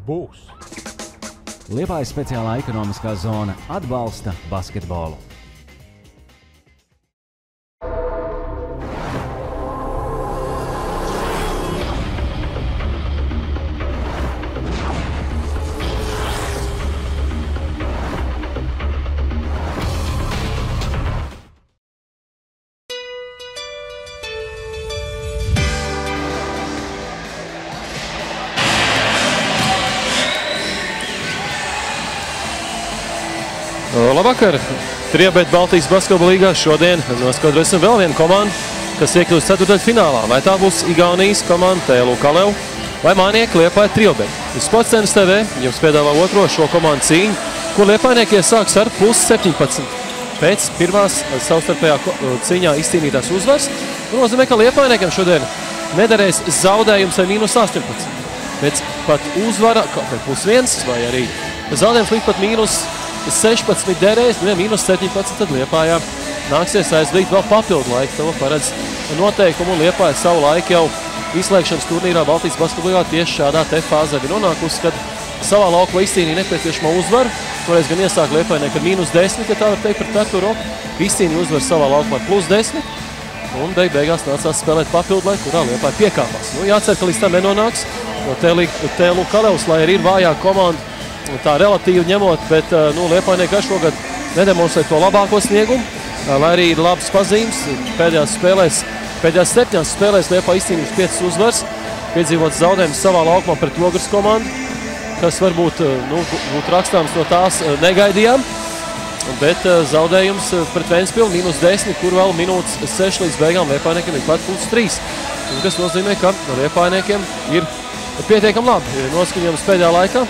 Būs. Liepājas speciālā ekonomiskā zona atbalsta basketbolu. Labvakar! Triebet Baltijas basketbola līgā šodien noskaidrosim vēl vienu komandu, kas iekļūst ceturtdaļfinālā. Vai tā būs Igaunijas komanda TLU Kalev vai Mānieki Liepāja Triebet. Sportscentrs TV jums piedāvā otro šo komandu cīņu, kur Liepājnieki iesāks ar +17. Pēc pirmās savstarpējā cīņā izcīnītās uzvaras nozīmē, ka Liepājniekiem šodien nederēs zaudējums ar -18. Pēc pat uzvara, +1 vai arī zaudējums līdz pat -16 derēs, -17, tad Liepājā nāksies aizvīt vēl papildu laiku. To paredz noteikumu, un Liepāja savu laiku jau izslēgšanas turnīrā Baltijas basketbolā tieši šādā te fāzē bija nonākusi, kad savā laukumā izcīnīja nepieciešamo uzvaru. Toreiz gan iesāk Liepājnieki ar -10, ja tā var teikt, par Tartu Roku. Izcīnīja uzvaru savā laukumā ar +10, un beigās nācās spēlēt papildu laiku, kurā Liepāja piekāpās. Jācer, ka līdz tam nenonāks, jo TLU Kalevs, lai arī ir vājā komanda, tā relatīvi ņemot, bet Liepājnieki ar šogad nedemonstrē to labāko sniegumu, lai arī ir labas pazīmes. Pēdējās 7 spēlēs Liepāja izcīnījusi 5 uzvaras, piedzīvots zaudējums savā laukumā pret Ogres komandu, kas varbūt būtu rakstāms no tās negaidījām, bet zaudējums pret Ventspili -10, kur vēl minūtes 6 līdz beigām Liepājniekiem ir pat +3, kas nozīmē, ka Liepājniekiem ir pietiekami labi noskaņojums pēdējā laikā.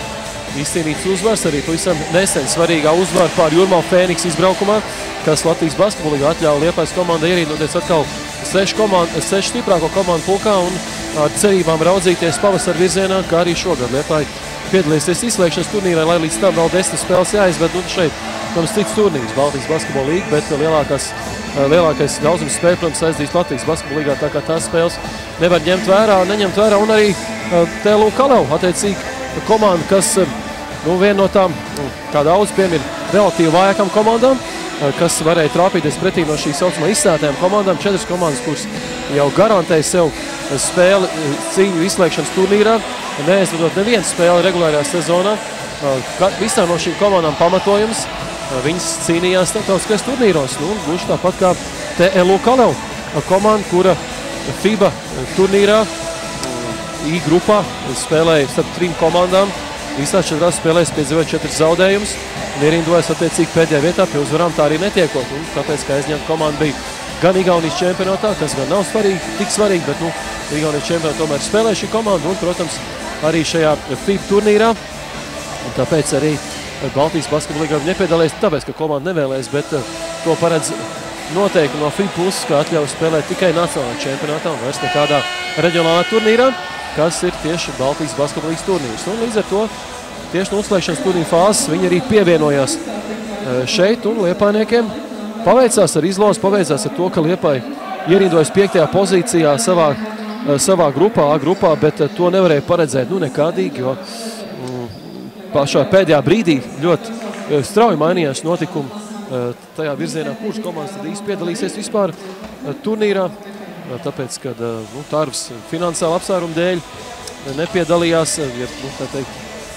Izcīnīts uzvars, arī pavisam nesen svarīgā uzvara pār Jurmālu Fēniks izbraukumā, kas Latvijas basketbolā atļauj Liepājas komandai ierīnoties atkal 6 stiprāko komandu pulkā un ar cerībām raudzīties pavasara virzienā, kā arī šogad Liepāja piedalīsies izslēgšanas turnīrā, lai līdz tam vēl 10 spēles jāizved. Šeit, protams, cits turnīrs Baltijas basketbola līga, bet lielākais daudzums spēļu, protams, aizdīs Latvijas basketbola līgā, tā kā tās spēles nevar neņemt vērā, un arī TLU Kalev, attiecīgi komanda, kas viena no tām, kā daudz piemēr, relatīvi vājākām komandām, kas varēja trāpīties pretī no šīs saucamā izsētajām komandām. 4 komandas, kuras jau garantēja sev spēli cīņu izslēgšanas turnīrā, neaizvedot nevienu spēli regulārajā sezonā. Visām no šīm komandām pamatojums, viņas cīnījās starptautiskajos turnīros. Gluži tāpat kā TLU Kalev komanda, kura FIBA turnīrā I grupā spēlēja starp 3 komandām. Visās 4 spēlēs piedzīvoja 4 zaudējumus un ierindojas attiecīgi pēdējā vietā pie uzvarām tā arī netiekot. Tāpēc, ka aizņemta komanda bija gan Igaunijas čempionātā, kas gan nav tik svarīgi, bet Igaunijas čempionātā tomēr spēlē šī komanda un, protams, arī šajā FIBA turnīrā. Un tāpēc arī Baltijas basketbola līgā nepiedalīs, tāpēc, ka komanda nevēlēs, bet to paredz noteikumi no FIBA puses, ka atļauj spēlēt tikai nacionālajā čempionātā un vairs nekādā reģionālā turnīrā, kas ir tieši Baltijas basketbola līgas turnīrs. Līdz ar to tieši no uzslēgšanas turnīra fāzes viņi arī pievienojās šeit, un Liepājniekiem paveicās ar izlozi, paveicās ar to, ka Liepāja ierindojas 5. pozīcijā savā grupā, bet to nevarēja paredzēt nekādīgi, jo pašā pēdējā brīdī ļoti strauji mainījās notikumi tajā virzienā, kuras komandas tad īsti piedalīsies vispār turnīrā. Tāpēc, kad Tarvs finansiāla apsvērumu dēļ nepiedalījās,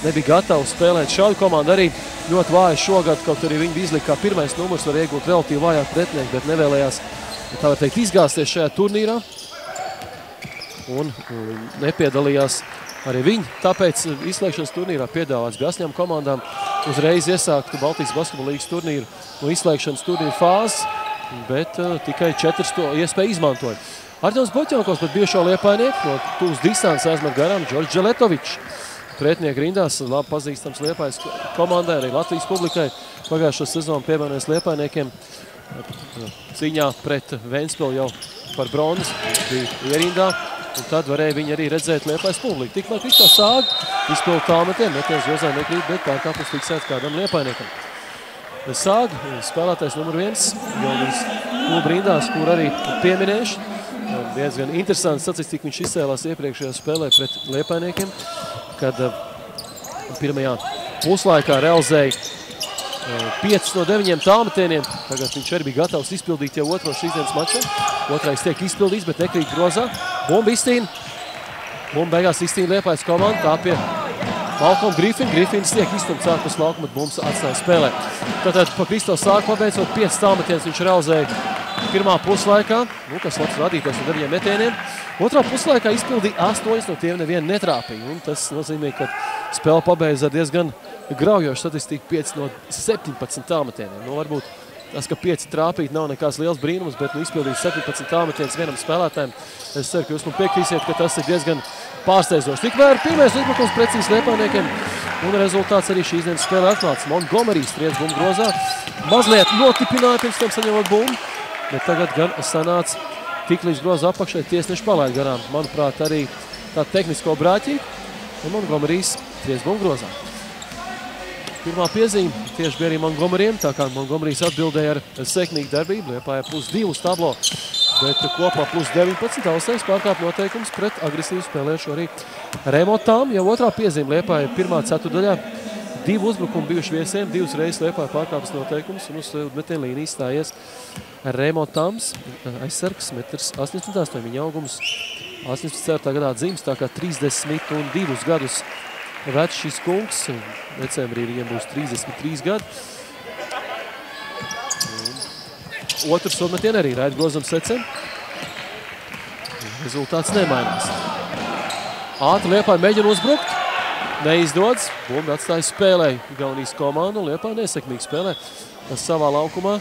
nebija gatava spēlēt. Šādu komandu arī ļoti vāja šogad, kaut arī viņi bija izlikt kā pirmais numurs, var iegūt relatīvi vājāk pretinieku, bet nevēlējās, tā var teikt, izgāzties šajā turnīrā. Un nepiedalījās arī viņi. Tāpēc izslēgšanas turnīrā piedāvāts bija 8 komandām uzreiz iesākt Baltijas basketbola līgas turnīru no izslēgšanas turnīra fāzes, bet tikai 4 to iespēju izmantoja. Artjoms Boķenkovs pat bijušo Liepājnieku no tūs distances aizmet garām Džordžs Dželetovičs. Pretnieku rindās, labi pazīstams Liepājas komandai, arī Latvijas publikai. Pagājušo sezonu pievienojas Liepājniekiem cīņā pret Ventspili jau par bronzas, bija ierindā. Un tad varēja viņi arī redzēt Liepājas publiku. Tikmēr Kristo Sāga izpildu tālmetiem, metiens Jozai nekrīt, bet pārkāpums fiksēts kādam Liepājniekam. Sāga, spēlētājs numur 1, Jaunijas kluba rindās, kur arī pieminējuši. Diezgan interesants statistika viņš izcēlās iepriekšējā spēlē pret Liepājniekiem, kad pirmajā puslaikā realizēja 5 no 9 tālmetieniem. Tagad viņš arī bija gatavs izpildīt jau otro šīs dienas maču. Otrais tiek izpildīts, bet nekrīt grozā. Bumba iztīna. Bumba beigās iztīna Liepājas komanda. Tā pie Malcolm Griffin. Griffins tiek izstumts ārpus laukuma, bet Bumbs atstāja spēlē. Tātad pa Kristo sāku pabeidzot 5 tālmetienes viņš realizēja pirmā puslaikā, kas labs vadītājs no 9 metieniem. Otrā puslaikā izpildīja 8 no tiem nevienu netrāpīja. Un tas nozīmē, ka spēle pabeidz ar diezgan graujošu statistiku 5 no 17 tālmetieniem. Varbūt tas, ka 5 trāpīt nav nekāds liels brīnums, bet izpildīt 17 tālmetienes vienam spēlētājiem. Es ceru, ka jūs man piekrīsiet, ka tas ir diezgan pārsteidzoši. Tikmēr pirmais uzbrukums precīzi Liepājniekiem un rezultāts arī šīs dienas spēlē atnāca. Montgomerys triec bumbu grozā. Mazliet notipināja pirms tam saņemot bumbu, bet tagad gan sanāca tik līdz groza apakšai tiesneši palaid garām. Manuprāt, arī tādu tehnisko brāķību, un Montgomerys triec bumbu grozā. Pirmā piezīme tieši bija arī Montgomeryiem, tā kā Montgomerys atbildēja ar sekmīgu darbību. Liepāja +2 uz tablo, bet kopā +19. Alsēs pārkāp noteikums pret agresīvu spēlēšu arī Remotām. Jau otrā piezīme Liepāja pirmā ceturdaļā. 2 uzbrukumi bijuši viesiem, 2 reizes Liepāja pārkāpas noteikums un uz metienu līniju stājies Remotāms. Aizsargs 1,88 m. Viņa augums 84. gadā dzimis, tā kā 32 gadus vecs šis kungs. Decembrī viņiem būs 33 gadi. Otrs uzmetienu arī Raid Grozam secen. Rezultāts nemainās. Ātri Liepāja mēģina uzbrukt. Neizdodas. Bumbi atstāja spēlē Igaunijas komandu. Liepāja nesekmīgi spēlē savā laukumā.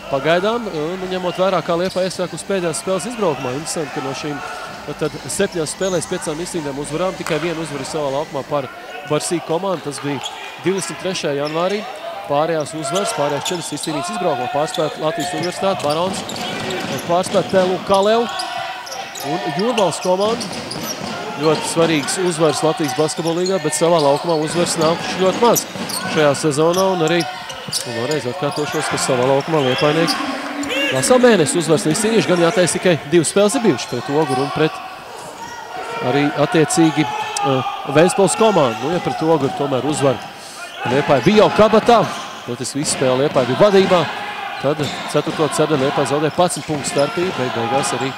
Pagaidām, ņemot vērā, kā Liepāja iesāk uz pēdējās spēles izbraukumā. Interesanti, ka no šīm 7 spēlēs 5 izcīnām uzvarām tikai vienu uzvaru savā laukumā par Barsī komandu. Tas bija 23. janvārī. Pārējās uzvaras, pārējās 4 izcīnītas izbraukumā. Pārspēt Latvijas Universitāti, Barons, pārspēt TLU Kalevu un Jūrmālas komandu. Ļoti svarīgs uzvaras Latvijas basketbola līgā, bet savā laukumā uzvaras nākuši ļoti maz šajā sezonā. Un arī vēlreiz atkārtošos, ka savā laukumā Liepājnieki veselu mēnesi uzvaras izcīnījuši. Gan jāteic tikai 2 spēles ir bijuši pret Oguru un pret arī attiecīgi Ventspils komandu. Ja pret Oguru tomēr uzvar Liepāja bija jau kabatā, protams, visu spēle Liepāja bija vadībā. Tad 4. ceturdaļā Liepāja zaudēja 11 punktu starpību, beigās arī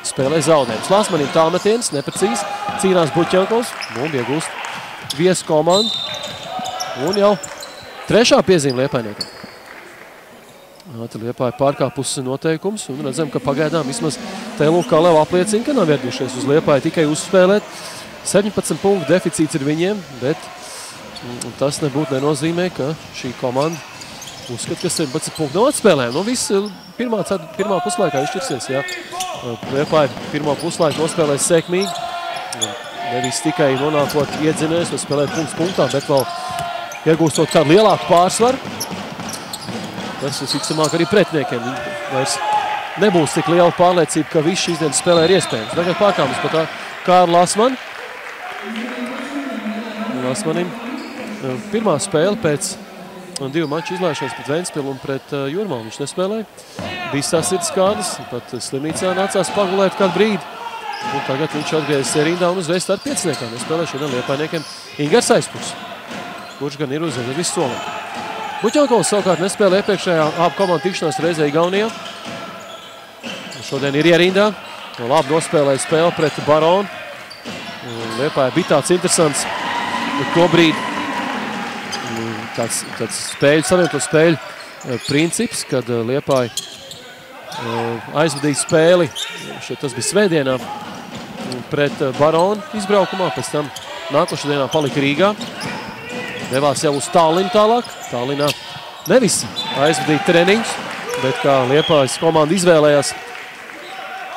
spēlē zaudējums. Lasmanim tālmetienis, neprecīzi, cīnās Buķenkovs, bumbu iegūst viesu komandu. Un jau 3. piezīme Liepājniekiem. Liepāja pārkāpusi noteikums un redzam, ka pagaidām vismaz TLU Kaleva apliecina, ka nav iedušies uz Liepāju tikai uzspēlēt. 17 punktu deficīts ir viņiem, bet tas nebūtu nenozīmē, ka šī komanda uzskata, ka 17 punktu nav atspēlēm. Viss pirmā puslaikā izšķirsies, jā. Liepāja pirmā puslaika nospēlēs sekmīgi. Nevis tikai nonākot iedzinēs vai spēlēt punkts punktā, bet vēl iegūstot kādu lielāku pārsvaru. Tas visticamāk arī pretiniekiem vairs nebūs tik liela pārliecība, ka viss šīs dienas spēlē ir iespējams. Tagad pārkāpums par Kārlu Lasmanu. Lasmanim pirmā spēle pēc 2 maču izlaišanas pret Ventspilu un pret Jūrmālu viņš nespēlēja. Bija sasirds kādas, pat slimnīcā nācās pagulēt kādu brīdi. Un tagad viņš atgriezis rindā un uzreiz starp pieciniekā. Nespēlē šodien Liepājniekiem Ingars Aizpurs, kurš gan ir uzreiz visu soliem. Buķenkovs savukārt nespēlē iepriekšējā abu komandu tikšanās reizē Igaunijā. Šodien ir ierindā. Labi nospēlēja spēli pret Baronu. Liepāja bija tāds interesants tobrīd tāds spēļu, savienoto spēļu princips, kad Liepāja aizvadīja spēli, tas bija svētdienā, pret Baronu izbraukumā, pēc tam nākošajā dienā palika Rīgā. Devās jau uz Tallinu tālāk. Tallinā nevis aizvadīja treniņus, bet kā Liepājas komanda izvēlējās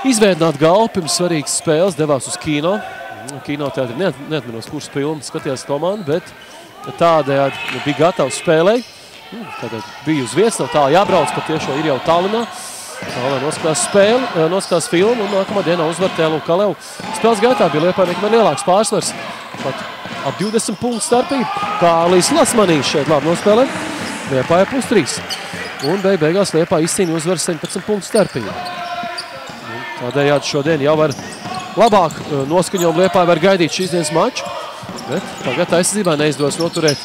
izvēdināt galvu pirms svarīgas spēles, devās uz kino. Kino teātri neatminos, kurš pilni skatījās komandu, bet tādējādi bija gatavs spēlēji. Tātad bija uz vietas, no tā jābrauc, pat tiešo ir jau Tallinā. Tallinā noskatās spēli, noskatās filmu un nākamā dienā uzvar TLU Kalevu. Spēles gaitā bija Liepājniekiem lielāks pārsvars, pat ap 20 punktu starpību. Kārlis Lasmanīs šeit labi nospēlē, Liepāja +3. Un beigās Liepāja izcīnīja uzvaru 17 punktu starpību. Tādējādi šodien jau var labāk noskaņojumu Liepāja var gaidīt šīs dienas maču. Bet tagad aizsardzībā neizdos noturēt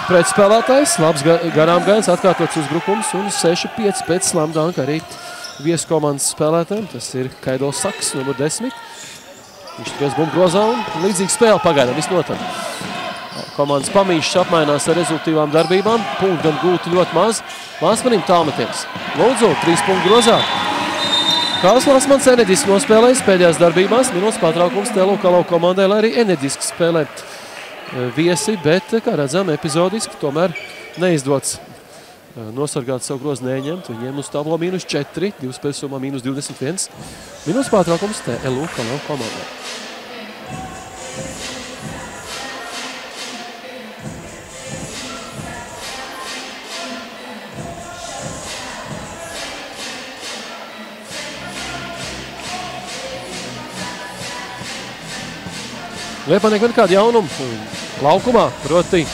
pretspēlētājs. Labs garām gājiens, atkārtots uzbrukums un 6-5 pēc slam dunk arī viesu komandas spēlētājiem. Tas ir Kaido Saks, numur 10. Viņš turies bumbu grozā un līdzīga spēle pagaidām visnotaļ. Komandas pamīšas apmainās ar rezultīvām darbībām. Punktu gan gūti ļoti maz. Lāsmanim tālmetiens. Lūdzu, 3 punktu grozā. Kārls Lāsmans enerģiski nospēlējis pēdējās darbībās. Minūtes pārtraukums TLU Kalau komandai, lai arī enerģiski spēlē viesi, bet, kā redzam, epizodiski tomēr neizdots nosargāt savu grozu neņemt. Viņiem uz tablo -4, 2 spēles summā -21. Minūtes pārtraukums TLU Kalau komandai. Liepājnieki vēl kādu jaunumu laukumā, proti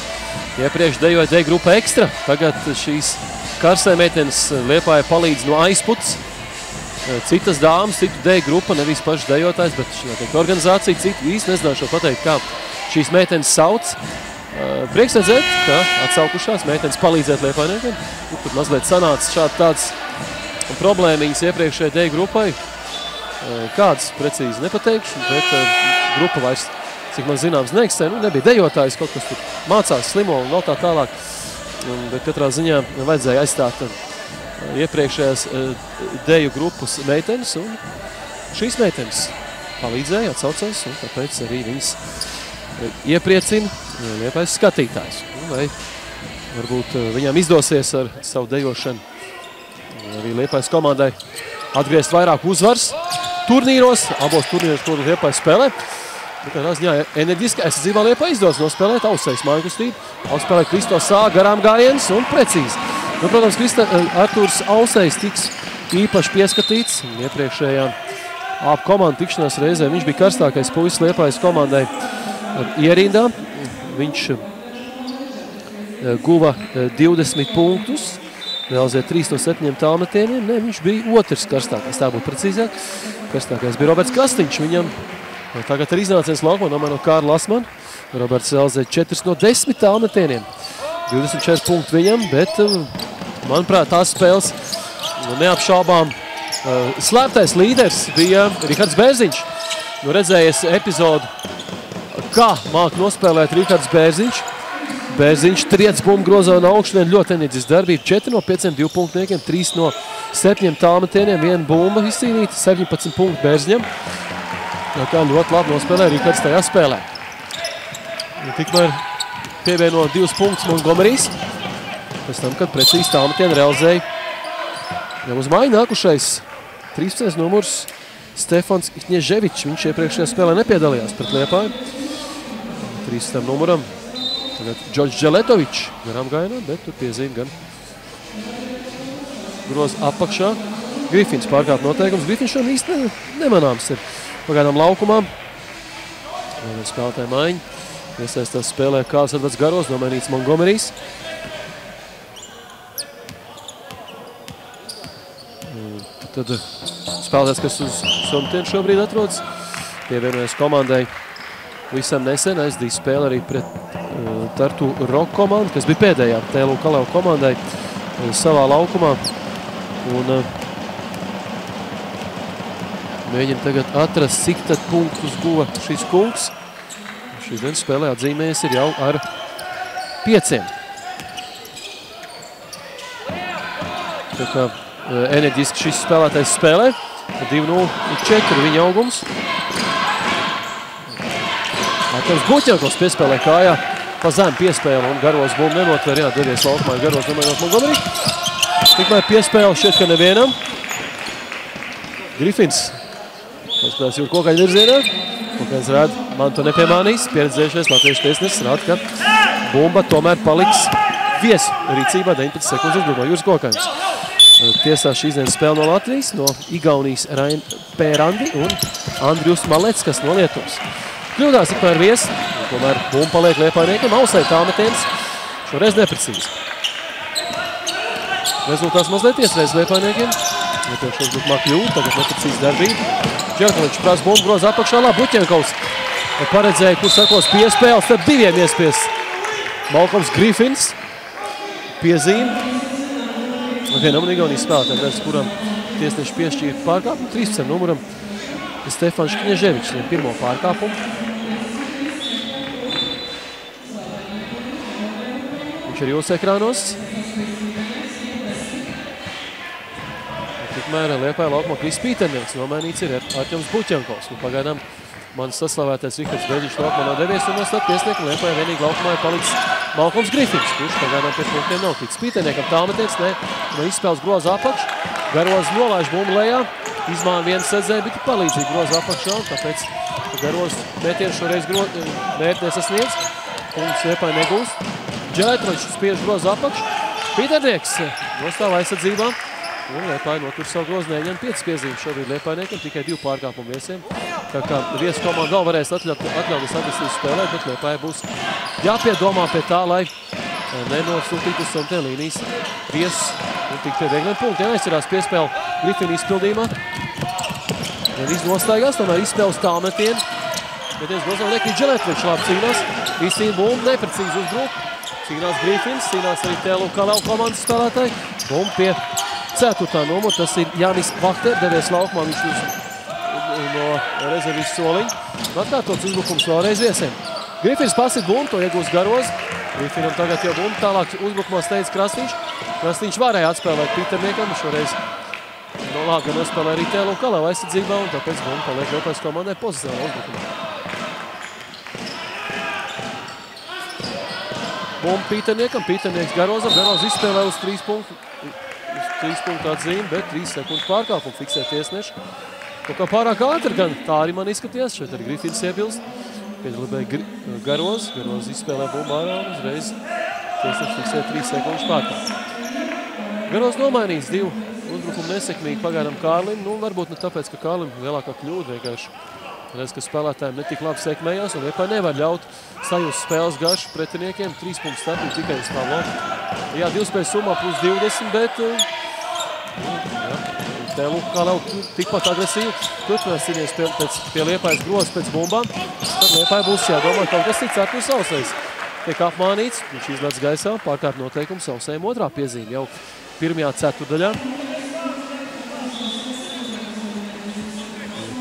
iepriekš dejoja D grupa ekstra. Tagad šīs karsē meitenes Liepāja palīdz no aizputs. Citas dāmas, citu D grupa, nevis paši dejotājs, bet šī organizācija, citu īsti nezināšu pateikt, kā šīs meitenes sauc. Prieks redzēt, ka atsaukušās meitenes palīdzēt Liepājniekiem. Tur mazliet sanāca šādi tāds problēmiņas iepriekšējai D grupai. Kāds precīzi nepateikšu, bet grupa vairs, cik man zināms, neeksistē. Nebija dejotājs, kaut kas tur mācās, slimo un vēl tā tālāk. Bet katrā ziņā vajadzēja aizstāt iepriekšējās deju grupas meitenes. Un šīs meitenes palīdzēja, atsaucās, un tāpēc arī viņas iepriecina Liepājas skatītājs. Vai varbūt viņām izdosies ar savu dejošanu arī Liepājas komandai atgriezt vairāk uzvars turnīros. Abos turnīros, kur Liepāja spēlē. Kādā ziņā enerģiski aizsardzībā Liepāja izdos nospēlēt Ausejas māju kustību. Auspēlē Kristo Sā, garām gājiens un precīzi. Protams, Artūrs Ausejas tiks īpaši pieskatīts. Iepriekšējā ap komandu tikšanās reizē viņš bija karstākais puisis Liepājas komandai ierindā. Viņš guva 20 punktus. Realizēja 3 no 7 tālmetieniem. Ne, viņš bija otrs karstākais, tā būtu precīzāk. Karstākais bija Roberts Kastiņš. Viņam tagad ir iznācies laukumā no Kārla Lasmana. Roberts realizēja 4 no 10 tālmetieniem. 24 punkti viņam, bet, manuprāt, tās spēles neapšaubām slēptais līderis bija Rihards Bērziņš. Redzējies epizodu, kā māk nospēlēt Rihards Bērziņš. Bērziņš triec bumbu grozā un augšana, ļoti enerģiski darbība. 4 no 5 divpunktniekiem, 3 no 7 tālmetieniem, 1 bumba izcīnīta, 17 punktu Bērziņam. Kā ļoti labi nospēlē Rihards tajā spēlē. Tikmēr pievieno 2 punktus Montgomerys. Pēc tam, kad precīzi tālmetienu realizēja jau uz māju nākušais 13. numurs Stefans Kņeževičs. Viņš iepriekšējā spēlē nepiedalījās pret Liepāju. 13. numuram tagad Džordžs Dželetovičs garām gājienā, bet tur piezīme gan groz apakšā. Grifins pārkāp noteikums. Grifins šodien īsti nemanāms ir pagaidām laukumā. Spēlētāja maiņa. Iesaistās spēlē Kārls Edvards Garos, nomainīts Montgomerys. Tad spēlētājs, kas uz somtienu šobrīd atrodas, pievienojas komandai visam nesen. Aizdīja spēli arī pret Tartu Rock komandu, kas bija pēdējā TLU Kalau komandai savā laukumā. Un mēģina tagad atrast, cik tad punktus guva šis kungs. Šīs dienas spēlē atzīmējies ir jau ar 5. Tā kā enerģiski šis spēlētājs spēlē. 2-0-4 viņa augums. Atams Buķenkovs piespēlē kājā. Pa zem piespēle un Garos bumbu nenotver. Jā, devies laukumā Garos nomainot Montgomery. Tikmēr piespēle šķiet, ka nevienam. Grifins. Paspēlēs jūr kokaļu virzienā. Kokaiņs rāda, man to nepiemānīs. Pieredzējušies latviešu tiesnesis rāda, ka bumba tomēr paliks viesu rīcībā 19 sekundes uzbrukuma. Jūras Kokaiņs tiesās šīs dienas spēle no Latvijas, no Igaunijas Rain Pērandi un Andrijus Maleckas no Lietuvas. Kļūdās tikmēr viesi, tomēr bumba paliek Liepājniekiem. Auslē tālmetiens, šoreiz neprecīzi. Rezultāts mazliet iesreiz Liepājniekiem. Iepriekšējais uzbrukumā kļūda, tagad neprecīzi darbība. Džerkovičs prasa bumbu groza apakšā, labi, Buķenkovs paredzēja, kur sakos piespēles, tad diviem iespies Malcolms Griffins. Piezīme. Vienam un Igaunijas spēlētājiem, redz, kuram tiesneši piešķīra pārkāpumu. 13 numuram Stefans Kņeževičs viņam pirmo pārkāpumu. Viņš ir jūsu ekrānos. Tikmēr Liepāja laukumā Kris Pīternieks. Nomainīts ir Artjoms Buķenkovs. Pagaidām mans saslavētais Rihards Beļģiņš laukumā nav devies un nostāt tiesnieku. Liepāja vienīgi laukumā ir palicis Malcolms Griffins, kurš pagaidām pie punktiem nav ticis. Pīterniekam tālmetiens, no izspēles groza apakš. Garoz nolaiž bumbu lejā. Izmāna viens sedzēja, bet ir palīdzīgi groza apakšā. Tāpēc Garoz metienu šoreiz mērķi nesasniedz. Punkts Liepāja negūst. Dželetovičs spiež groza apakš. Pīternieks nostāv aizsardzībā. Un Liepāja notur savu grozu, neņem 5 piezīmes šobrīd Liepājniekam, tikai 2 pārkāpumu viesiem. Tā kā viesu komanda vēl varēs atļauties agresīvi spēlēt, bet Liepāja būs jāpiedomā pie tā, lai nenosūtītu uz somtiem līnijas viesus un tik pie viegliem punktiem. Aizcerās piespēle Griffina izpildījumā. Nevis nostājās, tomēr izspēles tālmetienu. Metiens grozām nekļīt Dželetovičs labi cīnās. Izcīna bumbu, neprecīzi uzbruk. Cīnās Griffins, cīnās arī Tēlu Kaleu komandas spēlētāji. Bumbu pie 4. numuru, tas ir Jānis Vahter, devies laukumā, viņš no rezervīs soliņa. Atkārtots uzbrukums vēlreiz viesiem. Griffins pasit bumbu, to iegūst Garoz. Griffinam tagad jau bumbu, tālāk uzbrukumā steidz Krastīņš. Krastīņš varēja atspēlēt Pīterniekam, šoreiz no lāga nospēlē arī Tēlu Kaleu aizsardzībā, un tāpēc bumbu paliek Liepājas komandai pozicionālā uzbrukumā. Bumbu Pīterniekam, Pīternieks Garozam, Garoz izspēlē uz 3 punktu. 3 punktu atzīme, bet 3 sekundu pārkāpumu fiksē tiesneši. Kaut kā pārāk ātri gan, tā arī man izskatījās. Šeit arī Griffins iebilst. Piedalībēja Garoz. Garoz izspēlē bumbu ārā un uzreiz tiesneši fiksē 3 sekundu pārkāpumu. Garoz nomainīts 2 uzbrukumu nesekmīgi pagaidām Kārlim. Nu, varbūt ne tāpēc, ka Kārlim lielākā kļūda vienkārši. Redz, ka spēlētājiem netik labi sekmējās un Liepāja nevar ļaut sajust spēles garšu pretiniekiem. 3 punktu starpību tikai uz Pavlo. Jā, 2 spēļu summā plus 20, bet Tēlu Kaleu tikpat agresīvi. Turpinās cīnīties pie Liepājas grozas pēc bumbām. Tad Liepāja būs jādomā kaut kas cits Arturs Sausējs. Tiek apmānīts, viņš izlec gaisā, pārkārt noteikumu Sausējiem otrā piezīme jau pirmajā ceturdaļā.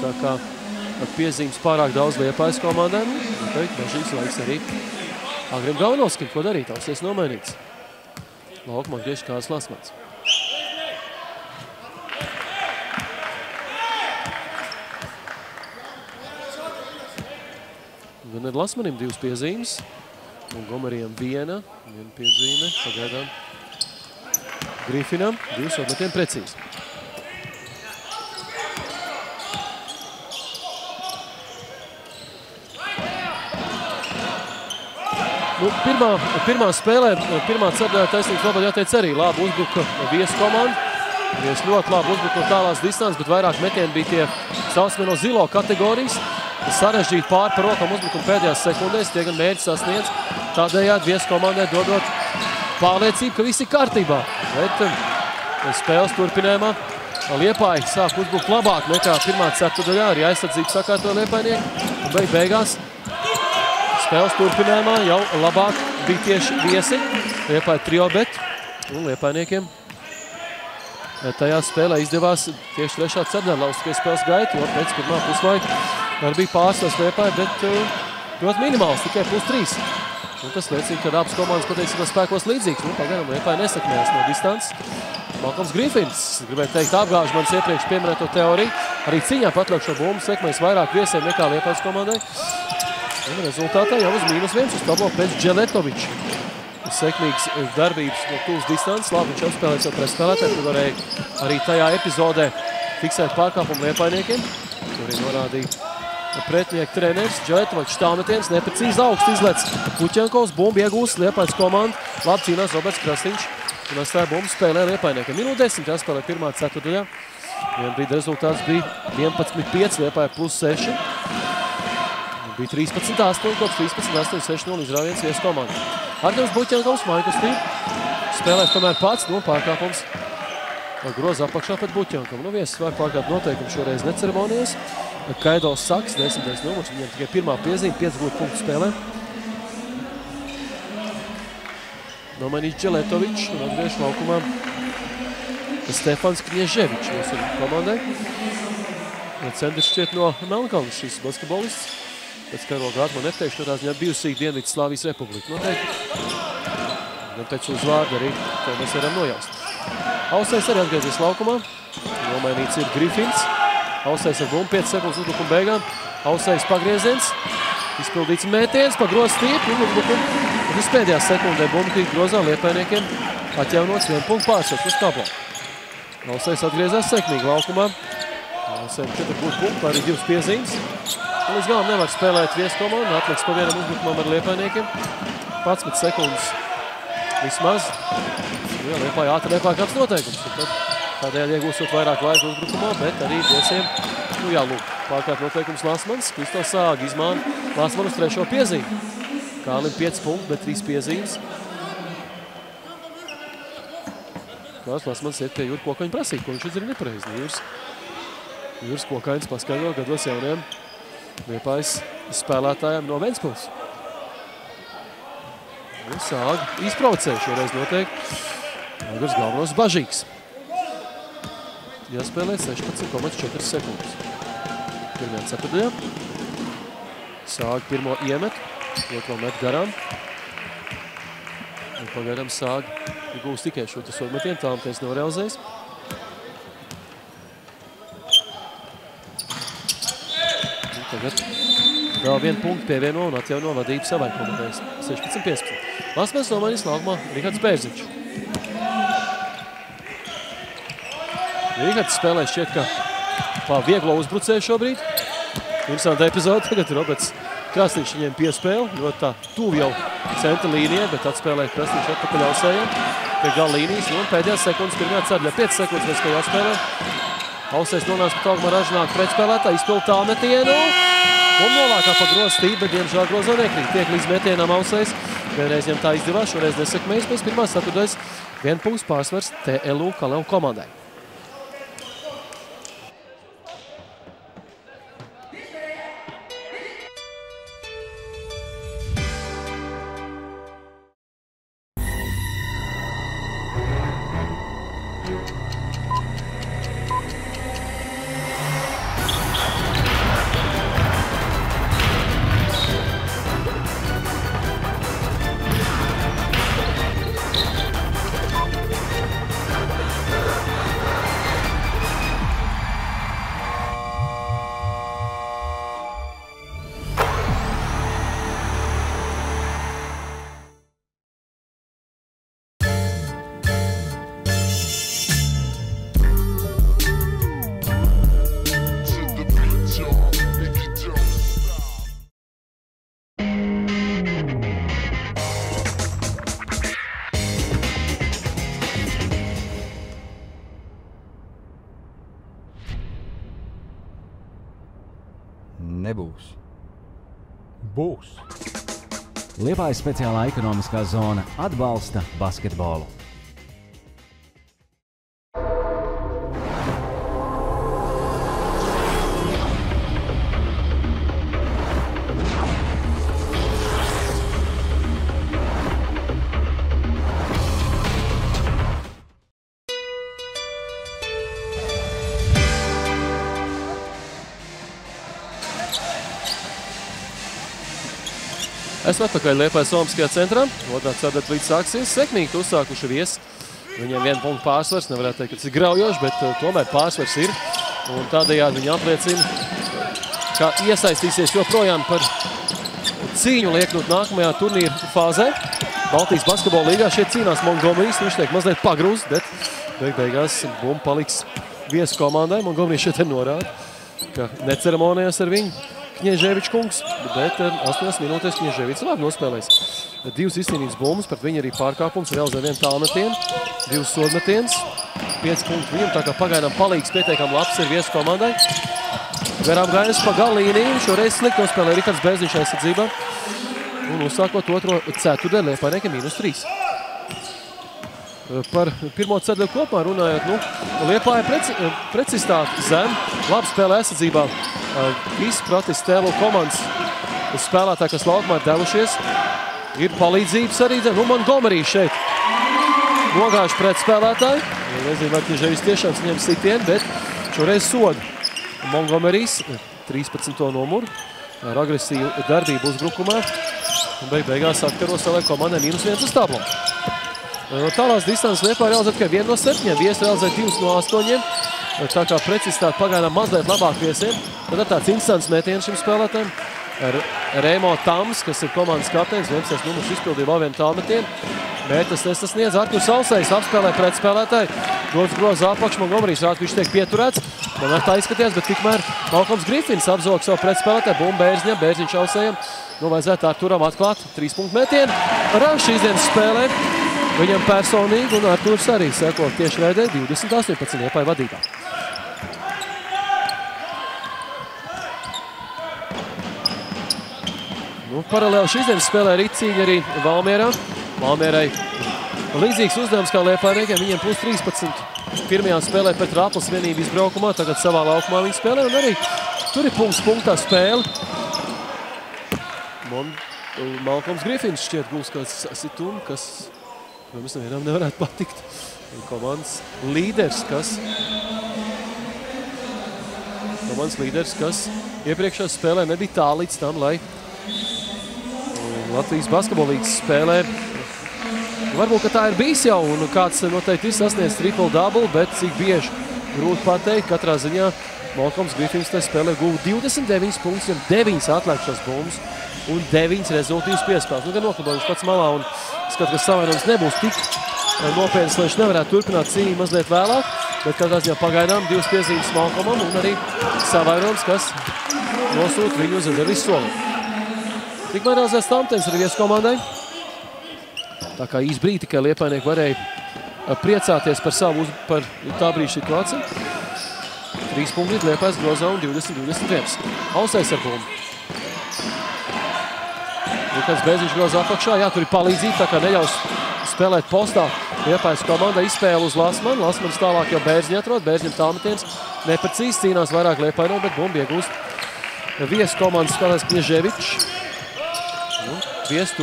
Tā kā piezīmes pārāk daudz Liepājas komandai, noteikti dažīgs laiks arī Agrim Gaunovskim, ko darīt, Ausies nomainīts. Laukumā griež Kārs Lasmans. Gan ir Lasmanim 2 piezīmes, un Gomerijam viena piezīme, pagaidām Griffinam 2 atmetiem precīzi. Nu, pirmā spēlē, pirmā ceturtajā taisnības labāk jāteic arī labi uzbruka viesu komandu. Viesi ļoti labi uzbruka no tālās distances, bet vairāk metieni bija tie saucamie no zilo kategorijas. Sarežģīt pāri par rokām uzbrukumu pēdējās sekundēs, tie gan mērķi sasniedz. Tādējādi viesu komandai dodot pārliecību, ka viss ir kārtībā. Bet spēles turpinājumā Liepāja sāk uzbrukt labāk nekā pirmā ceturdaļā, arī aizsardzību sakārtoja Liepājnieki. Un beigās spēles turpinājumā jau labāk bija tieši viesi. Liepāja trio bet un Liepājniekiem tajā spēlē izdevās tieši trešā ceturdaļā laust tikai spēles gaitu, jo pēc pirmā puslaika arī bija pārsvars Liepāja, bet ļoti minimāls, tikai plus 3. Un tas liecina, ka abas komandas patiesībā spēkos līdzīgs. Nu, pagaidām Liepāja nesakmējās no distances. Malcolms Griffins, gribētu teikt, apgāž manas iepriekš pieminēto teoriju. Arī cīņā patliek šo bumbu sekmēs vairāk viesiem nekā Liepājas komandai. Un rezultātā jau uz -1 uz tablo pēc Dželetoviča. Sekmīgas darbības no tuvas distances. Labi, viņš apspēlēja savu pretspēlētāju, kur varēja arī tajā epizodē fiksēt pārkāpumu Liepājniekiem. Tur arī norādīja pretnieku treneris. Dželetovičs tālmetiens, neprecīzi augsts izlec. Puķenkovs, bumbu iegūst Liepājas komanda. Labi cīnās Roberts Krastīņš. Un atstāja bumbu spēlē Liepājniekiem. Minūte 10 jāspēlē pirmā ceturdaļā. Vien brīdi rezultāts bija 11-5, Liepāja plus 6. Bija 13-8, kopš 13-8-6-0 izrāviens viesu komanda. Artjoms Buķenkovs, mājkustība. Spēlēs tomēr pats, no pārkāpums groza apakšā pēc Buķenkovu. Nu, viesis var pārkāpt noteikumu šoreiz neceremonijas. Kaido Saks, 10. numurs, viņam tikai pirmā piezīme, 5 gūtu punktu spēlē. Nomainīts Dželetovičs un atgriež laukumā Stefans Knieževičs mūsu komandai. Centrs šķiet no Melnkalnes šis basketbolists. Pēc karoga atma neteikšu, no tās viņam bijusī Dienvidslāvijas republika noteikti. Un pēc uzvārda arī to mēs varam nojaust. Ausais arī atgriezies laukumā. Nomainīts ir Grifins. Ausais ar bumbu 5 sekundes uzbrukuma beigām. Ausais pagrieziens. Izpildīts mētiens, pagroz stiep un uzbrukuma. Un uz pēdējā sekundē bumbu krīt grozā Liepainiekiem. Atjaunots 1 punktu pārsvars uz tablo. Ausais atgriezās sekmīgi laukumā. Ausais 4 gūtu punktu, arī 2 piezīmes. Līdz galam nevar spēlēt vieskomandu. Atliks pa vienam uzbrukumam ar Liepainiekiem. 11 sekundes vismaz. Jā, Liepāja ātri nepārkāps noteikums. Tādēļ iegūstot vairāk laika uzbrukumā, bet arī viesiem, jālūk, pārkāp noteikums Lasmans. Kristos Sāgi izmāna Lasmanu uz 3. piezīmi. Kālim 5 punkti, bet 3 piezīmes. Kāds Lasmans iet pie Jura Kokaņa prasīt, ko viņš ir nepareizi. Juris Kokaņs paskaidro gados jauniem Liepājas spēlētājiem no Ventspils. Sāgi izprovocēja šoreiz noteikti. Agars galvenos bažīgs. Jāspēlē 16,4 sekundes. Pirmajā ceturtajā. Sāgi pirmo iemet, otro met garām. Un pagaidām Sāgi iegūst tikai šo sodmetienu, Tālmetiens nav realizējis. Un tagad vēl 1 punktu pievieno un atjauno vadību savai komandai 16-15. Lasmens nomainīs laukumā Rihards Bērziņš. Rihards spēlē šķiet, ka pa vieglo uzbrucēju šobrīd. Interesanta epizode. Tagad Roberts Krasniņš viņiem piespēle. Ļoti tā tuvu jau centra līnijai, bet atspēlē Krasniņš atpakaļ Ausējiem pie gala līnijas. Un pēdējās sekundes pirmajā ceļā 5 sekundes mēs kā jāspēlē. Ausējs nonāks pat augumā ražināk pretspēlētā, izpild tā metienu. Un novākā pa grozu stību, bet diemžēl grozā nekrīt. Tiek līdz metienam Ausējs. Vienreiz viņam tā izdevās, šoreiz nesekmējas. Pēc pirmās ceturtais 1 punkts pārsvars TLU Kaleu komandai. Nebūs. Būs. Liepājas speciālā ekonomiskā zona atbalsta basketbolu. Esmu atpakaļ Liepājas Olimpiskajā centrā. Otrā ceturtdaļa līdz sāksies. Sekmīgi uzsākuši viesi. Viņiem 1 punktu pārsvars. Nevarētu teikt, ka tas ir graujoši, bet tomēr pārsvars ir. Un tādējādi viņi apliecina, ka iesaistīsies joprojām par cīņu lieknot nākamajā turnīra fāzē. Baltijas basketbola līgā šeit cīnās Montgomerys. Viņš tiek mazliet pagrūst, bet beigās bumba paliks viesu komandai. Montgomerys šeit norāda, ka neceremonijas ar viņu Knieževičs kungs, bet 8 minūtēs Knieževičs labi nospēlēs. 2 izcīnītas bumbas, pret viņu arī pārkāpums, realizē 1 tālmetienu, 2 sodmetienas, 5 punktu viņam, tā kā pagaidām palīgs pietiekam labs ir viesu komandai. Garām gājas pa gala līniju, šoreiz slikti nospēlē Rihards Bērziņš aizsardzībā. Un uzsākot otro ceturtdaļu Liepājniekiem -3. Par pirmo ceturtdaļu kopumā runājot, Liepāja precizitāte zem, labi spēlē aizsardzībā. visi protesti tēlu komandas spēlētāji, kas laukumā ir devušies. Ir palīdzības arī, nu Montgomery šeit nogājuši pret spēlētāju. Nezinu, vai Kņeževis tiešām saņem sitienu, bet šoreiz sodu. Montgomerys 13. numuru ar agresīvu darbību uzbrukumā. Un beigās atkaro savai komandai -1 uz tablo. Tālās distances Liepāja realizē tikai 1 no 7, Viesi realizē 2 no 8. Tā kā precizitāte pagaidām mazliet labāk Viesiem. Tad ir tāds instants mētiens šim spēlētājiem. Rēmo Tams, kas ir komandas kapteinis, 11. numurs izpildīja vēl vienu tālmetienu. Bet tas nesasniedz. Arturs Alsējs apspēlē pret spēlētāju. Dodas groza apakš, Montgomerys rāda, ka viņš tiek pieturēts. Man ar tā izskaties, bet tikmēr Malcolms Griffins apzog savu pretspēlētāju. Bumba Bērziņam, Bērziņš Alsējam. Nu, vajadzētu Arturam atklāt 3 punktu metienu. Ar šīs dienas spēlē viņam personīgi un Arturs arī seko tieši raidē 20-18 Liepāja vadībā. Nu, paralēli šīs dienas spēlē ir cīņa arī Valmierā. Valmierai līdzīgs uzdevums kā Liepājniekiem, viņiem plus 13. Pirmajā spēlē pret Raplas vienību izbraukumā, tagad savā laukumā viņi spēlē un arī tur ir punkts punktā spēle. Malcolms Griffins šķiet gūs kāds situmu, kas, protams, nevienam nevarētu patikt. Komandas līderis, kas iepriekšā spēlē nebija tā līdz tam, lai Latvijas basketbolīgas spēlē. Varbūt, ka tā ir bijis jau, un kāds noteikti ir sasniedz triple-double, bet cik bieži grūti pateikt. Katrā ziņā Malcolms Griffins te spēlē guva 29 punktus, un 9 atlēkšās bumbas un 9 rezultīvas piespēles. Nu, gan noklabā viņš pats malā un skat, ka savainojums nebūs tik nopietnas, lai viņš nevarētu turpināt cīņu mazliet vēlāk, bet katrā ziņā pagaidām 2 piezīmes Malcolmam un arī savainojums, kas nosūta viņu uz rezervis soli. Tikmēr realizēs Tamtens arī Viesu komandai. Tā kā īs brīdi tikai Liepājnieki varēja priecāties par tā brīža situāciju. 3 punkti Liepājas grozā un 20-21. Alsējs ar bumbu. Kāds Bērziņš grozā apakšā. Jā, tur ir palīdzība, tā kā neļaus spēlēt postā. Liepājas komanda izspēle uz Lasmanu. Lasmanis tālāk jau Bērziņu atrod. Bērziņam tālmetiens neprecīzi cīnās vairāk Liepājnieki, bet bumbu iegūst Viesu komandas spēlēs Kņeževičs. Viesi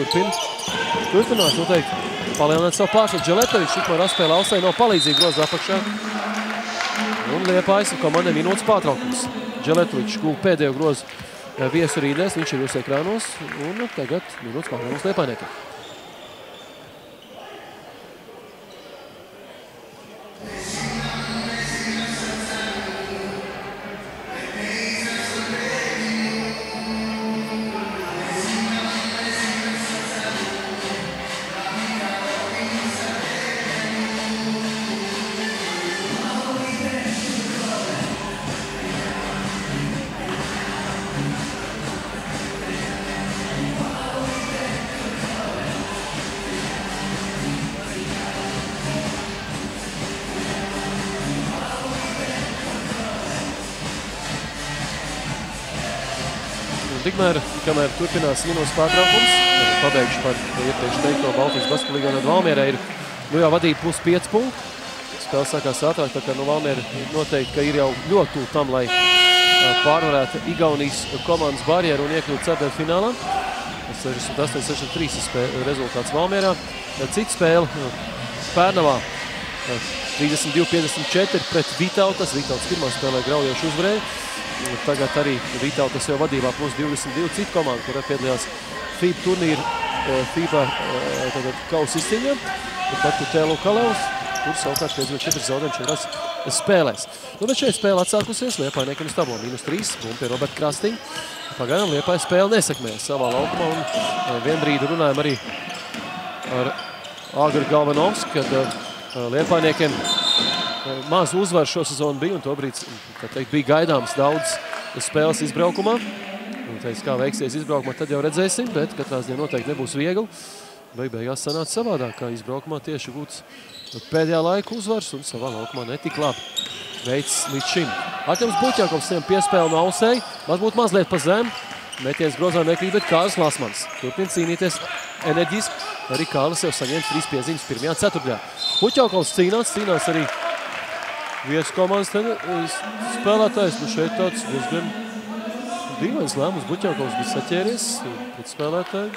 turpinās noteikti palielināt savu pārsvaru. Dželetovičs tikmēr atspēlē Alsēju no palīdzību grozā apakšā. Un Liepājas komandai minūtes pārtraukums. Dželetovičs guva pēdējo grozu Viesu rīdēs, viņš ir jūsu ekrānos. Un tagad minūtes pārtraukums Liepājniekiem. Tikmēr, kamēr turpinās minūtes pārtraukums, pabeigšu par iepriekš teikto Baltijas basketbolīgā no Valmierai ir jau vadība plus 5 punkti. Spēle sākās ātrāk, tā kā no Valmiera noteikti, ka ir jau ļoti tuvu tam, lai pārvarētu Igaunijas komandas barjeru un iekļūt ceturtfinālā. 68-63 rezultāts Valmierā. Cita spēle Pērnavā 32-54 pret Vitautas. Vitautas pirmā spēlē graujoši uzvarēja. Tagad arī Vitautas jau vadībā plus 22 citu komandu, kurā piedalījās FIBA turnīra FIBA kausa izcīņā. Tad Tēlu Kalevs, kur savukārt piedzīvo 4 zaudējumu 4 spēlēs. Nu, bet šeit spēle atsākusies Liepājniekiem uz tablo -3, bumba pie Roberta Krastiņa. Pagaidām Liepāja spēle nesekmēja savā laukumā un vienbrīdi runājam arī ar Agri Galvanovski, kad Liepājniekiem maz uzvaru šo sezonu bija un tobrīd, bija gaidāms daudz spēles izbraukumā. Un teiks, kā veiksies izbraukumā, tad jau redzēsim, bet katrā ziņā noteikti nebūs viegli. Beigās sanāca savādāk, kā izbraukumā tieši gūts pēdējā laika uzvars un savā laukumā netika labi veids līdz šim. Artjoms Buķjakovs saņem piespēli no Alsēja, varbūt mazliet pa zem. Metiens grozā nekrīt, bet Kārlis Lasmans turpina cīnīties enerģiski. Arī Kārlis jau saņems 3 piezīmes pirmajā ceturtdaļā. Buķjakovs cīnās arī Viesu komandas spēlētājs. Nu šeit tāds diezgan dīvains lēmums. Buķjankovs bija saķēries pret spēlētāju.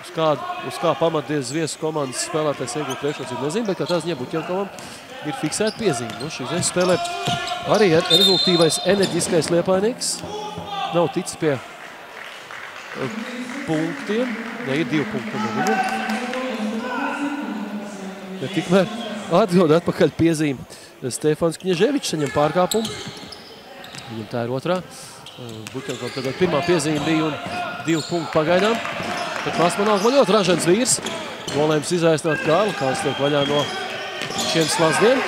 Uz kā pamatdies viesu komandas spēlētājs iegūt priekšrocību nezinu, bet kā tā ziņā Buķjankovam ir fiksēta piezīme. Nu, šī reize spēlē arī rezultīvais enerģiskais Liepainieks. Nav ticis pie punktiem. Ne, ir 2 punkti no viņam. Bet tikmēr atdod atpakaļ piezīme Stefans Kņeževičs saņem pārkāpumu. Viņam tā ir otrā. Buķjankovam tagad pirmā piezīme bija un 2 punkti pagaidām. Bet Masmanāk man ļoti ražants vīrs. Nolēms izaicināt Kārli. Kārlis tiek vaļā no šiem slazdiem.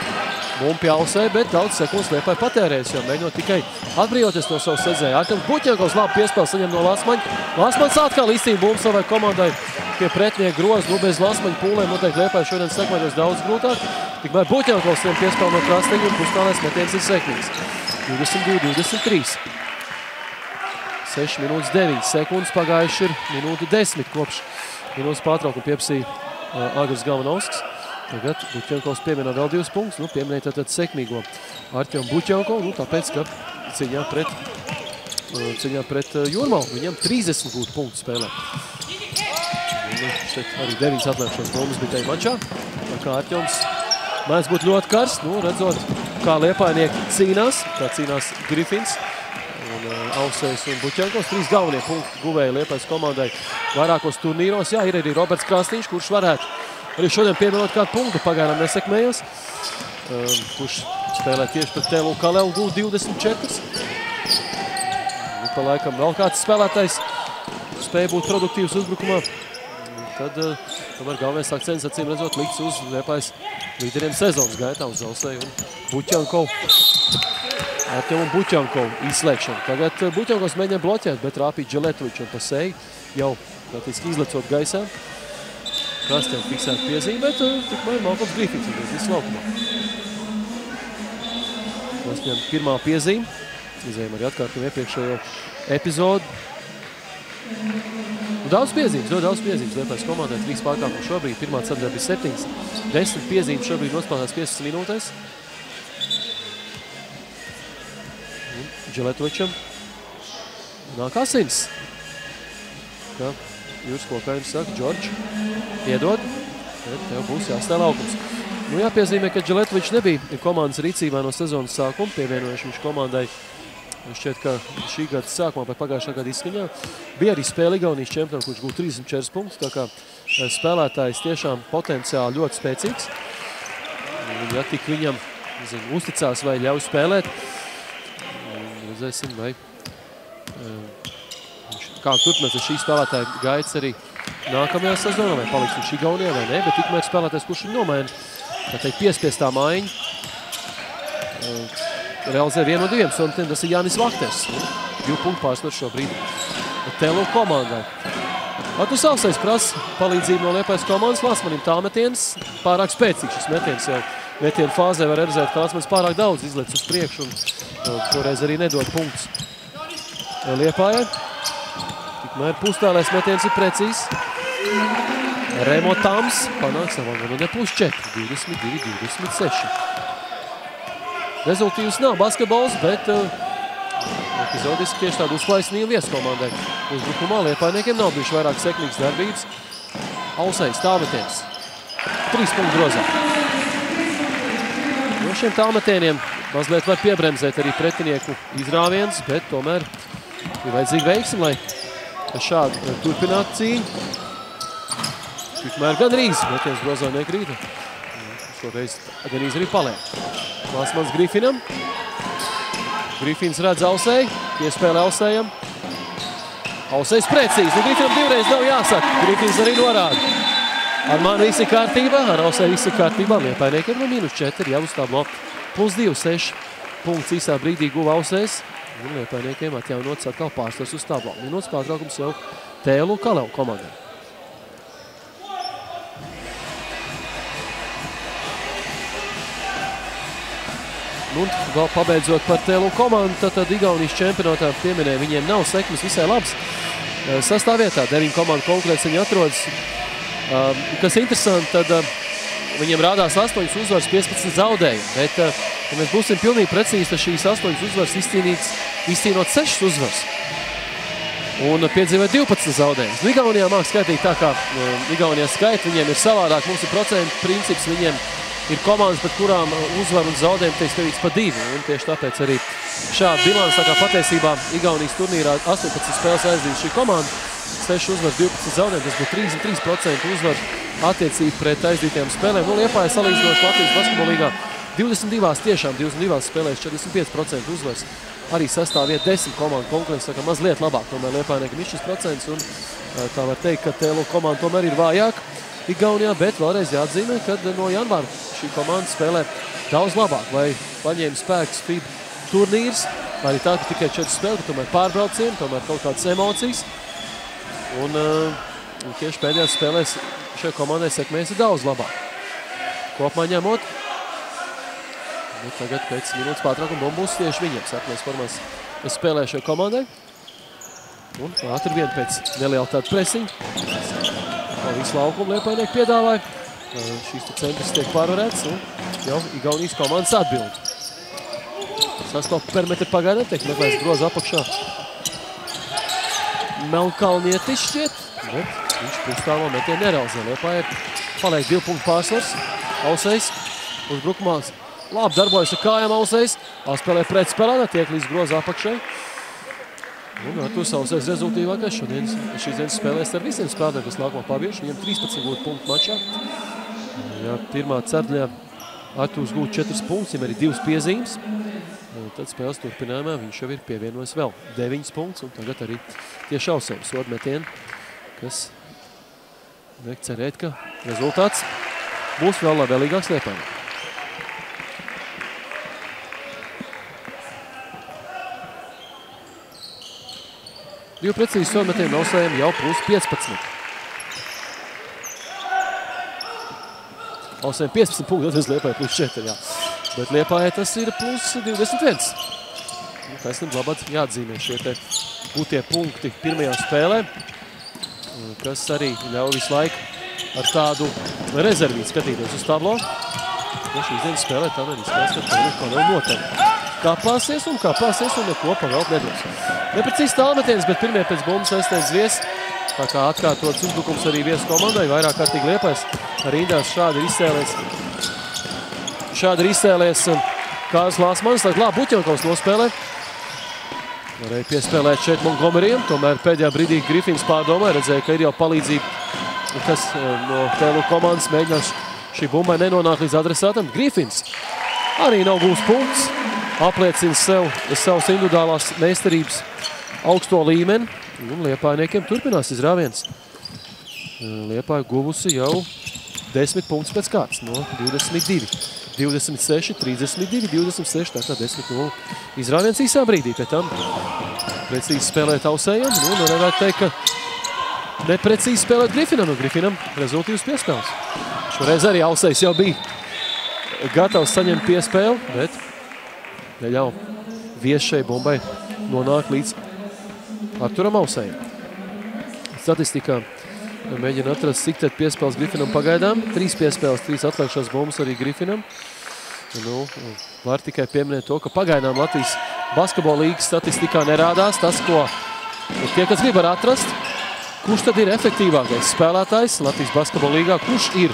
Bumpi Ausai, bet daudz sekundes Liepai patērējas, jo mēģinot tikai atbrīvoties no savu sedzēju. Artams Buķjankovs labu piespēli saņem no Lasmaņa. Lasmaņs atkal izcīna bumbu savai komandai pie pretinieka groza. Nu, bez Lasmaņa pūlēm noteikti Liepai šodien sekmētos daudz grūtāk. Tikmēr Buķjankovs saņem piespēli no krasteņa un pustālēs metiens ir sekmīgs. 22-23. 6 minūtes 9 sekundes pagājuši ir minūte 10 kopš minūtes pārtraukuma pieprasīja Agris Galvanovskis. Tagad Buķjankovs pievieno vēl 2 punktus, nu pieminēja tātad sekmīgo Artjomu Buķjankovu, nu tāpēc, ka cīņā pret Jūrmalu viņam 30 gūtu punktu spēlē. Nu, šeit arī 9 atlēkšanas bumbas bija tajā mačā, tā kā Artjoms mēdz būt ļoti karsts, nu redzot, kā Liepainieki cīnās, kā cīnās Grifins un Ausējs un Buķjankovs. 3 galvenie punktu guvēja Liepais komandai vairākos turnīros. Jā, ir arī Roberts Krastīņš, kurš varētu arī šodien pievienot kādu punktu, pagaidām nesekmējās, kurš spēlē tieši pret TLU Kalelu, gūt 24. Nu, pa laikam vēl kāds spēlētājs spēja būt produktīvs uzbrukumā. Tad tomēr galvenais akcents, acīm redzot, likts uz Liepais līderiem sezonas gaitā, uz Ausēju un Buķjankovu. Artjomu un Buķjankovu izslēgšanu. Tagad Buķjankovs mēģina bloķēt, bet rāpīt Dželetoviču un pasēji jau praktiski izlecot gaisā. Krastiem fiksēt piezīme, bet tikmēr Malkoms Grifins ir visu laukumā. Krastiem pirmā piezīme. Izējām arī atkārtam iepriekšējo epizodu. Daudz piezīmes, ļoti daudz piezīmes. Liepais komandai 3 pārkāpumu šobrīd. Pirmā ceturtdaļā bija 7. 10 piezīmes šobrīd nospēlētās 15 minūtēs. Dželetovičam nāk asins. Kā Jūras Kokainis saka, Džordž, iedod, bet tev būs jāstāv laukums. Nu jāpiezīmē, ka Dželetovičs nebija komandas rīcībā no sezonas sākuma, pievienojuši viņš komandai šķiet, ka šī gada sākumā vai pagājušā gada izskaņā. Bija arī spēle Igaunijas čempionu, kurš gūt 34 punktus, tā kā spēlētājs tiešām potenciāli ļoti spēcīgs. Ja tik viņam, uzticās vai ļauj spēlēt, redzēsim, vai kā turpinās ar šī spēlētāja gaitas arī nākamajā sezonā, vai paliks viņš Igaunijā vai ne, bet tikmēr spēlētājs, kurš viņu nomaina, tā teikt, piespiestā maiņa, realizē 1 no 2 somatiem, tas ir Jānis Vakters. 2 punktu pārsvars šobrīd TLU komandai. Arturs Ausējs prasa palīdzību no Liepais komandas. Lasmanim tā metiens pārāk spēcīgs. Šis metiens jau metienu fāzē var redzēt, ka Lasmanis pārāk daudz izlec uz priekšu un šoreiz arī nedod punktus Liepājai. Tikmēr pustālēs metiens ir precīzs. Remo Tams panāk savā galvenē +4, 22-26. Rezultīvs nav basketbols, bet epizodiski tieši tādu uzplaisnību vieskomandai. Uzbrukumā Liepainiekiem nav bijuši vairāk sekmīgas darbības. Ausējs tālmetiens. 3 punktu grozā. No šiem tālmetieniem mazliet var piebremzēt arī pretinieku izrāviens, bet tomēr ir vajadzīga veiksme, lai šādi turpinātu cīņu. Tikmēr gan Rīgas metiens grozā nekrīta. Šoreiz gan arī paliek. Lasmans Grifinam. Grifins redz Ausēju, piespēlē Ausējam. Ausējs precīzi, nu Grifinam 2 reizes nav jāsaka. Grifins arī norāda. Ar mani visi kārtībā, ar Ausēju visi kārtībā. Liepainiekiem no -4 jau uz tablo. +2, 6 punkts īsā brīdī guva Ausējs. Un Liepainiekiem atjaunots atkal pārsvars uz tablo. Minūtes pārtraukums jau TLU Kalelu komandai. Un vēl pabeidzot par TLU komandu, tad Igaunijas čempionātā pieminēja, viņiem nav sekmes visai labs sastāvvietā. 9 komandu konkurēts viņi atrodas. Kas interesanti, tad viņiem rādās 8 uzvaras, 15 zaudējumi. Bet, ja mēs būsim pilnīgi precīzi, tad šīs 8 uzvaras izcīnot 6 uzvaras. un piedzīvoja 12 zaudējumus. Igaunijā māk skaitīt tā, kā Igaunijā skaita, viņiem ir savādāk, mums ir procentu princips, viņiem ir komandas, pret kurām uzvar un zaudējumi tiek skatīts pa 2, un tieši tāpēc arī šāda bilans, tā kā patiesībā Igaunijas turnīrā 18 spēles aizdīs šī komanda, 6 uzvars, 12 zaudējumi, tas būtu 33% uzvar attiecība pret aizdītajām spēlēm. Nu, Liepāja salīdzinoši Latvijas basketbolīgā 22 spēlēs 45% uzvars. Arī sastāviet 10 komandu konkurence, tā kā mazliet labāk, tomēr Liepājniekam ir šis procents, un tā var teikt, ka TLU komanda tomēr ir vājāk Igaunijā, bet vēlreiz jāatzīmē, ka no janvāra šī komanda spēlē daudz labāk, vai paņēma spēkus FIBA turnīrs, vai arī tā, ka tikai 4 spēles, bet tomēr pārbraucieni, tomēr kaut kādas emocijas, un tieši pēdējās spēlēs šai komandai sekmēs ir daudz labāk. Kopumā ņemot, tagad pēc minūtes pārtraukuma bomba būs tieši viņiem. Sarkanais formās spēlē šai komandai. Un ātri vien pēc neliela tāda presiņa. Visu laukumu Liepājnieki piedāvāja. Šīs centrs tiek pārvarēts un jau Igaunijas komandas atbild. Sastopa perimetri pagaidām, tiek meklēts groza apakšā. Melnkalnietis šķiet, bet viņš pustāvo metienu nerealizē. Liepāja paliek 2 punktu pārsvars. Ausējs uzbrukumā. Labi darbojas ar kājām Ausējs, spēlē pret spēlēnā, tiek līdz groza apakšai. Un Arturs Ausējs rezultīvākais šīs dienas spēlēs ar visiem spēlētājiem, kas nākamā pabiež. Viņam 13 gūt punktu mačā. Ja pirmā ceturdaļā Arturs gūt 4 punktus, viņam arī 2 piezīmes. Tad spēles turpinājumā viņš jau ir pievienojis vēl 9 punktus, un tagad arī tieši Ausējs sodmetieni, kas liek cerēt, ka rezultāts būs vēl labvēlīgāks Liepājai. 2 precīzi sodmetieni Ausējiem jau plus 15. Ausējiem 15 punktu, tad Liepājai plus 4, jā. Bet Liepājai tas ir plus 21. Taisnība labāk jāatzīmē šie te gūtie punkti pirmajā spēlē, kas arī ļauj visu laiku ar tādu rezervīti skatīties uz tablo. Šīs dienas spēlē tā arī spēles, ka tā nav noteikti. Kāpāsies un neko pavelt nedos. Neprecīzi tālmetiens, bet pirmie pēc bumbas aizsteidz Vies. Tā kā atkārtots uzbrukums arī Vies komandai, vairāk kārtīgi Liepājs rindās šādi ir izcēlies Kārlis Lāsmanis, lai labi Buķenkovs nospēlē. Varēja piespēlēt šeit Montgomeryam, tomēr pēdējā brīdī Grifins pārdomāja, redzēja, ka ir jau palīdzība, kas no TLU komandas mēģinās šī bumbai nenonāk līdz adresātam. Grifins arī nav gūs punkts, apliecina savus individuālās meistarības augsto līmeni, un Liepājniekiem turpinās izrāviens. Liepāja guvusi jau 10 punktus pēc kārtas no 22. 26, 32, 26, tā kā 10-0 izrāviens īsā brīdī. Pēc tam precīzi spēlēt Ausējiem, un varētu teikt, ka neprecīzi spēlēt Grifinam, un Grifinam rezultīvs piespēles. Šoreiz arī Ausējs jau bija gatavs saņemt piespēli, bet neļauj Vies šai bumbai nonāk līdz Arturam Ausējam. Statistikā mēģina atrast, cik tad piespēles Grifinam pagaidām. 3 piespēles, 3 atliekšās bumbas arī Grifinam. Nu, var tikai pieminēt to, ka pagaidām Latvijas basketbola līgas statistikā nerādās tas, ko tie, kas grib var atrast, kurš tad ir efektīvākais spēlētājs Latvijas basketbola līgā, kurš ir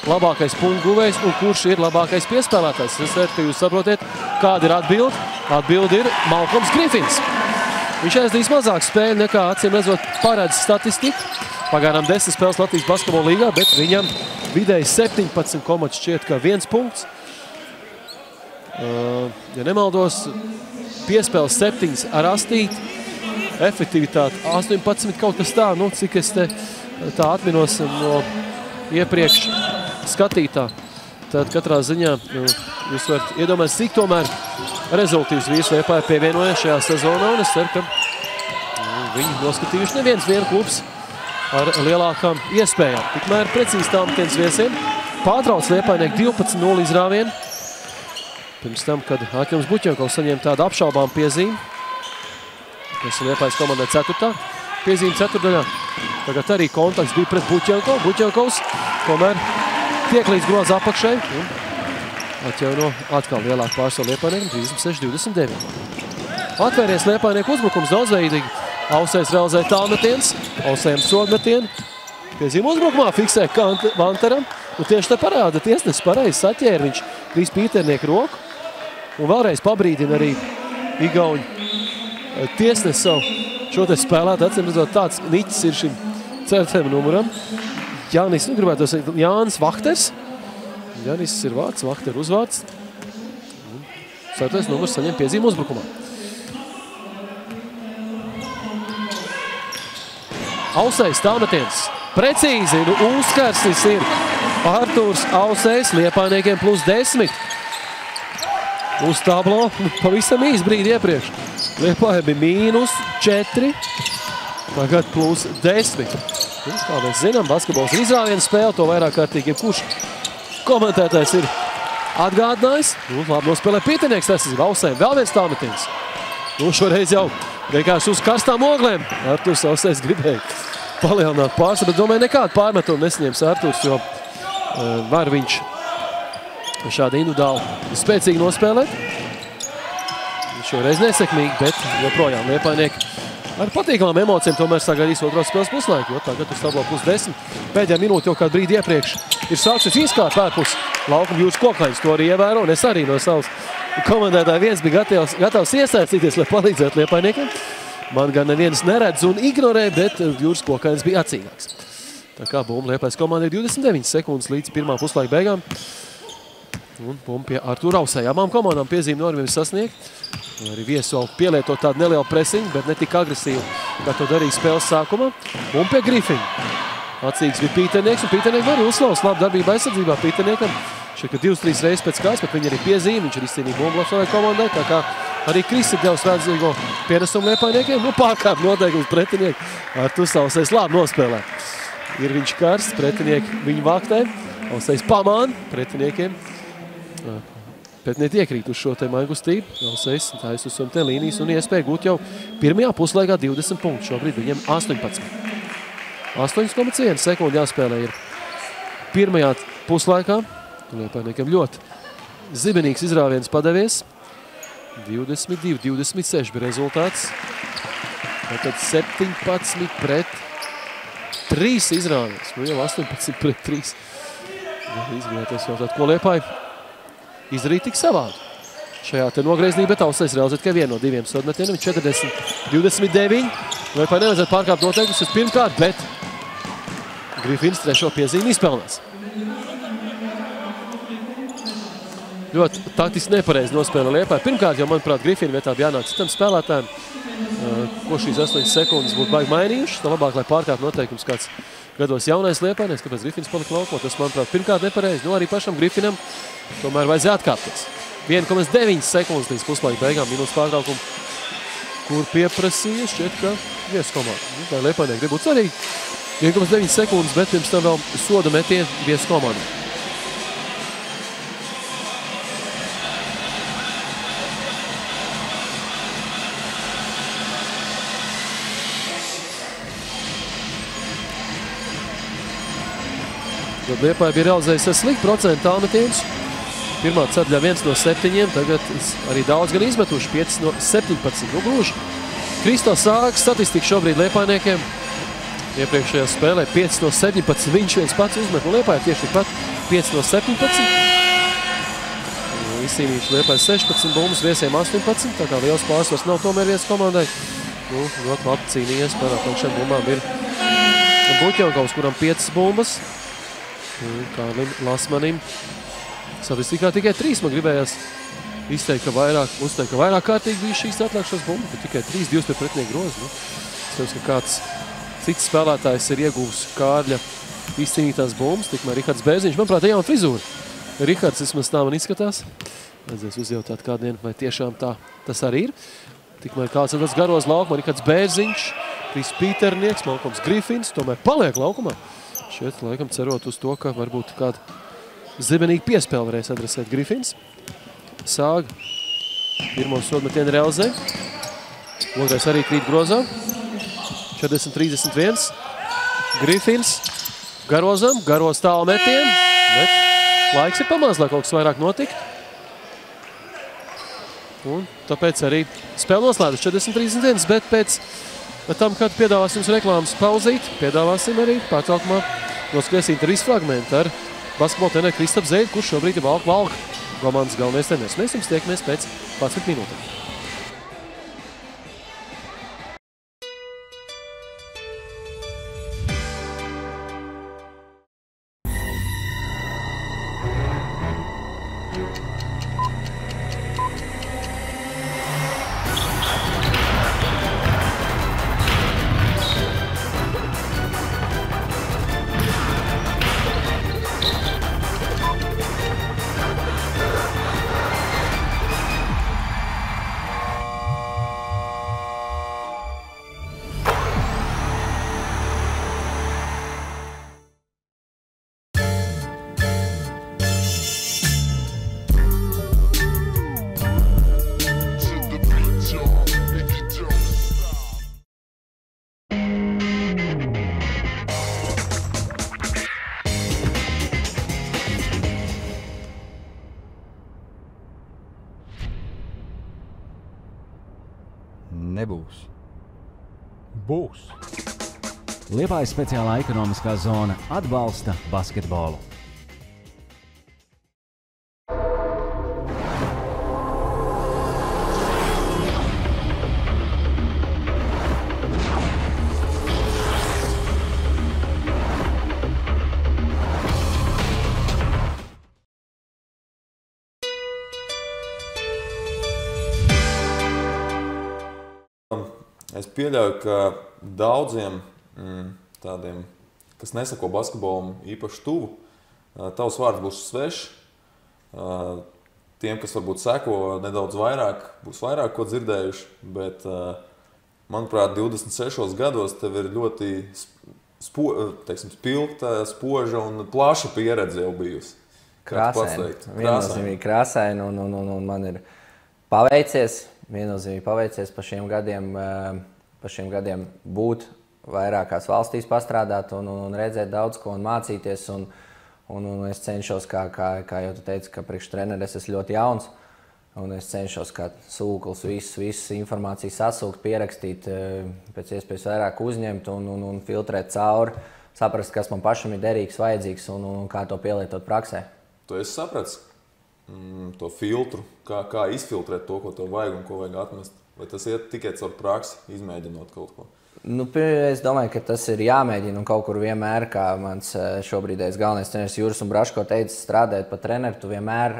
labākais punktu guvējs un kurš ir labākais piespēlētājs. Es ceru, ka jūs saprotiet, kāda ir atbilde. Atbilde ir Malkoms Grifins. Viņš aizdīs mazāk spēļu nekā acīm redzot paredz statistiku. Pagaidām 10 spēles Latvijas basketbola līgā, bet viņam vidēji 17 komats šķiet, ka 1 punkts. Ja nemaldos, piespēles 7 ar astīti, efektivitāte 18 kaut kas tā, nu cik es te tā atminos no iepriekš skatītā. Tad katrā ziņā jūs varat iedomāt, cik tomēr rezultīvs Vies Liepāja pievienoja šajā sezonā, un es ceru, ka viņi noskatījuši neviens klubs ar lielākām iespējām. Tikmēr precīzi tālmetiens Viesiem pārtrauc Liepājnieki 12-0 izrāvienu. Pirms tam, kad Ārķems Buķenkovs saņēma tādu apšaubām piezīmi, kas ir Liepājas komandai 4. piezīme 4. Tagad arī kontakts bija pret Buķenkovu. Buķenkovs tomēr tiek līdz groza apakšai un atjauno atkal lielāku pārsvaru Liepājniekiem 36-29. Atvēries Liepājnieku uzbrukums daudzveidīgi. Ausējs realizē tālmetiens, Ausējam sodmetienu. Piezīme uzbrukumā, fiksē Vantaram. Un tieši te parāda tiesnesis pareizi saķēra viņš Kris Pīternieka roku. Un vēlreiz pabrīdina arī Igauņu tiesnesi savu šo te spēlētu. Atcīm redzot, tāds niķis ir šim CFM numuram. Jānis, gribētu teikt, Jānis Vahters. Jānis ir vārds, Vahter uzvārds. 4. numurs saņem piezīmu uzbrukumā. Ausējs tālmetiens. Precīzi, uzkarsis ir Artūrs Ausējs, Liepājniekiem +10. Uz tablo pavisam īs brīdi iepriekš. Liepāja bija -4, tagad +10. Un, kā mēs zinām, basketbols ir izrāviena spēle, to vairāk kārtīgi jebkurš komentētājs ir atgādinājis. Labi nospēlē Pīternieks, tas ir Ausējiem vēl viens tālmetiens. Šoreiz jau vienkārši uz karstām oglēm. Artūrs Ausējs gribēja palielināt pārsvaru, bet domāju, nekādu pārmetumu nesaņems Artūrs, jo var viņš šādi individuāli spēcīgi nospēlēt. Šoreiz nesekmīgi, bet joprojām Liepājnieki ar patīkamām emocijām tomēr sagaidīs otro spēles puslaiku, jo tagad uz tablo +10. Pēdējā minūte jau kādu brīdi iepriekš ir sāksies izkārt pērpus laukuma Jūras Kokaiņas. To arī ievēro, un es arī no savas komandētāja viens bija gatavs iesaistīties, lai palīdzētu Liepājniekiem. Man gan neviens neredz un ignorē, bet Jūras Kokaiņas bija acīgāks. Tā kā bumba Liepājas komanda ir 29 sekundes līdz pirmā puslaika beigām. Un bumba pie Artūra Ausēja. Abām komandām piezīme normiem sasniegt. Arī viesu pielietot tādu nelielu presiņu, bet ne tik agresīvu, kā to darīja spēles sākumā. Bumba pie Grifina. Acīgs bija Pīternieks, un Pīternieks var uzslavs labu darbību aizsardzībā Pīterniekam. Šeit, ka 2-3 reizes pēc kāds, bet viņi arī piezīme, viņš ir izcīnīja bumbu savai komandai, tā kā arī Kris ir devis vajadzīgo pienesumu Liepājniekiem. Pārkāp noteikums pretinieki. Artūrs Ausējs labi nospēlē. Ir viņš karsts, pretinieki viņu vaktē. Ausējs pamāna pretiniekiem. Pretinieki iekrīt uz šo te maikustību. Ausējs tājas uz te līnijas un iespēja gūt jau pirmajā puslaikā 20 punktus. Šobrīd viņiem 18. 8,1 sekundi jāspēlē ir pirmajā puslaikā. Liepājniekiem ļoti zibenīgs izrāviens padevies. 22-26 bija rezultāts. Tad 17 pret 3 izrāviens. Nu jau 18 pret 3. Izgrieties jautāt, ko Liepāja izdarīt tik savādi. Šajā te nogrieznī, bet Ausējs realizēt tikai vienu no diviem sodmetieniem. 40-29. Liepāja nevajadzētu pārkāpt noteikumus uz pirmkārt, bet Grifins trešo piezīmi izpelnās. Ļoti taktiski nepareizi nospēlē Liepāja. Pirmkārt, jau, manuprāt, Grifina vietā bija jānāk citam spēlētājiem, ko šīs 8 sekundes būtu baigi mainījuši. Tā labāk, lai pārkāp noteikums kāds gados jaunais Liepājnieks, kāpēc Grifins palika laukumā. Tas, manuprāt, pirmkārt nepareizi. Nu, arī pašam Grifinam tomēr vajadzēja atkāpties. 1,9 sekundes līdz puslaika beigām minūtes pārtraukumu, kur pieprasīja šķiet, ka vieskomanda. Nu, tā Liepājnieki grib būt svarīgi. 1,9 sekundes, bet pirms tam vēl soda metieni vieskomanda. Tad Liepāja bija realizējis sliktu procentu tālmetienus. Pirmā ceļā 1 no 7, tagad arī daudz gan izmetuši 5 no 17. Nu, gluži. Kristo Sāks statistika šobrīd Liepājniekiem. Iepriekšējā spēlē 5 no 17, viņš viens pats uzmet. Un Liepāja tieši pat 5 no 17. Izcīnījuši Liepāja 16 bumbas, viesiem 18. Tā kā liels pārsvars nav tomēr viens komandai. Nu, ļoti labi cīnījies par apakšiem bumbām ir Buķjankovs, kuram 5 bumbas. Un Kārlim Lasmanim statistikā tikai 3. Man gribējās uzteikt, ka vairāk kārtīgi bija šīs atlēkšanas bumbas, bet tikai 3, 2 pie pretinieku grozu. Nu, es teiktu, ka kāds cits spēlētājs ir iegūs Kārļa izcīnītās bumbas, tikmēr Rihards Bērziņš. Manuprāt, jauna frizūra. Rihards vismaz tā man izskatās. Vajadzēs uzjautāt kādien, vai tiešām tā tas arī ir. Tikmēr kāds ir tāds garos laukumā, Rihards Bērziņš, Kris Pīternieks, Malkoms Grifins, tomēr paliek laukumā. Šeit laikam cerot uz to, ka varbūt kādu zibenīgu piespēli varēs adresēt Grifins. Sāga pirmo sodmetienu realizē. Otrais arī krīt grozā. 40-31. Grifins garozam, garos tālu metienu, bet laiks ir pamaz, lai kaut kas vairāk notika. Un tāpēc arī spēle noslēdus 40-31, bet pēc Bet tam, kad piedāvāsim jums reklāmas pauzīt, piedāvāsim arī pārtraukumā noskaties intervijas fragmentu ar basketbola treneru Kristapu Zēļu, kurš šobrīd ir Valka komandas galvenais treneris. Mēs jums tiekamies pēc 11 minūtēm. Nebūs. Būs. Liepājas speciālā ekonomiskā zona atbalsta basketbolu. Es pieļauju, ka daudziem tādiem, kas nesako basketbolam īpaši tuvu, tavs vārds būs svešs. Tiem, kas varbūt seko nedaudz vairāk, būs vairāk ko dzirdējuši, bet, manuprāt, 26 gados tev ir ļoti spilgta, spoža un plaša pieredze jau bijusi. Viennozīmīgi krāsaini, un man ir paveicies. Viennozīmīgi paveicies pa šiem gadiem būt vairākās valstīs pastrādāt un redzēt daudz ko un mācīties. Un es cenšos, kā jau tu teici, ka priekš treneris esmu ļoti jauns. Un es cenšos kā sūklis visu informāciju sasūkt, pierakstīt, pēc iespējas vairāk uzņemt un filtrēt cauri. Saprast, kas man pašam ir derīgs, vajadzīgs un kā to pielietot praksē. Tu esi sapratis to filtru, kā izfiltrēt to, ko tev vajag un ko vajag atmest? Vai tas iet tikai caur praksi, izmēģinot kaut ko? Es domāju, ka tas ir jāmēģina un kaut kur vienmēr, kā mans šobrīdējais galvenais treneris Juris un Braško teica, strādājot pa treneru, tu vienmēr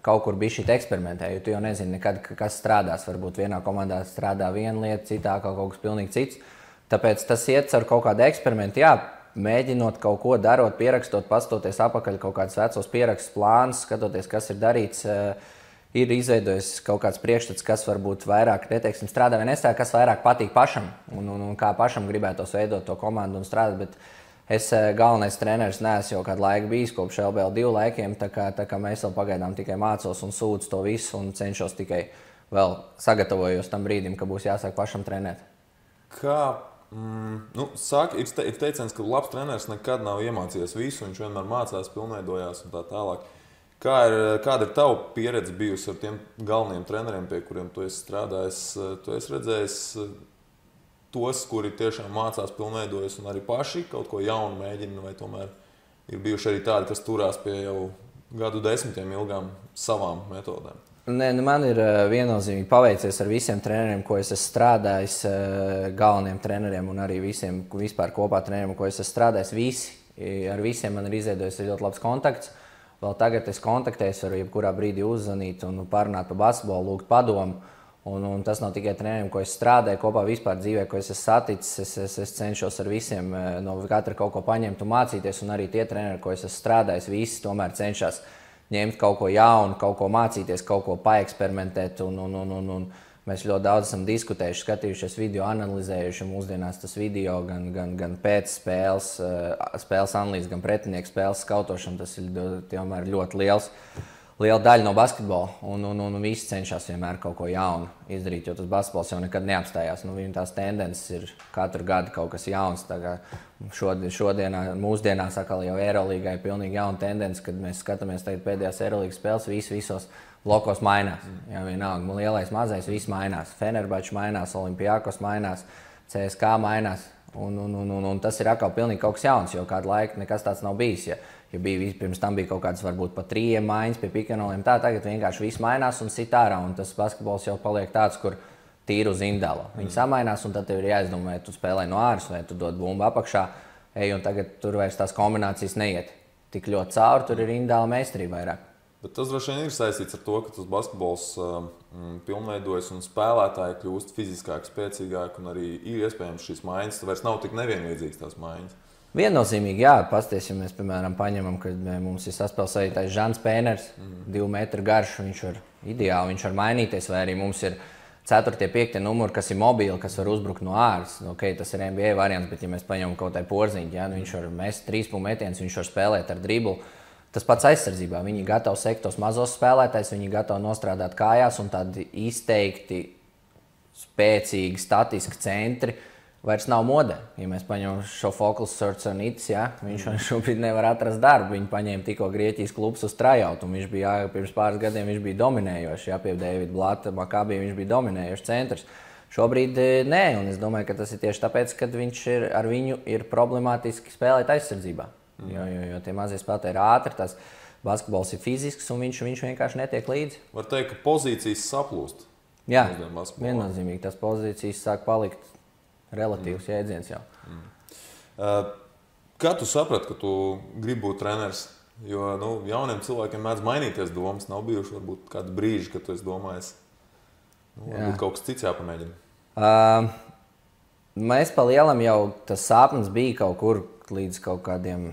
kaut kur bišķīt eksperimentē, jo tu jau nezini nekad, kas strādās. Varbūt vienā komandā strādā viena lieta, citā kaut kas pilnīgi cits. Tāpēc tas iet caur kaut kādu eksperimentu, jā. Mēģinot kaut ko darot, pierakstot, pastoties apakaļ kaut kādus vecos pierakstus plānus, skatoties, kas ir darīts, ir izveidojis kaut kāds priekšstats, kas varbūt vairāk, neteiksim, strādā vai nestrādā, kas vairāk patīk pašam un kā pašam gribētos veidot to komandu un strādāt. Bet es galvenais treneris neesmu jau kādu laiku bijis, kopš LBL2 laikiem, tā kā mēs vēl pagaidām tikai mācos un sūdzu to visu un cenšos tikai vēl sagatavojos tam brīdim, ka būs jāsāk pašam trenēt. Ir teiciens, ka labs treneris nekad nav iemācījies visu, viņš vienmēr mācās, pilnveidojās un tā tālāk. Kāda ir tava pieredze bijusi ar tiem galvenajiem treneriem, pie kuriem tu esi strādājis? Tu esi redzējis tos, kuri tiešām mācās, pilnveidojas un arī paši kaut ko jaunu mēģina, vai tomēr ir bijuši arī tādi, kas turās pie jau gadu desmitiem ilgām savām metodēm? Man ir viennozīmīgi paveicies ar visiem treneriem, ko es esmu strādājis, galveniem treneriem un arī visiem vispār kopā treneriem, ko es esmu strādājis. Ar visiem man ir izveidojis ļoti labs kontakts. Vēl tagad es kontaktējos, varu jebkurā brīdī uzzvanīt un parunāt par basketbolu, lūgt padomu. Un tas nav tikai treneriem, ko es strādāju kopā vispār dzīvē, ko es esmu saticis. Es cenšos ar visiem no katra kaut ko paņemt un mācīties, un arī tie treneri, ko es esmu strādājis, visi tomēr cenšas ņemt kaut ko jaunu, kaut ko mācīties, kaut ko paeksperimentēt. Un mēs ļoti daudz esam diskutējuši, skatījušies video, analizējuši mūsdienās tas video, gan pēc spēles analīzes, gan pretinieku spēles skautošana. Tas ir tomēr ļoti liela daļa no basketbola. Un visi cenšas vienmēr kaut ko jaunu izdarīt, jo tas basketbols jau nekad neapstājās. Viņu tās tendences ir katru gadu kaut kas jauns. Mūsdienās atkal jau Eirolīgai ir pilnīgi jauna tendence, kad mēs skatāmies pēdējās Eirolīgas spēles, visos blokos mainās. Jā, vienalga, lielais, mazais, viss mainās. Fenerbahčs mainās, Olimpijakos mainās, CSK mainās. Un tas ir atkal pilnīgi kaut kas jauns, jo kādu laiku nekas tāds nav bijis. Ja bija pirms tam bija kaut kādas varbūt pat 3 maiņas pie pikanoliem, tagad vienkārši viss mainās un sit ārā. Un tas basketbols jau paliek tāds, kur tīri uz indāla. Viņi samainās un tad tev ir jāizdomā, vai tu spēlē no āras, vai tu dod bumbu apakšā. Un tagad tur vairs tās kombinācijas neiet. Tik ļoti cauri, tur ir indāla meistarība vairāk. Bet tas droši vien ir saistīts ar to, ka tas basketbols pilnveidojas un spēlētāji kļūst fiziskāk, spēcīgāk un arī ir iespējams šīs maiņas. Vairs nav tik nevienlīdzīgas tās maiņas. Viennozīmīgi, jā, pasties, ja mēs, piemēram, paņemam, kad mums ir saspēlētājs Žants Pēners, 2 metru garš, viņš var ideāli, viņš var mainīties, vai arī mums ir 4. 5. numuri, kas ir mobili, kas var uzbrukt no āras. Okay, tas ir NBA variants, bet ja mēs paņemam kaut tai Porziņu, ja, viņš var mest 3-punktu metienus, viņš var spēlēt ar driblu. Tas pats aizsardzībā. Viņi ir gatavi sekt tos mazos spēlētājus, viņi ir gatavi nostrādāt kājās un tādi izteikti, spēcīgi, statiski centri vairs nav modē. Ja mēs paņemam šo Fokls Sorconitis, ja, viņš šobrīd nevar atrast darbu. Viņi paņēma tikko Grieķijas klubs uz trajautu, un viņš bija, pirms pāris gadiem viņš bija dominējošs, ja, pie Davida Blata, Makabī viņš bija dominējošs centrs. Šobrīd nē, un es domāju, ka tas ir tieši tāpēc, ka ar viņu ir problemātiski spēlēt aizsardzībā. Jo tie mazie spēlētāji ir ātri, tas basketbols ir fizisks, un viņš vienkārši netiek līdzi. Var teikt, ka pozīcijas saplūst. Jā, viennozīmīgi tās pozīcijas sāk palikt relatīvs jēdziens jau. Kā tu saprati, ka tu gribi būt treneris? Jo jauniem cilvēkiem mēdz mainīties domas. Nav bijuši varbūt kādi brīži, kad tu esi domājis, varbūt kaut kas cits jāpamēģina. Mēs pa lielam jau tas sāpnes bija kaut kur līdz kaut kādiem,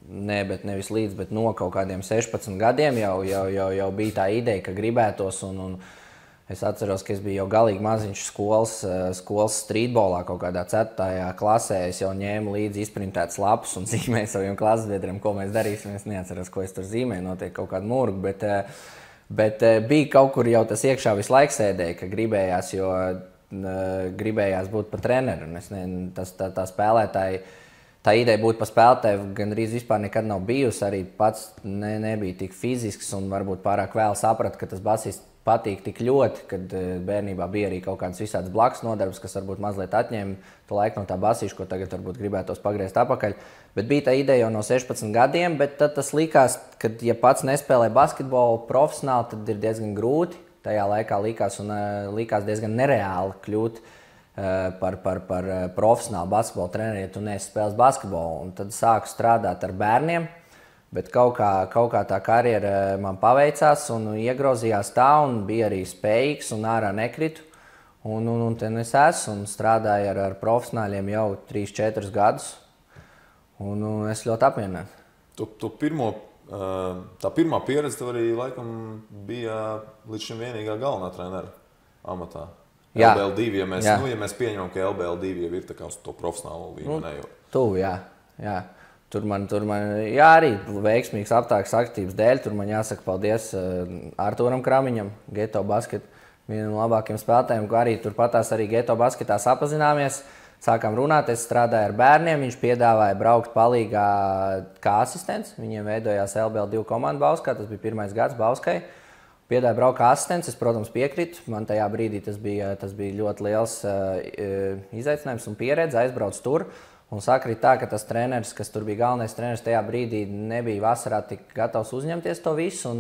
nevis līdz, bet no kaut kādiem 16 gadiem jau bija tā ideja, ka gribētos. Es atceros, ka es biju jau galīgi maziņš skolas streetbolā kaut kādā 4. klasē. Es jau ņēmu līdzi izprintētas lapas un zīmēju saviem klasbiedriem, ko mēs darīsim. Es neatceros, ko es tur zīmēju, noteikti kaut kādu murgu, bet bija kaut kur jau tas iekšā visu laiku sēdēja, ka gribējās būt par treneru. Tā spēlētāji, tā ideja būt par spēlētāju gandrīz vispār nekad nav bijusi. Arī pats nebija tik fizisks un varbūt pārāk vēl saprata, ka tas basists patīk tik ļoti, kad bērnībā bija arī kaut kādas visādas blakus nodarbes, kas varbūt mazliet atņēma to laiku no tā basīša, ko tagad varbūt gribētos pagriezt apakaļ. Bet bija tā ideja jau no 16 gadiem, bet tad tas likās, ka ja pats nespēlē basketbolu profesionāli, tad ir diezgan grūti. Tajā laikā likās diezgan nereāli kļūt par profesionālu basketbolu treneri, ja tu neesi spēlējis basketbolu. Un tad sāku strādāt ar bērniem. Bet kaut kā tā karjera man paveicās un iegrozījās tā, un bija arī spējīgs un ārā nekritu. Un te es esmu un strādāju ar profesionāļiem jau 3-4 gadus. Un es ļoti apmierināts. Tā pirmā pieredze tev arī laikam bija līdz šim vienīgā galvenā trenera amatā. Jā. LBL2, ja mēs pieņemam, ka LBL2 jau ir tā kā uz to profesionālo līmeni. Jā. Tur man arī veiksmīgs apstākļu aktīvas dēļ. Tur man jāsaka paldies Artūram Kramiņam, Geto Basket, vienam no labākajiem spēlētājiem, ko arī turpatās arī Geto Basketā sapazināmies. Sākām runāt, es strādāju ar bērniem, viņš piedāvāja braukt palīgā kā asistents. Viņiem veidojās LBL2 komanda Bauskā, tas bija 1. gads Bauskai. Piedāvāja braukt kā asistents, es, protams, piekritu. Man tajā brīdī tas bija ļoti liels izaicinājums un pieredze, aizbrauc tur. Un sakrīt tā, ka tas treneris, kas tur bija galvenais treneris, tajā brīdī nebija vasarā tik gatavs uzņemties to visu.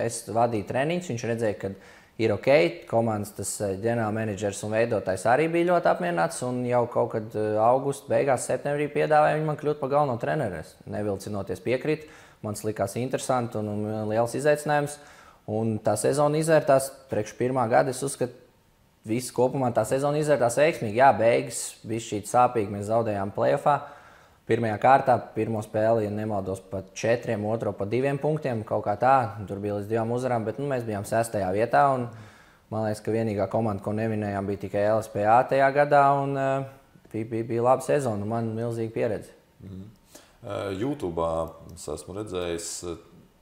Es vadīju treniņus, viņš redzēja, ka ir ok. Komandas tas ģenerālmenedžers un veidotājs arī bija ļoti apmierināts. Un jau kaut kad augusta beigās, septembrī piedāvāja viņu man kļūt par galveno treneri. Es nevilcinoties piekrīt. Man likās interesanti un liels izaicinājums. Un tā sezona izvērtās priekš 1. gada. Es uzskatu, viss kopumā tā sezona izvērtās veiksmīgi. Jā, beigas bija šī sāpīgi. Mēs zaudējām playoffā. Pirmajā kārtā, pirmo spēli, ja nemaldos, pat 4, otro pat 2 punktiem. Kaut kā tā, tur bija līdz 2 uzvarām, bet mēs bijām 6. vietā. Un, man liekas, ka vienīgā komanda, ko nevinējām, bija tikai LSPA tajā gadā. Un, bija laba sezona un man milzīga pieredze. YouTube'ā es esmu redzējis,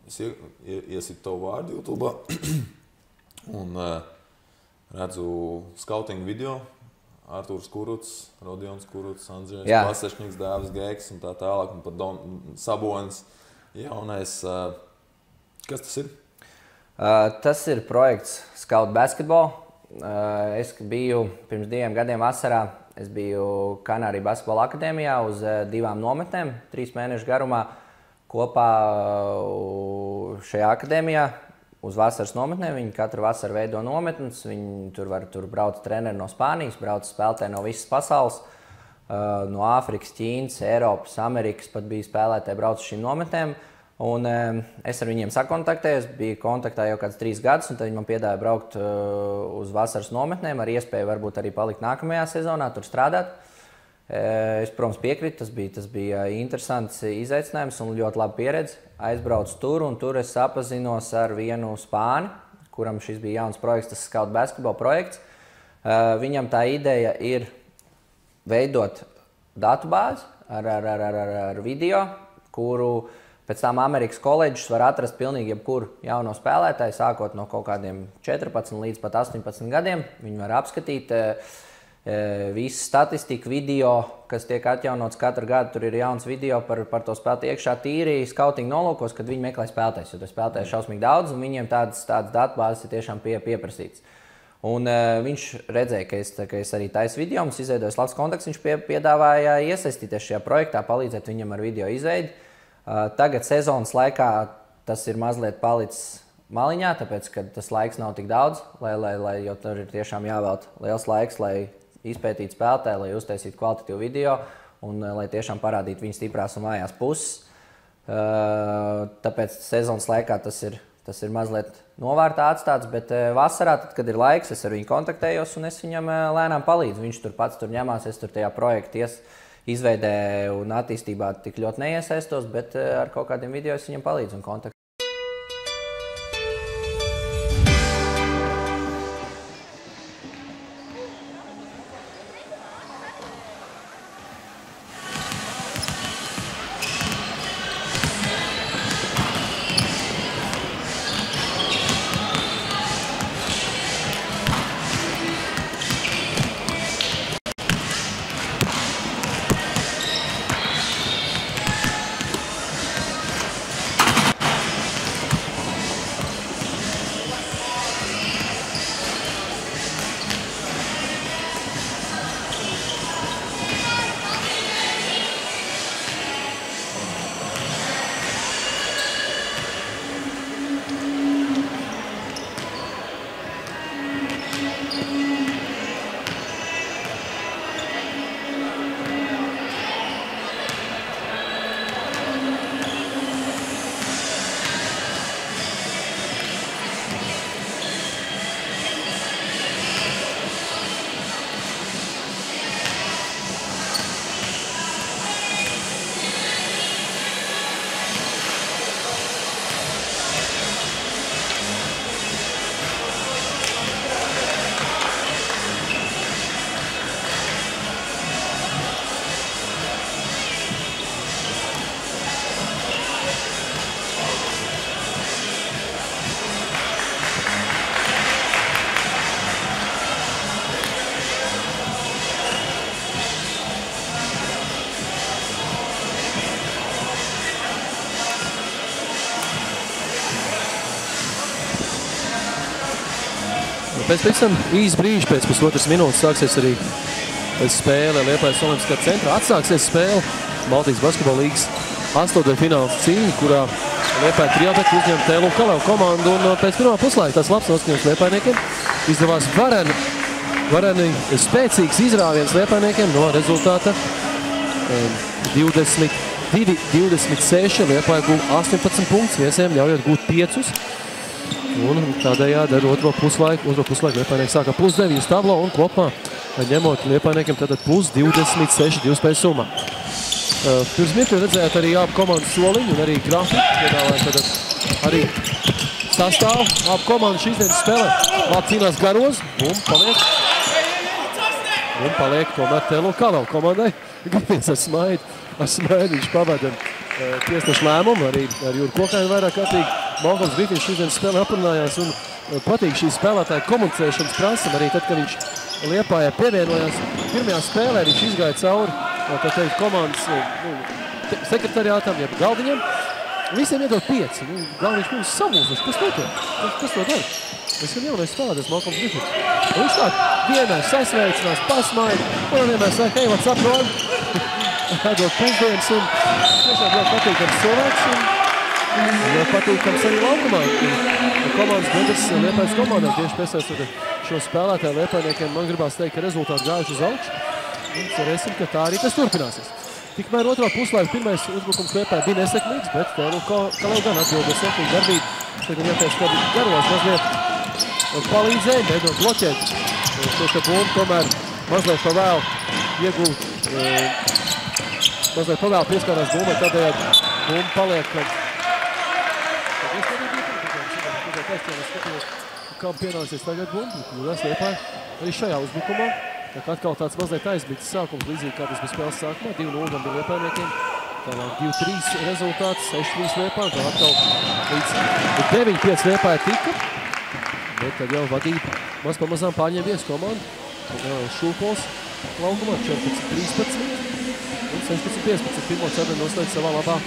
es iesitu tavu vārdu YouTube'ā. Un redzu skautingu video. Artūrs Kuruts, Rodions Kuruts, Andrzejs Pasešņiks, Dēvis Gēks un tā tālāk. Un pat Sabonis jaunais. Kas tas ir? Tas ir projekts Scout Basketball. Es biju pirms 2 gadiem vasarā. Es biju Kanāriju basketbola akadēmijā uz 2 nometnēm, 3 mēnešu garumā. Kopā šajā akadēmijā uz vasaras nometnēm. Viņi katru vasaru veido nometnes. Viņi tur brauc treneri no Spānijas, brauc spēlētāji no visas pasaules. No Āfrikas, Ķīnas, Eiropas, Amerikas pat bija spēlētāji brauc uz šīm nometnēm. Un es ar viņiem sakontaktējos, biju kontaktā jau kāds 3 gadus, un tad viņi man piedāvāja braukt uz vasaras nometnēm ar iespēju varbūt arī palikt nākamajā sezonā, tur strādāt. Es, protams, piekrītu, tas bija interesants izaicinājums un ļoti laba pieredze. Aizbraucu tur, un tur es sapazinos ar vienu Spāni, kuram šis bija jauns projekts, tas Scout Basketball projekts. Viņam tā ideja ir veidot datubāzi ar video, kuru pēc tam Amerikas koledžus var atrast pilnīgi jebkuru jauno spēlētāju, sākot no kaut kādiem 14 līdz pat 18 gadiem. Viņi var apskatīt visu statistiku, video, kas tiek atjaunots katru gadu. Tur ir jauns video par to spēlētāju iekšā tīri skautinga nolūkos, kad viņi meklē spēlētājus, jo to spēlētāju ir šausmīgi daudz, un viņiem tādas datubāzes ir tiešām pieprasītas. Un viņš redzēja, ka es arī taisu video, mums izveidojis labs kontakts, viņš piedāvāja iesaistīties šajā projektā, palīdzēt viņam ar video izveidi. Tagad sezonas laikā tas ir mazliet palicis maliņā, tāpēc, ka tas laiks nav tik daudz, jo tur ir tiešām jāvelta liels laiks, lai izpētītu spēlētāju, lai uztaisītu kvalitatīvu video un lai tiešām parādītu viņa stiprās un vājās puses. Tāpēc sezonas laikā tas ir mazliet novārtā atstāts, bet vasarā, tad, kad ir laiks, es ar viņu kontaktējos un es viņam lēnām palīdzu. Viņš tur pats ņemās, es tur tajā projekta izveidē un attīstībā tik ļoti neiesaistos, bet ar kaut kādiem video es viņam palīdzu un kontaktēju. Pēc tam īsi brīži, pēc pusotras minūtes sāksies arī spēle Liepājas Olimpiskā centrā. Atsāksies spēle Baltijas basketbola līgas 8. fināls cīņa, kurā Liepāja Triobeti uzņem TLU Kalevu komandu. Un pēc pirmā puslaika tas labs noskaņojums Liepājniekiem izdevās vareni spēcīgs izrāviens Liepājniekiem no rezultāta 22-26. Liepāja guva 18 punktus, viesiem ļaujot gūt 5. Un tādējādi ar otro puslaiku Liepājnieki sāka +9 tablo un kopā ņemot Liepājniekiem tātad +26 divspēju summā. Pirms mirkļa redzējāt arī abu komandas soliņu un arī grafiku. Piedāvājam tātad arī sastāvu. Abu komandu šīs dienas spēlē. Labi cīnās garos un paliek tomēr TLU Kalevu komandai. Gapiens ar smaidu viņš pavada tiesnešu lēmumu. Arī ar Jūru Kokainu vairāk kārtīgi. Mongols Grifiņš šīs dienas spēlē aprunājās un patīk šī spēlētāja komunicēšanas prasam. Arī tad, kad viņš Liepājā pievienojās pirmajā spēlē, viņš izgāja cauri komandas sekretariātam, jeb galdiņam. Visiem iedod 5. Galvenais mums samūsuši. Kas notiek? Kas to dara? Mēs jau jaunais spēlētājs Malcolms Griffiths. Un viņš tā vienmēr sasveicinās, pasmaida. Un vienmēr saka, hei, what's up, Ron? Tādot pusdienas un tiešām ļoti patīkams cilvēks. Un ļoti patīkams arī laukumā. Komandas biedrs Liepājas komandā tieši piesaistot šo spēlētāju liepājniekiem. Man gribās teikt, ka rezultāti gājuši uz augšu. Un cerēsim, ka tā arī tas turpināsies. Tikmēr otrā puslaika pirmais uzbrukums Liepāja bija nesekmīgs, bet Kaleu gan atbildēs sekmīgi darbību. Tagad jāpēc, ka garos mazliet palīdzēja, mēģinot bloķēt šo te bumbu, tomēr mazliet pavēl iegūt, mazliet pavēl pieskārās bumbai, tādējādi bumba paliek, kam pienāksies tagad bumbu, kļūdās Liepāja arī šajā uzbrukumā. Tā kā atkal tāds mazliet aizbīts sākums, līdzīgi kā tas bija spēles sākumā, 2-0 gan bija Liepājniekiem. Tālāk 2-3 rezultāts, 6-3 Liepāja, tā atkal līdz 9-5 Liepāja tika. Bet tad jau vadība maz pamazām pārņem viesu komandu. Šūpols laukumā 14-13 un 16-15. Pirmo ceturdaļu noslēdz savā labā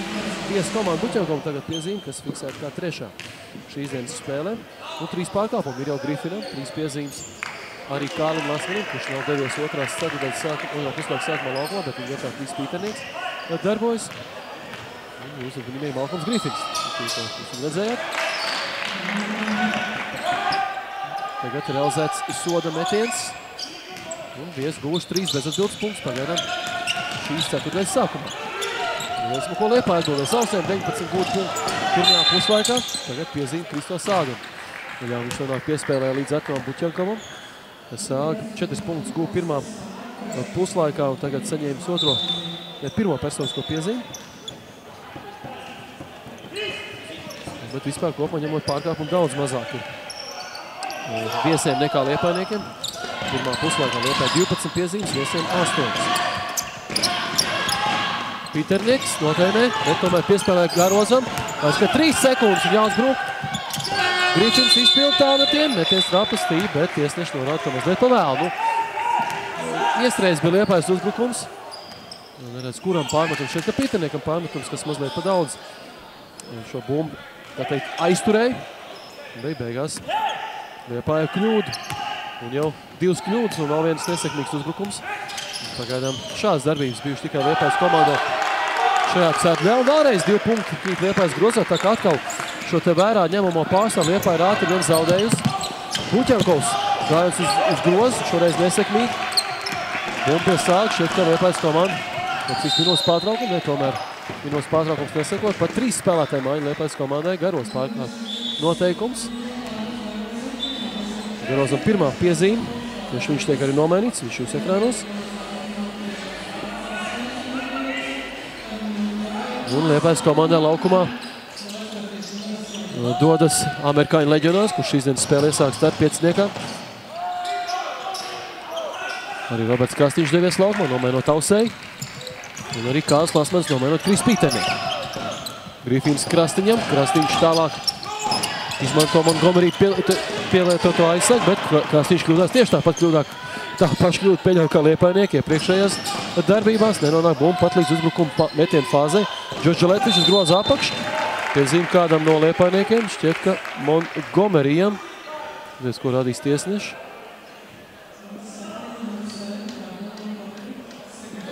viesu komandu. Buķenkovam tagad piezīme, kas fiksēta kā trešā šīs dienas spēlē. Un 3 pārkāpumi ir jau Griffinam, 3 piezīmes arī Kārlim Lasmanim, kurš nav devies otrās ceturdaļas sākumā laukumā, bet viņa vietā Kris Pīternieks darbojas. Un jūs viņam Malcolms Griffins. Jūs redzējāt. Tagad realizēts soda metiens. Un vies guvuši 3 bezatbildes punktus pagaidām šīs ceturtdaļas sākumā. Redzam, ko Liepāja atbildēs Ausēm, 19 gūti punkti pirmajā puslaikā. Tagad piezīme Kristo Sāgam. Jā, viņš nonāk piespēlē līdz Artomam Buķenkovam. Sāga 4 punktus gūta pirmā puslaikā un tagad saņēmis pirmo personisko piezīmi. Bet vispār kopumā ņemot pārkāpumu daudz mazāk ir viesiem nekā Liepājniekiem. Pirmā puslaikā Liepāja 12 piezīmes, viesiem 8. Pīternieks notēmē, bet tomēr piespēlē Garozam. Ka 3 sekundes un Jānis Brūk. Grīčins izpild tālmetiem, meties rapastī, bet tiesneši norāda, ka mazliet pavēl. Iestrējas bija Liepājas uzbrukums. Neredz, kuram pārmetums šeit, ka Pīterniekam pārmetums, kas mazliet pa daudz šo bumbu, tā teikt, aizturēja. Bija beigās Liepāja kļūdu. Un jau 2 kļūdas un vēl viens nesekmīgs uzbrukums. Pagaidām šādas darbības bijuši tikai Liepājas komandā. Šajā ceturtdaļā vēlreiz 2 punkti krīt Liepājas grozā, tā kā atkal šo te vērā ņemamo pārstāvu Liepāja ir ātri vien zaudējusi. Buķenkovs gājot uz grozu, šoreiz nesekmīgi. Bumba pie Sāga, šeit kā Liepājas komanda. Cik minūtes pārtraukums, ne tomēr minūtes pārtraukums nesakot. Pat 3 spēlētāji maiņa Liepājas komandai, garos pārkāpt noteikums. Garozam pirmā piezīme, tieši viņš tiek arī nomainīts, viņš jūs ekrānos. Un Liepājas komandā laukumā dodas amerikāņu leģionārs, kurš šīs dienas spēlē sāk starp 5-niekā. Arī Roberts Kastiņš devies laukumā, nomainot Ausēju. Un arī Kāls Lasmans nomainot Kris Pīternieku. Griffins Krastiņam, Krastiņš tālāk izmanto Montgomery pielietoto aizsargu, bet Krastiņš kļūdās tieši tāpat kļūdāt pieļauj kā Liepājnieki iepriekšējās darbībās. Nenonāk bumba pat līdz uzbrukuma metienu fāzē. Džordžs Letičs groza apakš. Piezīme kādam no Liepājniekiem. Šķiet, ka Montgomeryam. Redz, ko rādīs tiesneši.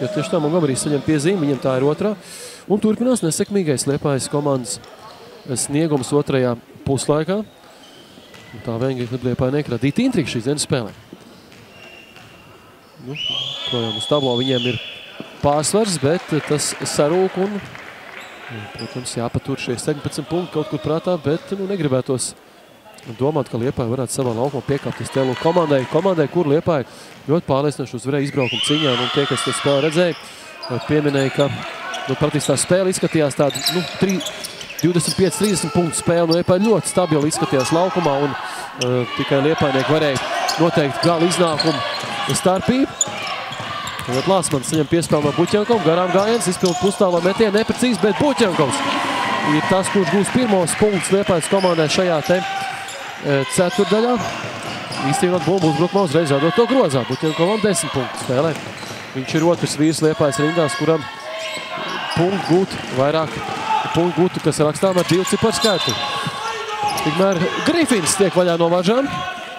Jo tieši tā Montgomery saņem piezīmi, viņam tā ir otrā. Un turpinās nesekmīgais Liepājas komandas sniegums otrajā puslaikā. Un tā vienkārši Liepājnieki radīt intrigu šīs dienas spēlē. Projām uz tablo viņiem ir pārsvars, bet tas sarūk un, protams, jāpatur šie 17 punkti kaut kur prātā, bet negribētos domāt, ka Liepāja varētu savā laukumā piekāpties Telu komandai, kur Liepāja ļoti pārliecinoši uzvarēja izbraukuma ciņā. Un tie, kas to spēli redzēja, pieminēja, ka praktiski tā spēle izskatījās tādu 25-30 punktu spēli. Liepāja ļoti stabili izskatījās laukumā un tikai Liepājnieki varēja noteikt gala iznākumu starpību. Tagad Lasmans saņem piespēli no Buķenkovam, garām gājiens, izpild pustālo metienu, neprecīzi, bet Buķenkovs ir tas, kurš gūs pirmos punktus Liepājas komandai šajā te ceturtdaļā. Īstenot bumbu uzbrukumā uzreiz rādot to grozā. Buķenkovam 10 punktu spēlē. Viņš ir otrs vīrs Liepājas rindās, kuram punktu gūt vairāk punktu būtu, kas rakstām ar 2 ciparu skaitu. Tikmēr Grifins tiek vaļā no varžām.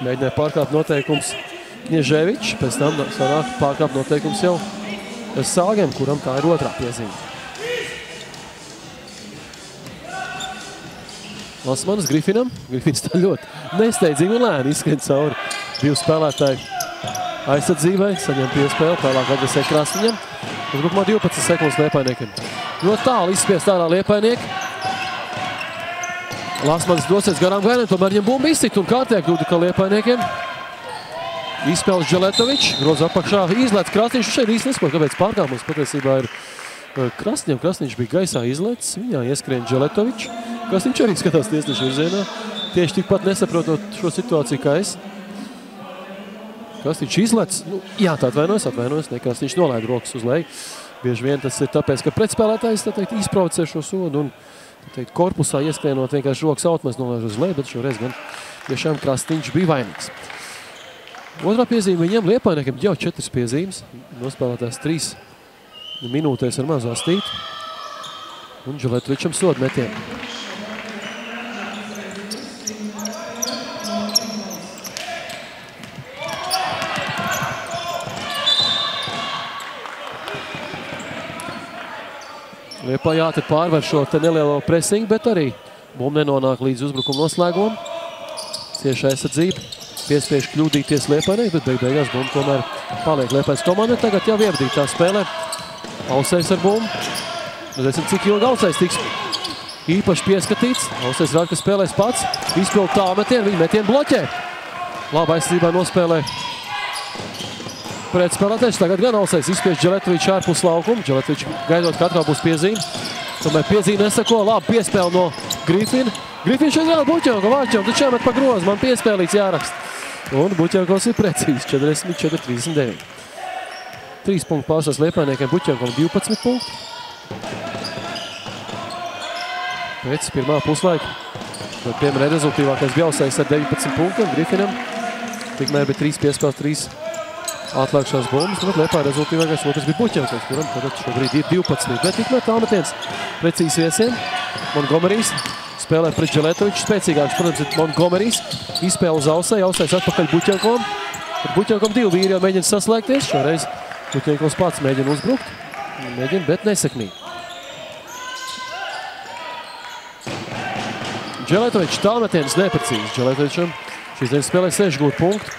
Mēģināja pārkāpt noteikums Kņeževičs, pēc tam sanāk pārkāpt noteikums jau Sāgiem, kuram tā ir otrā piezīme. Lasmanis Grifinam. Grifins tā ļoti nesteidzīgi un lēni izskrien cauri 2 spēlētāju aizsardzībai. Saņem piespēli, tālāk agresē Krasniņam. Uzbrukumā 12 sekundes Liepājniekiem. Ļoti tālu izspiest ārā Liepainieki. Lasmanis dosies garām gainiem, tomēr viņam bumba izsit un kārtē kļūda, ka Liepājniekiem izspēles Dželetovičs, groza apakšā, izlēc Krasniņš. Šeit īsti nesaprot, kāpēc pārkāpums patiesībā ir Krasniņam. Krasniņš bija gaisā izlēcis, viņā ieskrien Dželetovičs. Krasniņš arī skatās tiesnešu virzienā. Tieši tikpat nesaprotot šo situāciju kā es. Krasniņš izlēc, jā, tā atvainojas, ne Krasniņš nolaid rokas uz leju. Bieži vien tas ir tāpēc, ka pretspēlētājs, tā teikt, izprovocē šo sodu un, tā teikt, korpusā ieskrienot vienkārši rokas autmēs nolaiž uz leju, bet šoreiz gan tiešām Krasniņš bija vainīgs. Otrā piezīme viņiem Liepājniekiem jau 4 piezīmes. Nospēlētās 3 minūtēs ar mazu astīti. Un Dželetovičam sodu metienu. Liepājā te pārvar šo te nelielo presingu, bet arī bumba nenonāk līdz uzbrukuma noslēgumam. Cieša aizsardzība. Piespiež kļūdīties Liepājnieki, bet beigās bumba tomēr paliek Liepājas komanda. Tagad jau ievadītā spēlē. Ausējs ar bumbu. Redzēsim, cik ilgi Ausējs tiks īpaši pieskatīts. Ausējs rāda, ka spēlēs pats. Izpild tālu metienu, viņa metienu bloķē. Labi aizsardzībā nospēlē pretspēlētājs. Tagad gan Ausējs izspiež Dželetovičs ārpus laukumu. Dželetovičs gaidot, ka atkal būs piezīme. Tomēr piezīme nesako. Labi piespēle no Grifina. Grifins šeit vēl Buķenko vārķom, taču jāmet pa grozu. Man piespēlīts jāraksta. Un Buķenkos ir precīzi 44-39. 3 punktu pārsās Liepājniekiem, Buķenkom 12 punktu. Pēc pirmā puslaika. Piemēram, rezultīvākais bija Ausējs ar 19 punktiem. Grifinam tikmēr bija 3 piespēles, 3 atliekšās bumbas. Un Liepāja rezultīvākais otrs bija Buķenkos, kuram tagad šobrīd ir 12. Bet tikmēr tālmetiens precīzi viesiem. Montgomerijs spēlē pret Dželetoviču. Spēcīgāks, protams, ir Montgomerijs. Izspēle uz Ausēju. Ausējs atpakaļ Buķenkom. Ar Buķenkom 2 vīri jau mēģina saslēgties. Šoreiz Buķenkoms pats mēģina uzbrukt. Mēģina, bet nesekmīgi. Dželetovičs tālmetiens neprecīzi. Dželetovičam šīs dienas spēlē 6 gūt punktu.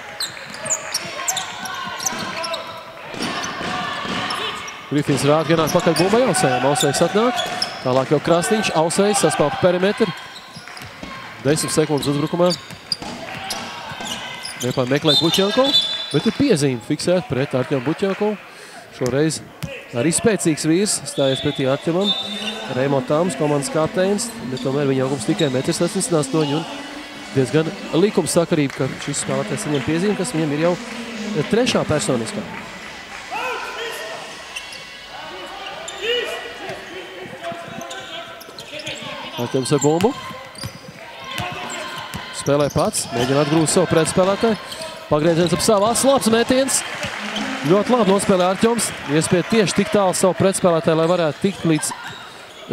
Grifins rāda, ka nāk pakaļ bumbai Ausējam. Ausējs atnāk. Tālāk jau Krasniņš, Ausējs saspēl pa perimetru. 10 sekundes uzbrukumā. Liepāja meklēt Buķenkovu, bet ir piezīme fiksēt pret Artjomu Buķenkovu. Šoreiz arī spēcīgs vīrs stājies pretī Artjomam. Reimo Tāms, komandas kapteinis, bet tomēr viņa augums tikai 1,88 m un diezgan likumsakarība, ka šis spēlētājs saņem piezīme, kas viņam ir jau 3. personiskā. Artjoms ar bumbu. Spēlē pats, mēģina atgrūst savu pretspēlētāju. Pagrieziens ap savu asu, labs metiens. Ļoti labi nospēlē Artjoms. Iespēja tieši tik tālu savu pretspēlētāju, lai varētu tikt līdz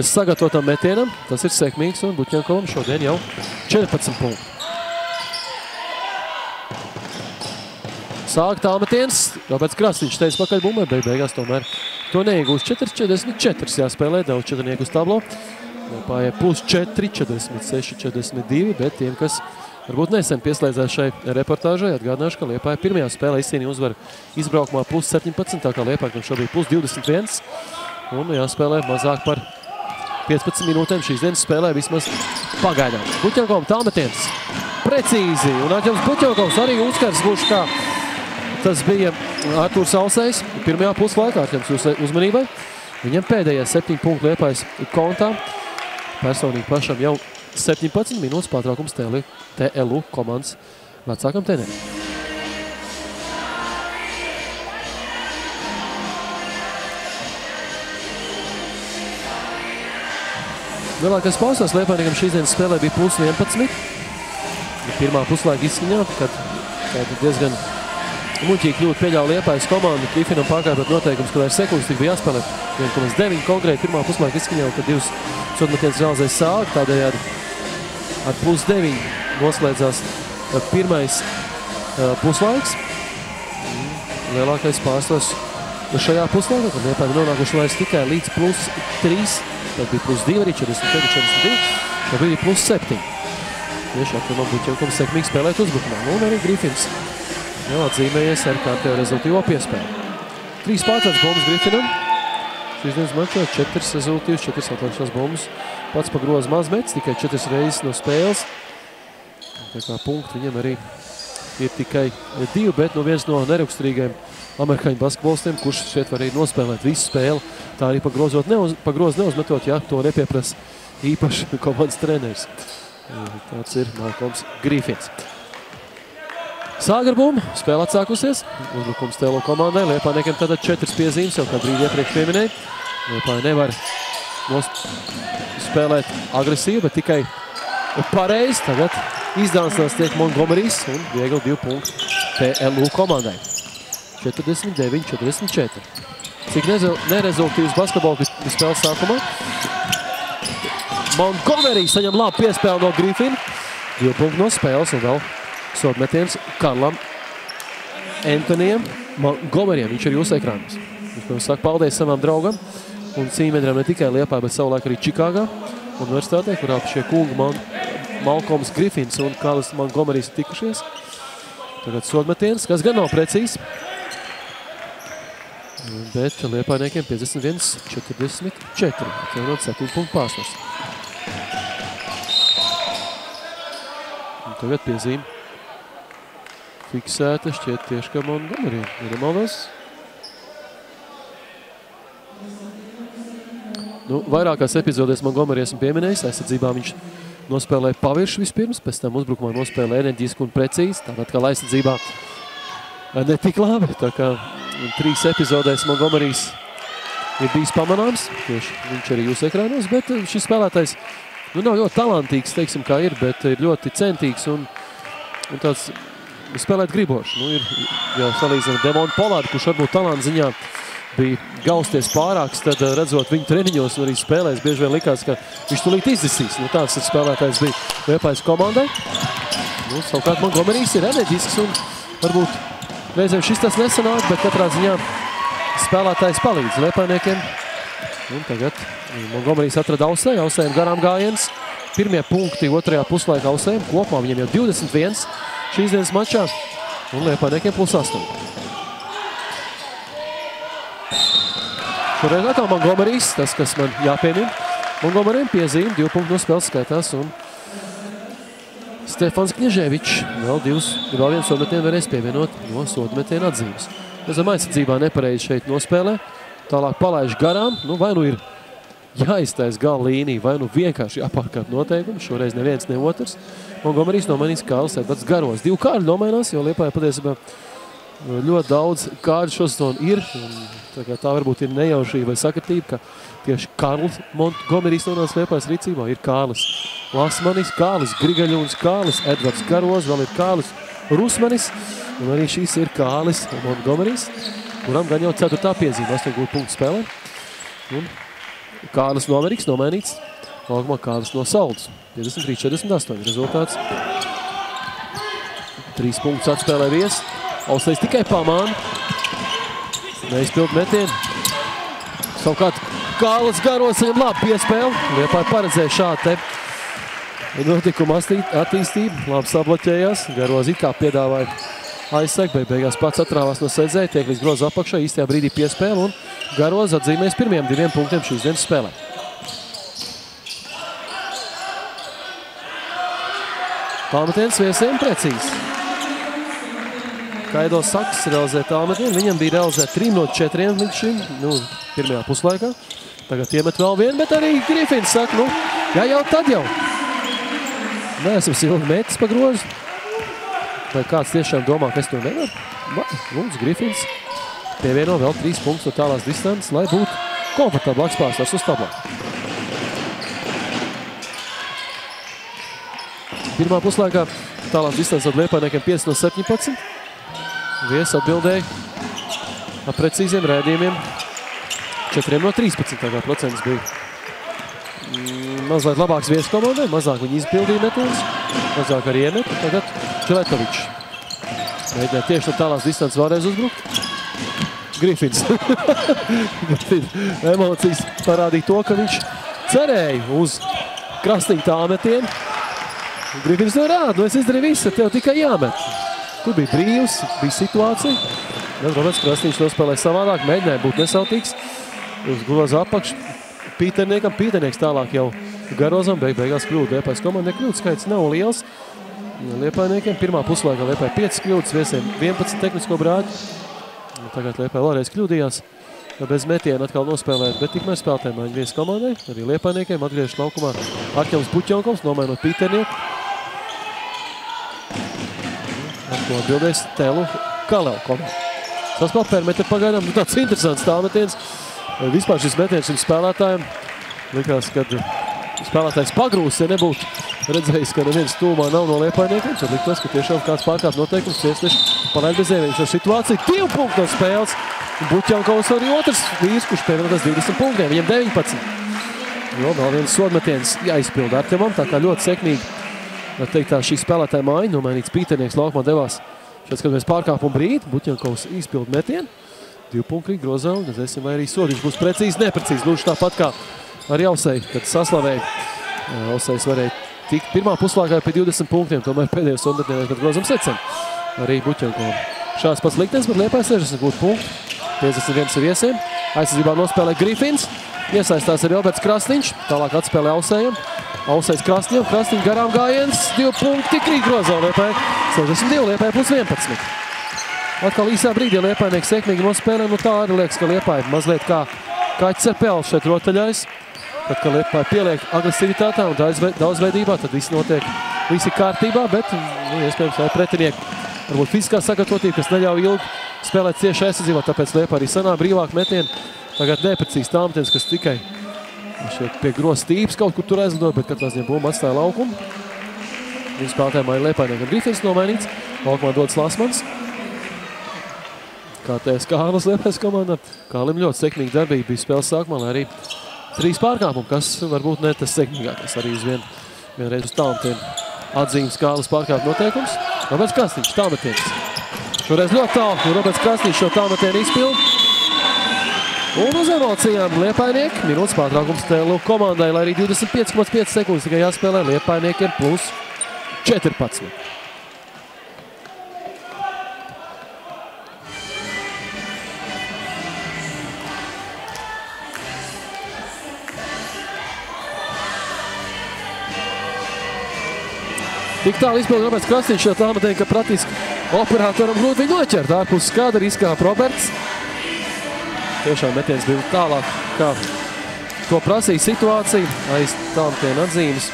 sagatavotam metienam. Tas ir sekmīgs un Buķenkovam šodien jau 14 punkti. Sāk tālmetiens, tāpēc Krasniņš teica pakaļ bumbai, beigās tomēr to neiegūst. 4-44 jāspēlē, daudz 4 uz tablo. Liepāja plus 4, 46, 42, bet tiem, kas varbūt nesen pieslēdzās šai reportāžai, atgādināšu, ka Liepāja pirmajā spēlē izcīnīja uzvaru izbraukumā plus 17, tā kā Liepājam šobrīd plus 21. Un jāspēlē mazāk par 15 minūtēm šīs dienas spēlē vismaz pagaidām. Buķenkovam tālmetiens precīzi, un Artjoms Buķenkovs arī uzskars gluži kā tas bija Artūrs Ausējs pirmajā puslaikā. Artjoms uzmanībai. Viņam pēdējais 7 punktu Liepājas kontā. Personīgi pašam jau 17 minūtes pārtraukums TLU komandas vecākam trenerim. Vēlākais pausās Liepājniekam šīs dienas spēlē bija plus 11. Pirmā puslaika izskaņā, kad diezgan muļķīgi kļūt pieļauj Liepājas komandu. Grifinam pārkāpjot noteikums, ka vairs sekundes tik bija jāspēlē 1,9 konkrēti pirmā puslaika izskaņā, kad 2 Sodmetiens realizēja Sāga, tādējādi ar +9 noslēdzās pirmais puslaiks. Lielākais pārsvars šajā puslaikā, kad Liepāja nonākuši vairs tikai līdz +3, tad bija +2 arī 44-42, tad bija +7. Tieši Artemam Buķenkom sekmīgi spēlēt uzbrukumā. Un arī Grifins jau atzīmējies ar kārtējo rezultīvo piespēli. 3 pārcētas bumbas Grifinam. Šīs dienas mačā 4 rezultīvas, 4 atlaišanās bumbas. Pats pa grozu maz mets, tikai 4 reizes no spēles. Tā kā punkti viņam arī ir tikai 2, bet viens no neraksturīgajiem amerikāņu basketbolistiem, kurš šeit var arī nospēlēt visu spēli. Tā arī pa grozu neuzmetot, ja to nepieprasa īpaši komandas treneris. Tāds ir Malkoms Grifins. Sāga ar bumbu, spēle atsākusies. Uzbrukums Tēlo komandai. Liepājniekiem tātad 4 piezīmes, jau kā brīdi iepriekš pieminēja. Liepāja nevar spēlēt agresīvi, bet tikai pareizi. Tagad izdānsnās tiek Montgomerys un viegli 2 punktu TLU komandai. 49-44. Cik nerezultīvs basketbols bija spēles sākumā. Montgomery saņem labu piespēli no Grifina. 2 punktu no spēles un vēl sodmetiens Karlam Antonijam Montgomeryam. Viņš ir jūsu ekrānos. Viņš pirms saka paldies savam draugam un cīmedram ne tikai Liepāja, bet savulaik arī Čikāgā universitātē, kurā šie kungi Malkoms Grifins un Karls Montgomerys ir tikušies. Tagad sodmetiens, kas gan nav precīzs. Bet Liepājniekiem 51-44. Atjaunot 7 punktu pārsvars. Tagad piezīme fiksēta, šķiet tieši kā Montgomery. Iemaldos. Vairākās epizodēs Montgomery esmu pieminējis. Aizsardzībā viņš nospēlēja paviršu vispirms, pēc tam uzbrukumā nospēlēja enerģiski un precīzi. Tāpat kā aizsardzībā netik labi. Tā kā 3 epizodēs Montgomerys ir bijis pamanāms. Tieši viņš arī jūs ekrānos, bet šis spēlētājs nav ļoti talantīgs, teiksim, kā ir, bet ir ļoti centīgs un tāds spēlēt gribošs. Ir jau salīdzinām Devonu Polārdu, kurš varbūt talanta ziņā bija gausties pārāks, tad redzot viņu treniņos un arī spēlēs, bieži vien likās, ka viņš tulīt izdisīs. Tāds ir spēlētājs bija Liepājas komandai. Savukārt Montgomerys ir enerģisks un varbūt reizēm šis tas nesanāk, bet katrā ziņā spēlētājs palīdz Liepājniekiem. Un tagad Montgomerys atrada Ausējiem garām gājiens. Pirmie punkti otrajā puslaikā Ausējiem. Kopumā viņiem jau 21 šīs dienas mačā. Un Liepājniekiem +8. Šoreiz atkal Montgomerys, tas, kas man jāpiemina. Montgomerym piezīme, 2 punktu no spēles skaitās. Un Stefans Kņeževičs vēl viens sodmetienu varēs pievienot no sodmetienu atzīmes. Aizsardzībā nepareizi šeit nospēlē. Tālāk palaiž garām, vai ir jāiztais gala līnija, vai vienkārši jāpārkārt noteikumi. Šoreiz neviens, ne otrs. Montgomerys nomainīs Kārlis Edvards garos. 2 kārļi nomainās, jo Liepāja patiesībā ļoti daudz kārļu šosezonu ir. Tā varbūt ir nejaušība vai sakritība, ka tieši Karls Montgomerys nonāca Liepājas rīcībā. Ir Kārlis Lasmanis, Kārlis Grigaļuns, Kārlis Edvards garos, vēl ir Kārlis Rusmanis. Un arī šīs ir Kārlis Montgomerys, kuram gan jau 4. piezīme, 8 punktu spēlē. Un Kārlis Noveriks nomainīts. Laukumā Kārlis no Saldus. 53-48 rezultāts. 3 punktus atspēlē vies. Ausējs tikai pamāna. Neizpild metienu. Savukārt Kārlis garos viņam labi piespēle. Liepāja paredzēja šādu te notikuma attīstību. Labi sabloķējās. Garos it kā piedāvāja aizsek, bet beigās pats atrāvās no sēdzēja, tiek līdz groza apakšā, īstajā brīdī piespēle un Garoz atzīmēs pirmiem 2 punktiem šīs dienas spēlē. Tālmetiens viesiem precīzi. Kaido Saks realizē tālmetienu, viņam bija realizēt 3 no 4 līdz šim, pirmajā puslaikā. Tagad iemet vēl vienu, bet arī Grifins saka, jau tad jau. Neesam silgi metis pa grozu. Vai kāds tiešām domā, ka es to nevaru? Lūdzu, Grifins pievieno vēl 3 punktus no tālās distances, lai būtu komfortablāks pārsvars uz tablā. Pirmā puslaikā tālās distances ar Liepājniekiem 5 no 17. Vies atbildēja ar precīziem rēdījumiem 4 no 13. Tā kā procents bija mazliet labāks vieskomandai, mazāk viņi izpildīja metienus, mazāk arī iemet. Tagad Čeletovičs. Mēģināja tieši no tālās distances vēlreiz uzbrukt. Grifins. Emocijas parādīja to, ka viņš cerēja uz Krasniņa tālmetienu. Grifins to rāda, es izdarīju visu, tev tikai jāmet. Tur bija brīvs, bija situācija. Tad Roberts Krasniņš nospēlēja savādāk, mēģināja būt nesautīgs. Uz groza apakš Pīterniekam. Pīternieks tālāk jau Garozam, beigās kļūda. Liepājas komandai kļūda skaits nav liels. Liepājniekiem pirmā puslaikā Liepāja 5 kļūdas, viesiem 11 tehnisko brāķi. Tagad Liepāja vēlreiz kļūdījās. Bez metiena atkal nospēlēt, bet tikmēr spēlētājiem maiņa vies komandai. Arī Liepājniekiem atgriežas laukumā Arķems Buķjonkovs, nomainot Pīternieku. Ar to atbildēs Telu Kaleu komanda. Saspēl perimetru pagaidām, tāds interesants tālmetiens. Vispār šis metiens šim spēlētājiem likās, kad spēlētājs pagrūs, ja nebūtu redzējis, ka neviens tūmā nav no Liepājniekiem, tad liktos, ka tiešām kāds pārkāp noteikums tiesneši palaid bez ieviņš ar situāciju. 2 punktu no spēles. Buķjonkovs arī otrs vīrs, kurš pievienotas 20 punktiem, viņam 19. Jo vēl viens sodmetiens jāizpilda Artemam, tā kā ļoti sekmīgi, var teikt, tā šī spēlētāja māja, nomainīts Pīternieks laukumā devās. Šeit skatāmies pārkāpumu brīdi, Buķjonkovs izpilda metienu. 2 punkti grozā, un redzēsim, vai arī sodiņš būs precīzi, neprecīzi. Lūdzu tāpat kā ar Jausei, kad saslavēja. Jausejs varēja tikt pirmā puslaikā pie 20 punktiem, tomēr pēdējos sodmetienēs, bet grozam secam. Arī Buķjonkovam. Šāds pats liktenis, bet Liepāja 60 gūt punktu. 51 ir viesiem. Aizsardzībā nospēlē Grifins. Iesaistās arī Roberts Krasniņš. Tālāk atspēlē Ausējam. Ausējs Krasniņam. Krasniņš garām gājiens. 2 punkti krīt grozā Liepāja. 62, Liepāja plus 11. Atkal īsā brīdī Liepājnieki sekmīgi nospēlē. Nu tā arī liekas, ka Liepāja mazliet kā kaķis ar pelnu šeit rotaļais. Tad, kad Liepāja pieliek agresivitātā un daudzveidībā, tad viss notiek, visi kārtībā, bet iespējams vai pretinieki varbūt fiziskā sagatavotība, kas neļauj ilgi spēlēt cieši aizsardzībā, tāpēc Liepāja arī sanāk brīvāk metienu. Tagad neprecīzi tālmetiens, kas tikai šeit pie groza tīps kaut kur tur aizlido, bet katrā ziņā bumba atstāja laukumu. Viņa spēlētājiem arī Liepājniekam Grifins nomainīts. Laukumā dodas Lasmans. KTS Kārlis Liepājas komandā. Kālim ļoti sekmīga darbība bija spēles sākumā, lai arī 3 pārkāpumi, kas varbūt ne tas sekmīgākais. Arī uz vienreiz uz tālmetienu atzīmes Kārlis pārkāp noteikums. Roberts Krasniņš, tālmetiens. Šoreiz ļoti tālu, un Roberts Krasniņš šo tālmetienu izpild. Un uz emocijām Liepājnieki. Minūtes pārtraukums Telu komandai, lai arī 25,5 sekundes tikai jāspēlē Liepājniekiem plus 14. Tik tālu izpilda Roberts Krasniņš šo tālmetienu, ka praktiski operatoram grūti viņu noķert. Ārpus skāda izkāpa Roberts. Tiešām metiens bija tālāk, kā to prasīja situācija, aiz tālmetienu atzīmes.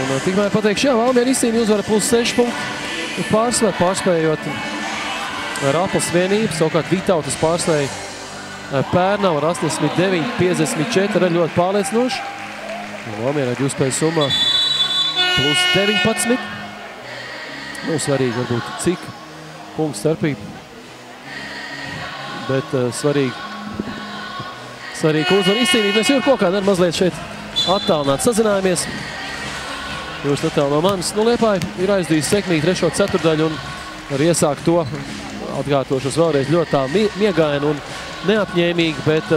Un tikmēr pateikšu, jā, Valmiera izcīnīja uzvara plus 6 punktu pārsvaru, pārspējot Rapels vienību. Savukārt Vitautas pārspēja Pērnavu ar 89-54, arī ļoti pārliecinoši. Valmiera 2 spēju summā plus 19. Nav svarīgi varbūt cik punktu starpība, bet svarīgi uzvar izcīnīt. Mēs jau kaut kā mazliet šeit attālināt sazinājāmies. Jūs netālu no manis. Nu, Liepāja ir aizdījis sekmīgi 3. ceturdaļu un var iesākt to atkārtošos vēlreiz ļoti tā miegaini un neapņēmīgi, bet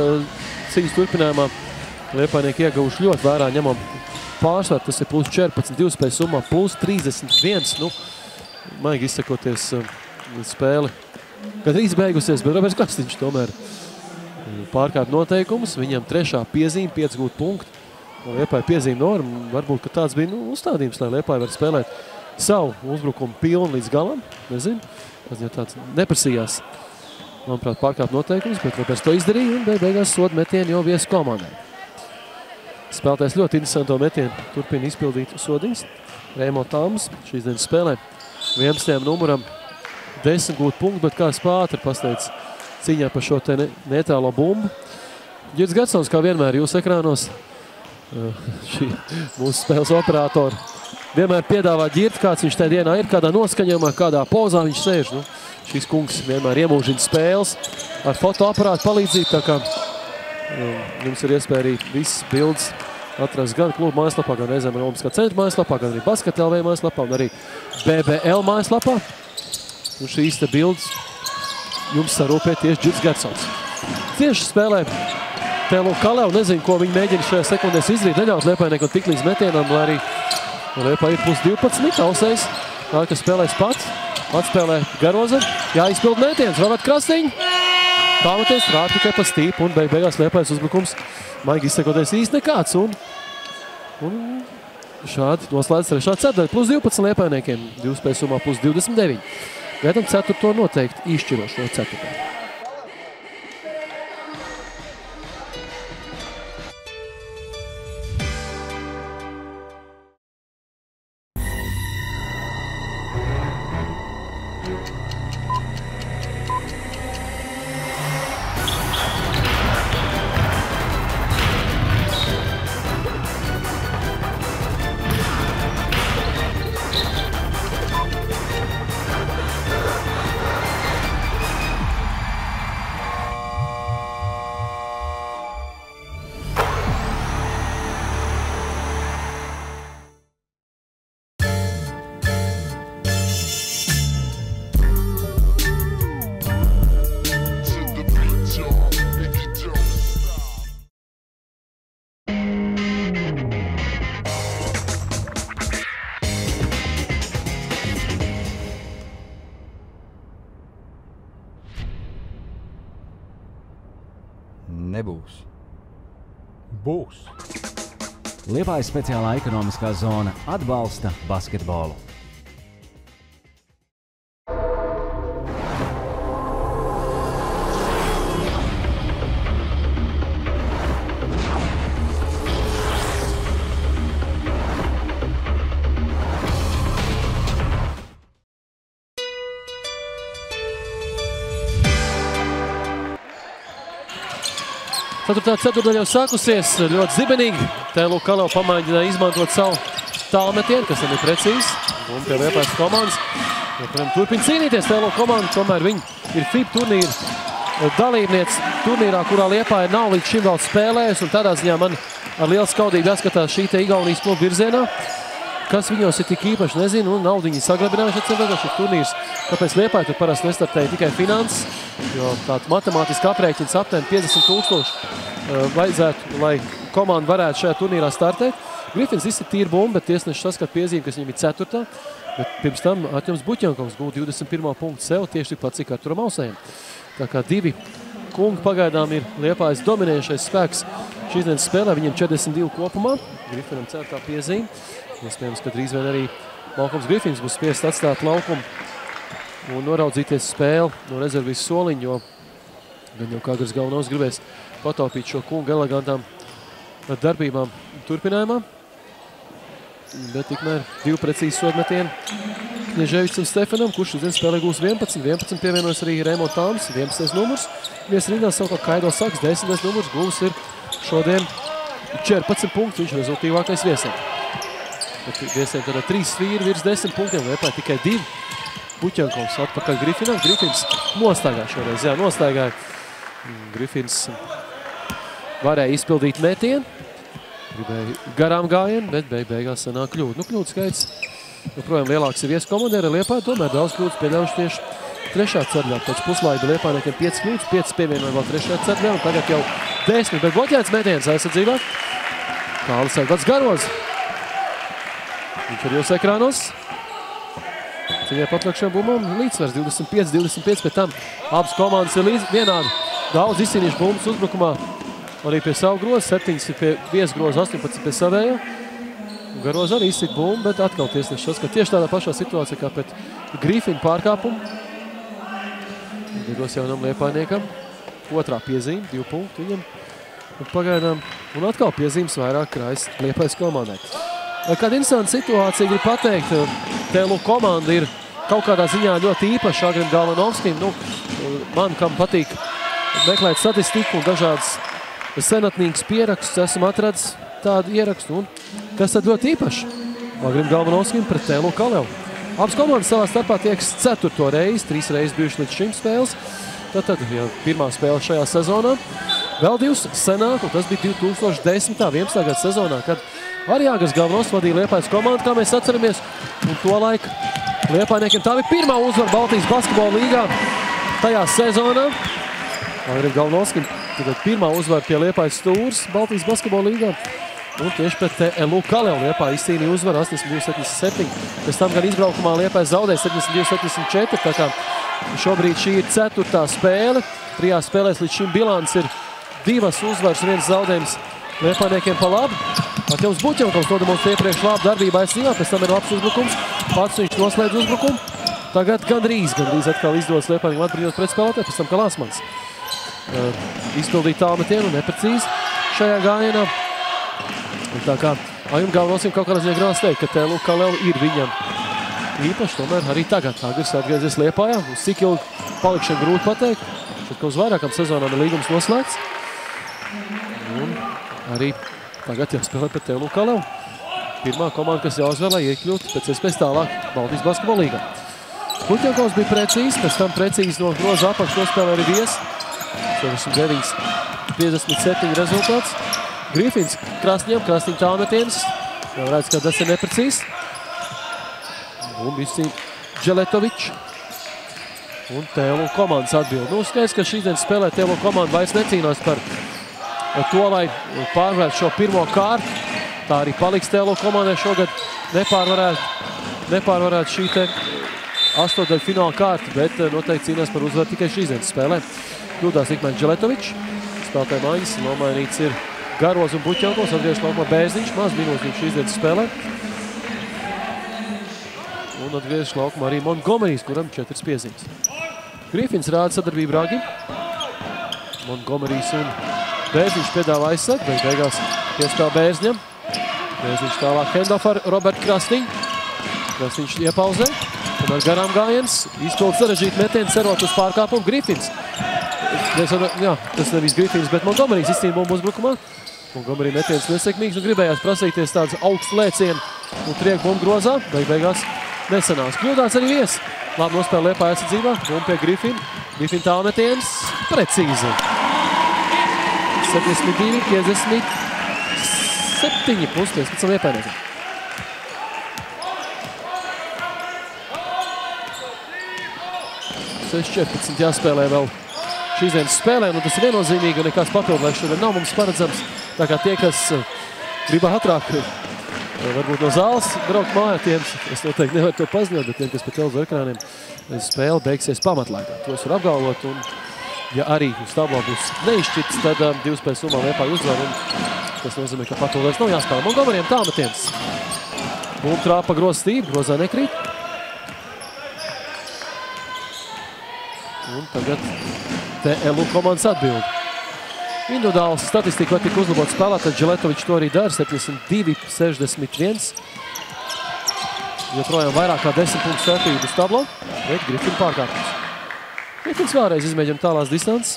cīņas turpinājumā Liepājnieki ieguvuši ļoti vērā ņemam pārsvaru. Tas ir plus 14, 2 spēju summā plus 31. Nu, maigi izsakoties spēle gandrīz beigusies, bet Roberts Krasniņš tomēr pārkāp noteikumus. Viņam 3. piezīme, 5 gūt punktu. Liepāja piezīme norma. Varbūt, ka tāds bija uzstādījums, lai Liepāja var spēlēt savu uzbrukumu pilnu līdz galam. Nezinu, tas jau tāds neprasījās, manuprāt, pārkāp noteikumus, bet Roberts to izdarīja un beigās soda metienu jau viesu komandai. Spēlētājs ļoti interesanto metienu turpina izpildīt sodiņas. Reimo Tāms šīs dienas spēlē 11. numuram 10 gūt punktu, bet kā spātri pasteidz cīņā par šo te netālo bumbu. Girds Garsons, kā vienmēr jūs ekrānos, šī mūsu spēles operatori, vienmēr piedāvā Girdi, kāds viņš tajā dienā ir, kādā noskaņojumā, kādā pozā viņš sēž. Nu, šis kungs vienmēr iemūžina spēles ar fotoaparātu palīdzību, tā kā jums ir iespēja arī visas bildes atrast gan klubu mājaslapā, gan reizēm Olimpiskā centra mājaslapā, gan arī Basket LV mājaslapā un arī BBL mājaslapā. Un šīs te bildes jums sarūpē tieši Džits Gersons. Tieši spēlē TLU Kaleu, nezinu, ko viņi mēģina šajā sekundēs izrīt, neļaut Liepājniekam tik līdz metienam, lai arī Liepāja ir +12, Ausējs, tā, kas spēlēs pats, atspēlē Garoza, jāizpild metiens, Robert Krastīņ, tāmeties rād tikai pa stīpu un beigās Liepājas uzbrukums, maigi izsakoties īsti nekāds un šādi noslēdz trešā ceturdaļa, +12 Liepājniekiem, 2 spēju summā +29. Gaidām ceturto noteikti izšķirošo ceturto. Nebūs. Būs. Liepājas speciālā ekonomiskā zona atbalsta basketbolu. Ceturtdaļa jau sākusies, ļoti zibenīgi. TLU Kaleu pamēģināja izmantot savu tālmetienu, kas ir precīzi. Un pie Liepājas komandas. Turpina cīnīties TLU komanda, tomēr viņi ir FIBA turnīra dalībniece turnīrā, kurā Liepāja nav līdz šim vēl spēlējusi. Un tādā ziņā man ar lielu skaudību jāskatās šī te Igaunijas klubu virzienā. Kas viņos ir tik īpaši, nezinu, un naudu viņi sagrabinājuši atcerētā šis turnīrs. Kāpēc Liepāja tur parasti nestartēja tikai finanses, jo tāda matemātiska aprēķins aptuveni 50 000 vajadzētu, lai komanda varētu šajā turnīrā startēt. Grifins izsit tīri bumbu, bet tiesneši saskat piezīmi, kas viņam ir 4. Bet pirms tam Artjoms Buķjankovs gūta 21. punktu sev, tieši tikpat cik Arturam Ausējam. Tā kā 2 kungi pagaidām ir Liepājas dominējušais spēks šīs dienas spēlē, viņiem 42 kopumā. Grifinam 4. piezīme. Iespējams, ka drīz vien arī Malkoms Grifins būs spiests atstāt laukumu un noraudzīties spēli no rezervijas soliņa, jo gan jau Kāgars galvenos gribēs pataupīt šo kungu elegantām darbībām turpinājumā. Bet tikmēr 2 precīzi sodmetieni Kņeževičs un Stefanam, kurš šodien spēlē gūs 11. 11 pievienojas arī Reimo Tāms, 11. numurs. Viesrīnā savukārt Kaido Saks, 10. numurs, gūs ir šodien 14 punktu, viņš rezultīvākais viesiem. Viesiem tad 3 svīri virs 10 punktiem, Liepāja tikai 2. Buķjankovs atpakaļ Grifinam. Grifins nostaigāja šoreiz, jā, nostaigāja. Grifins varēja izpildīt metienu, gribēja garām gājienu, bet beigās sanāk kļūda. Nu, kļūda skaits joprojām lielāks ir viesu komandē ar Liepāju, tomēr daudz kļūdas pieļaujuši tieši 3. ceturdaļā. Pēc puslaika Liepājniekiem 5 kļūdas, 5 pievienoja vēl 3. ceturdaļā, un tagad jau 10, bet bloķēts metiens aizsardzībā. Kālis Edvards Garoz. Viņš ir jūs ekrānos. Ciņā patlakšiem bumbām līdzsvars 25-25, pēc tam abas komandas ir vienādi. Daudz izcīnījuši bumbas uzbrukumā. Arī pie savu grozu, 7 ir pie viesu grozu, 18 pie savējā. Garoz arī izcīt bumbu, bet atkal tiesneši saskata tieši tādā pašā situācijā kā pēc Grifina pārkāpumu. Garos jaunam Liepājniekam. 2. piezīme, 2 punktu viņam. Un pagaidām, un atkal piezīmes vairāk krājas Liepājas komandai. Kāda interesanta situācija grib pateikt, TLU komanda ir kaut kādā ziņā ļoti īpaša Agrim Galvanovskim. Nu, man, kam patīk meklēt statistiku un dažādas senatnīgas pierakstus, esmu atradis tādu ierakstu. Un kas tad ļoti īpaši? Agrim Galvanovskim pret TLU Kaleu. Abas komandas savā starpā tieks 4. reizi, 3 reizes bijuši līdz šim spēles. Tad jau pirmā spēle šajā sezonā. vēl divus senāk, un tas bija 2010.11. gada sezonā, kad arī Jāgars Galvanovs vadīja Liepājas komandu, kā mēs atceramies, un to laiku Liepājniekiem tā bija pirmā uzvara Baltijas basketbola līgā tajā sezonā. Arī Galvanovskim tagad pirmā uzvara pie Liepājas Stūras Baltijas basketbola līgā. Un tieši pret TLU Kalēvu Liepāja izcīnīja uzvaru 82-77. Pēc tam gan izbraukumā Liepāja zaudēja 72-74. Tā kā šobrīd šī ir 4. spēle. 3 spēlēs līdz šim bilants ir 2 uzvaras, 1 zaudējums Liepājniekiem pa labu. Artjovs Buķenkovs nodemonstrē iepriekš labu darbību aizsardzībā, pēc tam ir labs uzbrukums. Pats viņš noslēdz uzbrukumu. Tagad gandrīz atkal izdodas Liepājniekiem atbrīvot pretspēlētāju, pēc tam Kalasmans. Izpildīja tālmetienu neprecīzi šajā gājienā. Tā kā Ajum Galvanovskim kaut kādā ziņā gribas teikt, ka TLU Kalēvu ir viņam īpaši, tomēr arī tagad Agris atgriezies Liepājā. Uz cik ilgi palikšana grūti pateikt. Šeit, ka uz vairākām sezonām ir līgums noslēgts. Un arī tagad jāspēlē pret TLU Kalēvu. Pirmā komanda, kas jāuzvēl, lai iekļūtu pēc iespējas tālāk Baltijas basketbola līgā. Buķenkovs bija precīzi, pēc tam precīzi no groza apakš nospēlē arī Vies. 69-57 rezultāts. Grifins Krasņiem, Krasņiem tālmetienis. Jau redz, ka tas ir neprecīzs. Un visi Dželetovičs. Un TLU komandas atbild. Nu, skaidrs, ka šīs dienas spēlē TLU komanda vairs necīnās par to, lai pārvarētu šo pirmo kārtu. Tā arī paliks TLU komandai šogad nepārvarētu šī te 8. fināla kārta, bet noteikti cīnās par uzvaru tikai šīs dienas spēlē. Kļūdās Ikmēns Dželetovičs. Spēlētāji maiņas, nomainīts ir Garos un Buķenkovs, atgriež laukumā Bērziņš, maz minūtes viņš šīs dienas spēlē. Un atgriež laukumā arī Montgomerys, kuram 4 piezīmes. Grifins rāda sadarbību Ragim. Montgomerys un Bērziņš piedāvā aizsargu, bet beigās piespēl Bērziņam. Bērziņš tālāk handoff ar Robertu Krasniņu. Krasniņš iepauzē, un ar garām gājiens izpild sarežģīt metienu, cerot uz pārkāpumu Grifins. Jā, tas nevis Grifins, bet Montgomerys izcīna bumbu uzbrukumā. Montgomery metiens nesekmīgs un gribējās prasīties tāds augstu lēcienu un trieku bumbu grozā, beigās nesanās. Kļūdāts arī Vies. Labi nospēlē Liepāja aizsardzībā, bumbu pie Grifina. Grifina tālmetiens precīzi. 72-57 plus 15 Liepājniekiem. $6-14 jāspēlē vēl šīs dienas spēlē, tas ir viennozīmīgi un nekāds papildinājums šodien nav mums paredzams. Tā kā tie, kas grib ātrāk, varbūt no zāles braukt mājā, tiem es noteikti nevaru to paziņot, bet tiem, kas pa televizoru ekrāniem spēle beigsies pamatlaikā. To es varu apgalvot, un ja arī uz tablo būs neizšķirts, tad 2 summā Liepāja uzvar, un tas nozīmē, ka papildinājums nav jāspēlē. Montgomeryam tālmetiens. Bumbu trāpa groza stīvi, grozā nekrīt. Un tagad TLU komandas atbildi. Individuāls statistika var tik uzlabot spēlētāji, Dželetovičs to arī dara, 72-61. Joprojām vairāk kā 10 punktu starpību uz tablo, bet Grifina pārkāpums. Grifins vēlreiz izmēģina tālās distances.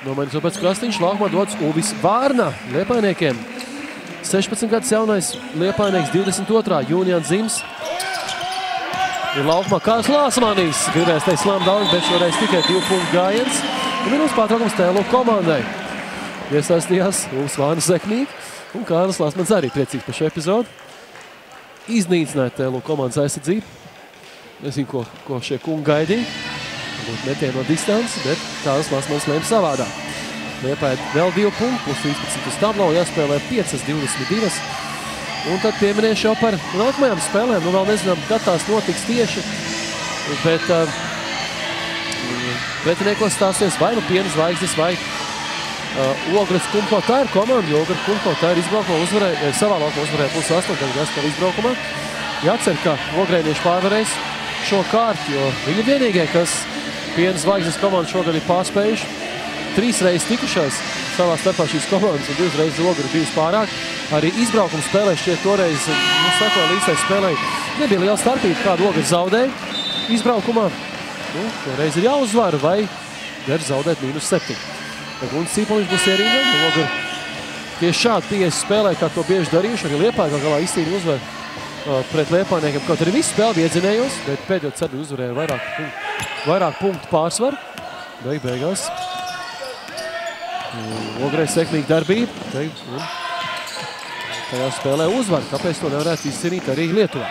Nomaiņas pēc Krasniņš, laukumā dodas Uvis Vārna Liepājniekiem. 16 gadus jaunais Liepājnieks, 22. Jūnijāns Zims. Ir laukumā Kārs Lāsmanīs. Gribēs teikt slām daudz, bet šoreiz tikai 2 punktu gājiens. Un minūtes pārtraukums TLU komandai. Iesaistījās Uvis Vārna sekmīgi. Un Kārs Lāsmans arī priecīgs par šo epizodu. Iznīcināja TLU komandas aizsardzību. Nezinu, ko šie kungi gaidīja. Būtu metieni no distances, bet Kārs Lāsmans lēma savādāk. Liepāja vēl 2 punktu, plus 13 uz tablo, jāspēlē 5-22. Un tad pieminēšu jau par nākamajām spēlēm. Nu, vēl nezinām, kad tās notiks tieši, bet pretiniekos stāsies vai nu Piena Zvaigznes vai Ogres Kumko. Tā ir komanda, jo Ogres Kumko tā ir izbraukumā uzvarēja, savā laukumā uzvarēja plus 8, tagad jāspēlē izbraukumā. Jācer, ka ogrēnieši pārvarēs šo kārtu, jo viņi vienīgie, kas Piena Zvaigznes komanda šogad ir pārspējuši. 3 reizes tikušās savā starpā šīs komandas un 2 reizes Ogre bijusi pārāk. Arī izbraukuma spēlē šķiet toreiz, sakoja līdzai spēlē, nebija liela starpība, kādu Ogre zaudēja izbraukumā. Nu, toreiz ir jāuzvar vai der zaudēt -7. Guns Cīpoliņš būs ierīnā, Ogre tieši šādi 50 spēlē, kā to bieži darījuši, arī Liepāja galā izcīnīja uzvar pret Liepājniekiem. Kaut arī visu spēli iedzinējos, bet pēdējo ceļu uzvarēja vairāk punktu pārsvaru. Beigās. Ogrei sekmīga darbība. Un tajā spēlē uzvar. Kāpēc to nevarētu izcīnīt arī Lietuvā?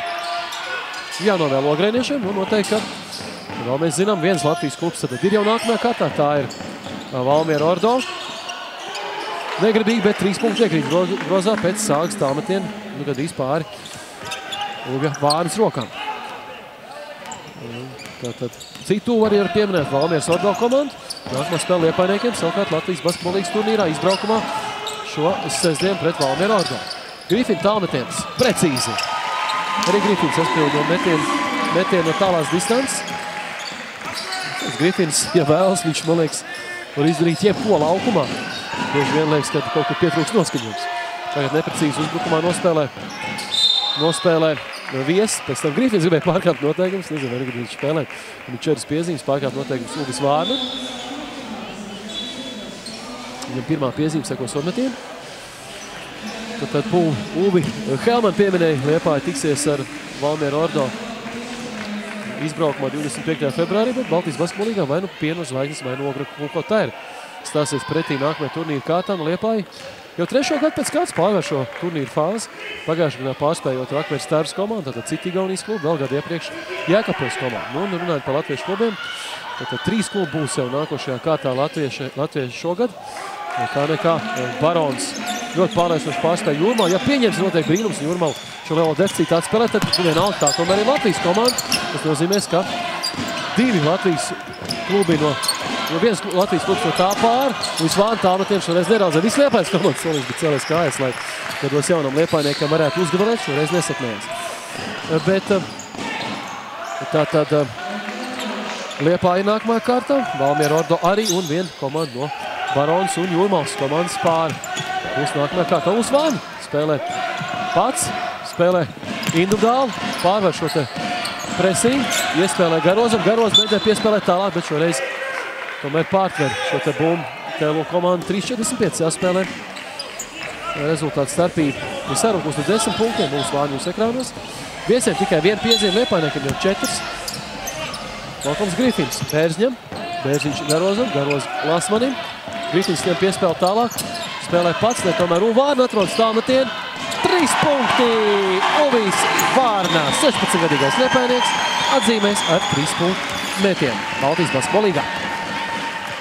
Jānovēl Ogreiniešiem. Un noteikti, ka vēl mēs zinām, viens Latvijas klubs tad ir jau nākamajā kārtā. Tā ir Valmiera Ordo. Negribīgi, bet 3 punkti iekrīt grozā pēc sāgas tālmetiena. Gandrīz pāri Ugja Vārnas rokām. Tātad citu arī var pieminēt Valmieras Ordo komandu. Nākamā spēle Liepājniekiem savukārt Latvijas basketbolīgas turnīrā izbraukumā šo sestdienu pret Valmieru Ordo. Grifina tālmetiens precīzi. Arī Grifins aspildo metienu no tālās distances. Grifins, ja vēlas, viņš, man liekas, var izdarīt jebko laukumā. Bieži vien liekas, ka kaut kur pietrūks noskaņojums. Tagad neprecīzi uzbrukumā nospēlē Vies, pēc tam Grifins gribēja pārkāpt noteikums, nezinu, arī gribēja spēlēt. Viņam 4 piezīmes, pārkāpt noteikums Ugis Vārna. Viņam pirmā piezīme seko sodmetienu. Tad Uvi Helman pieminēja, Liepāja tiksies ar Valmieru Ordo izbraukumā 25. februārī, bet Baltijas basketbolīgā vai nu Pienu Zvaigznes, vai nu Ogra Kulko ir. Stāsies pretī nākamajā turnīra kārtām Liepāja. Jau 3. gadu pēc kāds pārvar šo turnīru fāzi. Pagājušajā gadā pārspējot Rakveres Stārvas komandu, tātad citu Igaunijas klubu, vēl gadu iepriekš Jēkabpils komandu. Nu, un runājot par latviešu klubiem, tātad 3 klubi būs jau nākošajā kārtā latvieši šogad. Kā nekā Barons ļoti pārliecinoši pārspēja Jūrmalu. Ja pieņems noteikti brīnums Jūrmalu šo lielo deficītu atspēlēt, tad vienalga tā tomēr ir Latvijas komanda. Tas nozīmēs, ka 2 Latvijas klubi jo viens Latvijas klubs no tā pāri, un Vārna tālmetiem šoreiz neraudzē. Visi Liepājas komandas solīs, bet cēlies kājas, lai gados jaunam Liepājniekam varētu uzgabalēt, šoreiz nesakmējās. Bet tātad Liepāja nākamā kārtā, Valmiera Ordo arī un viena komanda no Barons un Jūrmals komandas pāri. Būs nākamajā kārtā Vārna spēlē pats, spēlē individuāli, pārvar šo te presīgu, iespēlē Garozam, Garoz mēģināja piespēlēt tālāk, bet šoreiz tomēr pārtver šo te bumbu tēlo komandu 3.45 jāspēlē. Rezultāts starpība ir sarūkus līdz 10 punktiem mūsu Vārņus ekrānos. Viesiem tikai 1 piezīme, Liepājniekiem jau 4. Malkoms Grifins Bērzņam, Bērziņš Garozam, Garoz Lasmanim. Grifins tiem piespēl tālāk, spēlē pats, ne tomēr Vārna atrodas tālmetienu. 3 punkti Uvis Vārnā, 16-gadīgais Liepājnieks atzīmēs ar 3 punktu metienu Baltijas basketbolīgā.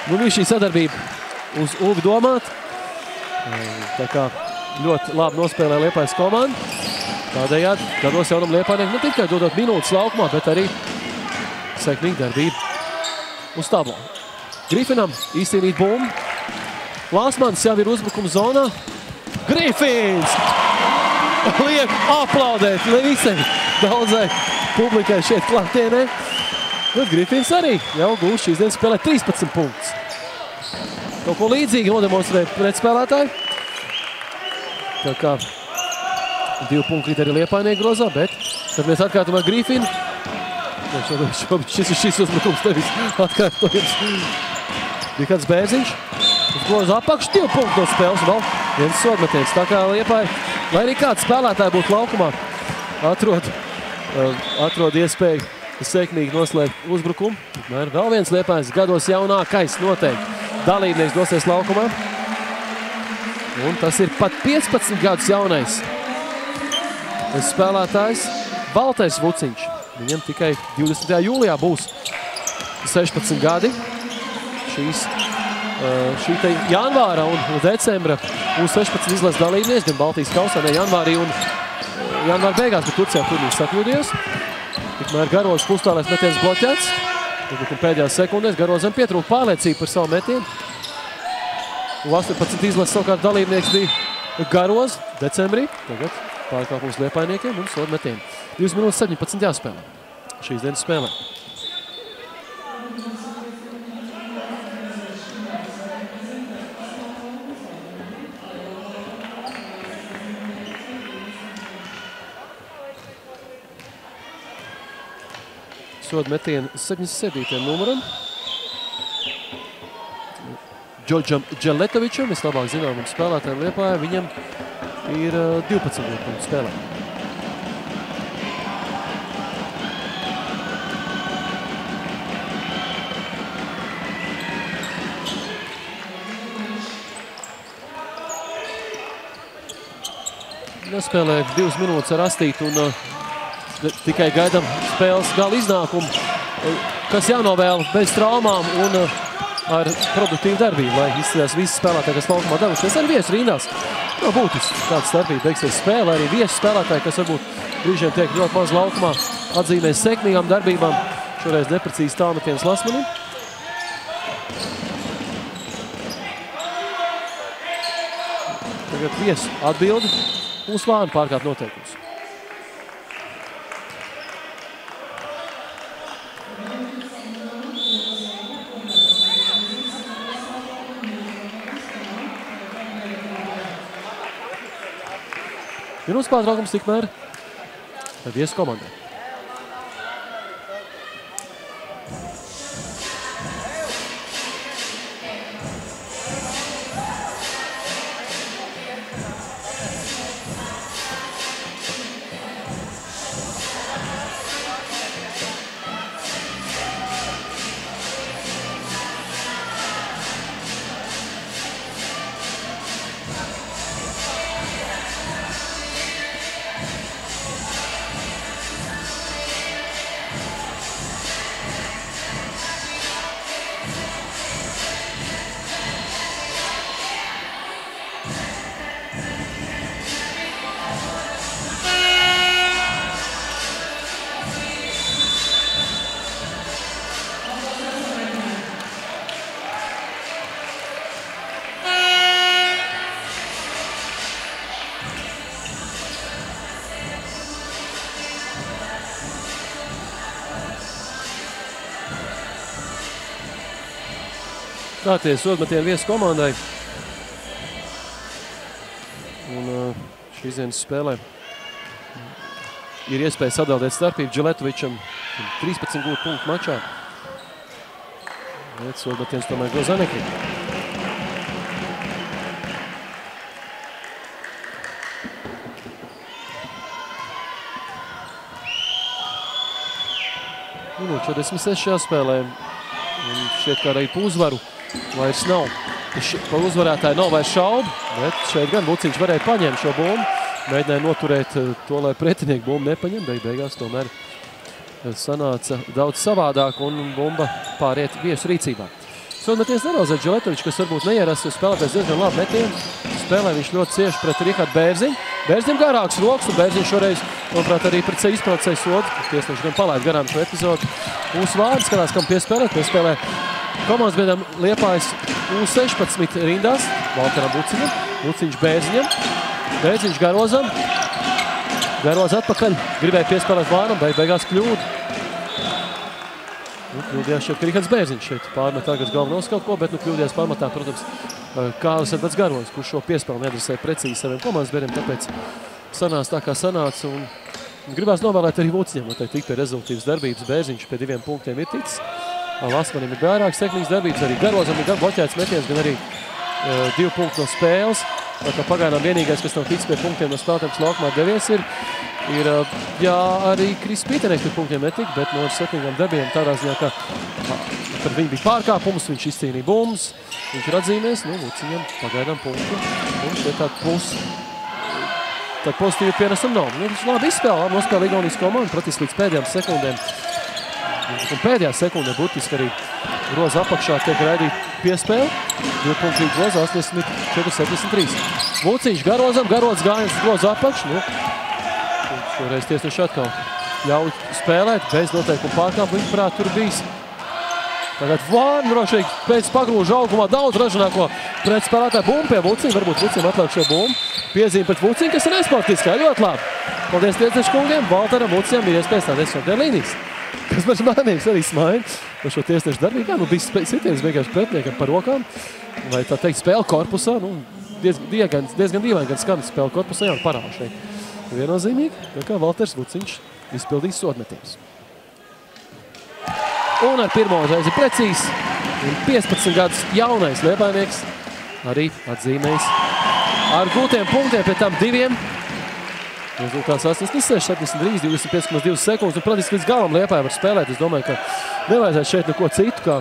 Nu, šī sadarbība uz Uvi domāt. Tā kā ļoti labi nospēlē Liepājas komanda. Tādējādi gados jaunam Liepājniekam ne tikai dodot minūtes laukumā, bet arī sekmīga darbība uz tablo. Grifinam izcīnīt bumbu. Lāsmans jau ir uzbrukuma zonā. Grifins! Liek aplaudēt visiem daudzai publikai šeit klātienē. Bet Grifins arī jau gūs šīs dienas spēlē 13 punktus. Kaut ko līdzīgi nodemonstrēja pretspēlētāji. Tā kā 2 punkti arī Liepājnieku grozā, bet tad mēs atkārtam ar Grifinu. Šis uzbrukums nevis atkārtojums. Bija kāds Bērziņš. Uz groza apakšu 2 punktu no spēles vēl viens sodmetiens. Tā kā Liepāja, lai arī kāds spēlētāji būtu laukumā, atrod iespēju sekmīgi noslēgt uzbrukumu. Vēl viens Liepājas gados jaunākais noteikti dalībnieks dosies laukumā. Un tas ir pat 15 gadus jaunais spēlētājs Valters Vuciņš. Viņam tikai 20. jūlijā būs 16 gadi. Šī te janvāra un decembra būs 16 izlases dalībnieks, gan Baltijas kausā, ne janvārī un janvāra beigās, bet Turcijā turnīrs sakļūdies. Tikmēr Garoz pustālēs metiens bloķēts. Pēdējās sekundēs Garozam pietrūka pārliecība par savu metienu. 18 izlases savukārt dalībnieks bija Garoz decembrī. Tagad pārkāpums Liepājniekiem un sodu metienu. 2 minūtes 17 jāspēlē šīs dienas spēlē. Sodu metienu 77. numuram. Džodžam Dželetovičam, vislabāk zināmam spēlētājiem Liepājā, viņam ir 12 punktu spēlē. nespēlē 2 minūtes ar Astītu un tikai gaidām spēles gala iznākumu, kas jānovēl bez traumām un ar produktīvu darbību, lai izcīnās visi spēlētāji, kas laukumā devušies ar viesu rindās. Nav būtiski, kāda starpība beigsies spēle, arī viesu spēlētāji, kas varbūt brīžiem tiek ļoti maz laukumā, atzīmēs sekmīgām darbībām. Šoreiz neprecīzi tālmetiens Lasmanim. Tagad viesu atbildi uz Vānu pārkāpt noteikumus. Minūtes pārtraukums tikmēr viesu komandai. Kārties sodmetienu viesu komandai. Un šīs dienas spēlē ir iespēja sadaldēt starpību Džiletovičam 13 gūt punktu mačā. Bet sodmetiens tomēr groza nekrīt. Minūte 46 šajā spēlē. Un šķiet, kā arī uzvaru vairs nav. Pa uzvarētāju nav vairs šaubu, bet šeit gan Vuciņš varēja paņemt šo bumbu. Mēģināja noturēt to, lai pretinieki bumbu nepaņem. Beigās tomēr sanāca daudz savādāk un bumba pāriet viesu rīcībā. Sodmetiens nerozēt Džiletovičs, kas varbūt neierasts, spēlētājs diezgan labi metienu. Spēlē viņš ļoti cieši pret Rihardu Bērziņu. Bērziņam garāks rokas, un Bērziņš šoreiz, manuprāt, arī pret sevi izpildīja sodu. Tiesneši gan palaid garām šo epizodu. Mūsu vārds skatās, kam piespēlē komandas biedram Liepājas U16 rindās. Valteram Vuciņam, Vuciņš Bērziņam. Bērziņš Garozam. Garoz atpakaļ, gribēja piespēlēt Vānam, beigās kļūda. Kļūdījās šeit Rihards Bērziņš šeit pārmetā, kas galvenos kaut ko, bet kļūdījās pārmetā, protams, Kārlis Edvards Garonis, kurš šo piespēli neadresēja precīzi saviem komandas biedriem, tāpēc sanāca tā, kā sanāca. Un gribās novēlēt arī Vuciņam, lai tik pie rezultīvas darbības. Bērziņš pie 2 punktiem ir ticis. Lasmanim ir vairākas tehnikas darbības, arī Garozam ir gan bloķēts metiens, gan arī 2 punkti no spēles. Tā kā pagaidām vienīgais, kas nav ticis pie punktiem no spēlētājiem laukumā devies ir jā, arī Kris Pīternieks pie punktiem netika, bet no 7 darbiem tādā ziņā, ka par viņu bija pārkāpums, viņš izcīnīja bumbas, viņš ir atzīmēs, Vuciņam pagaidām punktu, un šeit tāda pozitīva pienesuma nav. Viņš labi izspēlē, labi nospēlē Igaunijas komandu, praktiski līdz pēdējām sekundēm. Un pēdējā sekundē būtiski arī groza apakšā tiek raidīta piespēle. 2 punktu groza 84-73. Vuciņš Garozam, Garoz gājiens groza apakš. Šoreiz tiesneši atkal ļauj spēlēt, bez noteikumu pārkāpumu, viņa prāt tur bijis. Tagad Vārna drošīgi pēc pagrūža augumā daudz ražanāko pretspēlētāju bumbu pie Vuciņa. Varbūt Vuciņam atliek šo bumbu. Piezīme pret Vuciņu, kas ir nesportiskā, ļoti labi. Paldies tiesnešu kungiem, Valteram Vuciņam ir iespējas tādēļ šodien līnijas. Kas par manīgs arī smaina par šo tiesnešu darbību. Bija sitiens vienkārši pretiniekam par rokām. Vai tā teikt spēle korpusā. Diezgan dīvaini, gan skan spēle korpusā, jā, parāda šeit. Viennozīmīgi, kā Valters Vuciņš izpildīs sodmetības. Un ar pirmo reizi precīzi. Un 15 gadus jaunais liepainieks arī atzīmējis ar gūtiem punktiem pie tam 2. Rezultāts 86-73, 25,2 sekundes. Un praktiski līdz galam Liepāja var spēlēt. Es domāju, ka nevajadzētu šeit neko citu, kā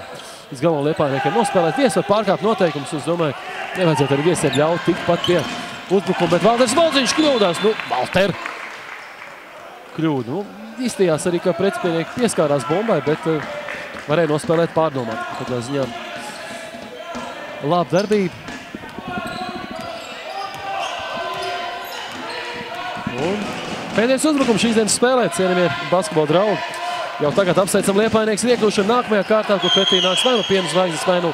līdz galam Liepājniekiem nospēlēt. Viesi var pārkāpt noteikumus. Es domāju, nevajadzētu arī viesiem ļaut tikt pat pie uzbrukumu, bet Valters Balziņš kļūdās. Nu, Valter kļūda. Nu, izstījās arī, ka pretspēlnieki pieskārās bombai, bet varēja nospēlēt pārdomāt. Katrā ziņā laba darbība. Un pēdējais uzbrukums šīs dienas spēlē, cienījamie basketbola draugi. Jau tagad apsveicam Liepainieks ar iekļūšanu nākamajā kārtā, kur pretī nāks vai nu Piena Zvaigznes, vai nu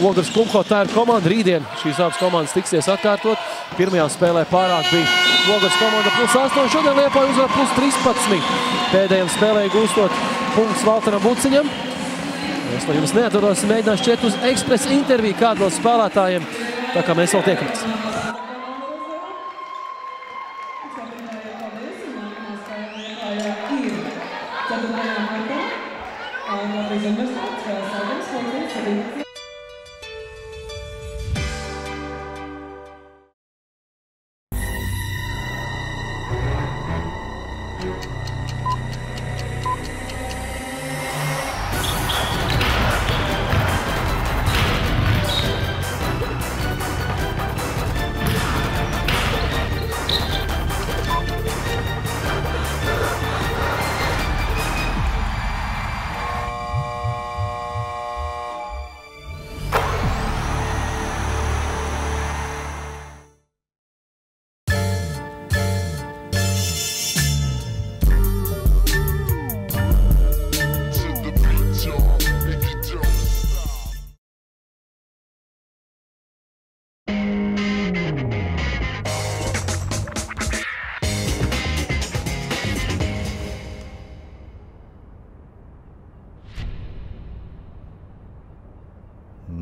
Ogres Kumho. Tā ir komanda. Rītdien šīs abas komandas tiksies atkārtot. Pirmajā spēlē pārāk bija Ogres komanda +8, šodien Liepāja uzvar +13. Pēdējiem spēlē gūstot punktus Valteram Buciņam. Es, lai jums neatvados, mēģināšu šķiet uz ekspresa interviju kādu no spēlētājiem, tā kā mēs vēl tiekamies.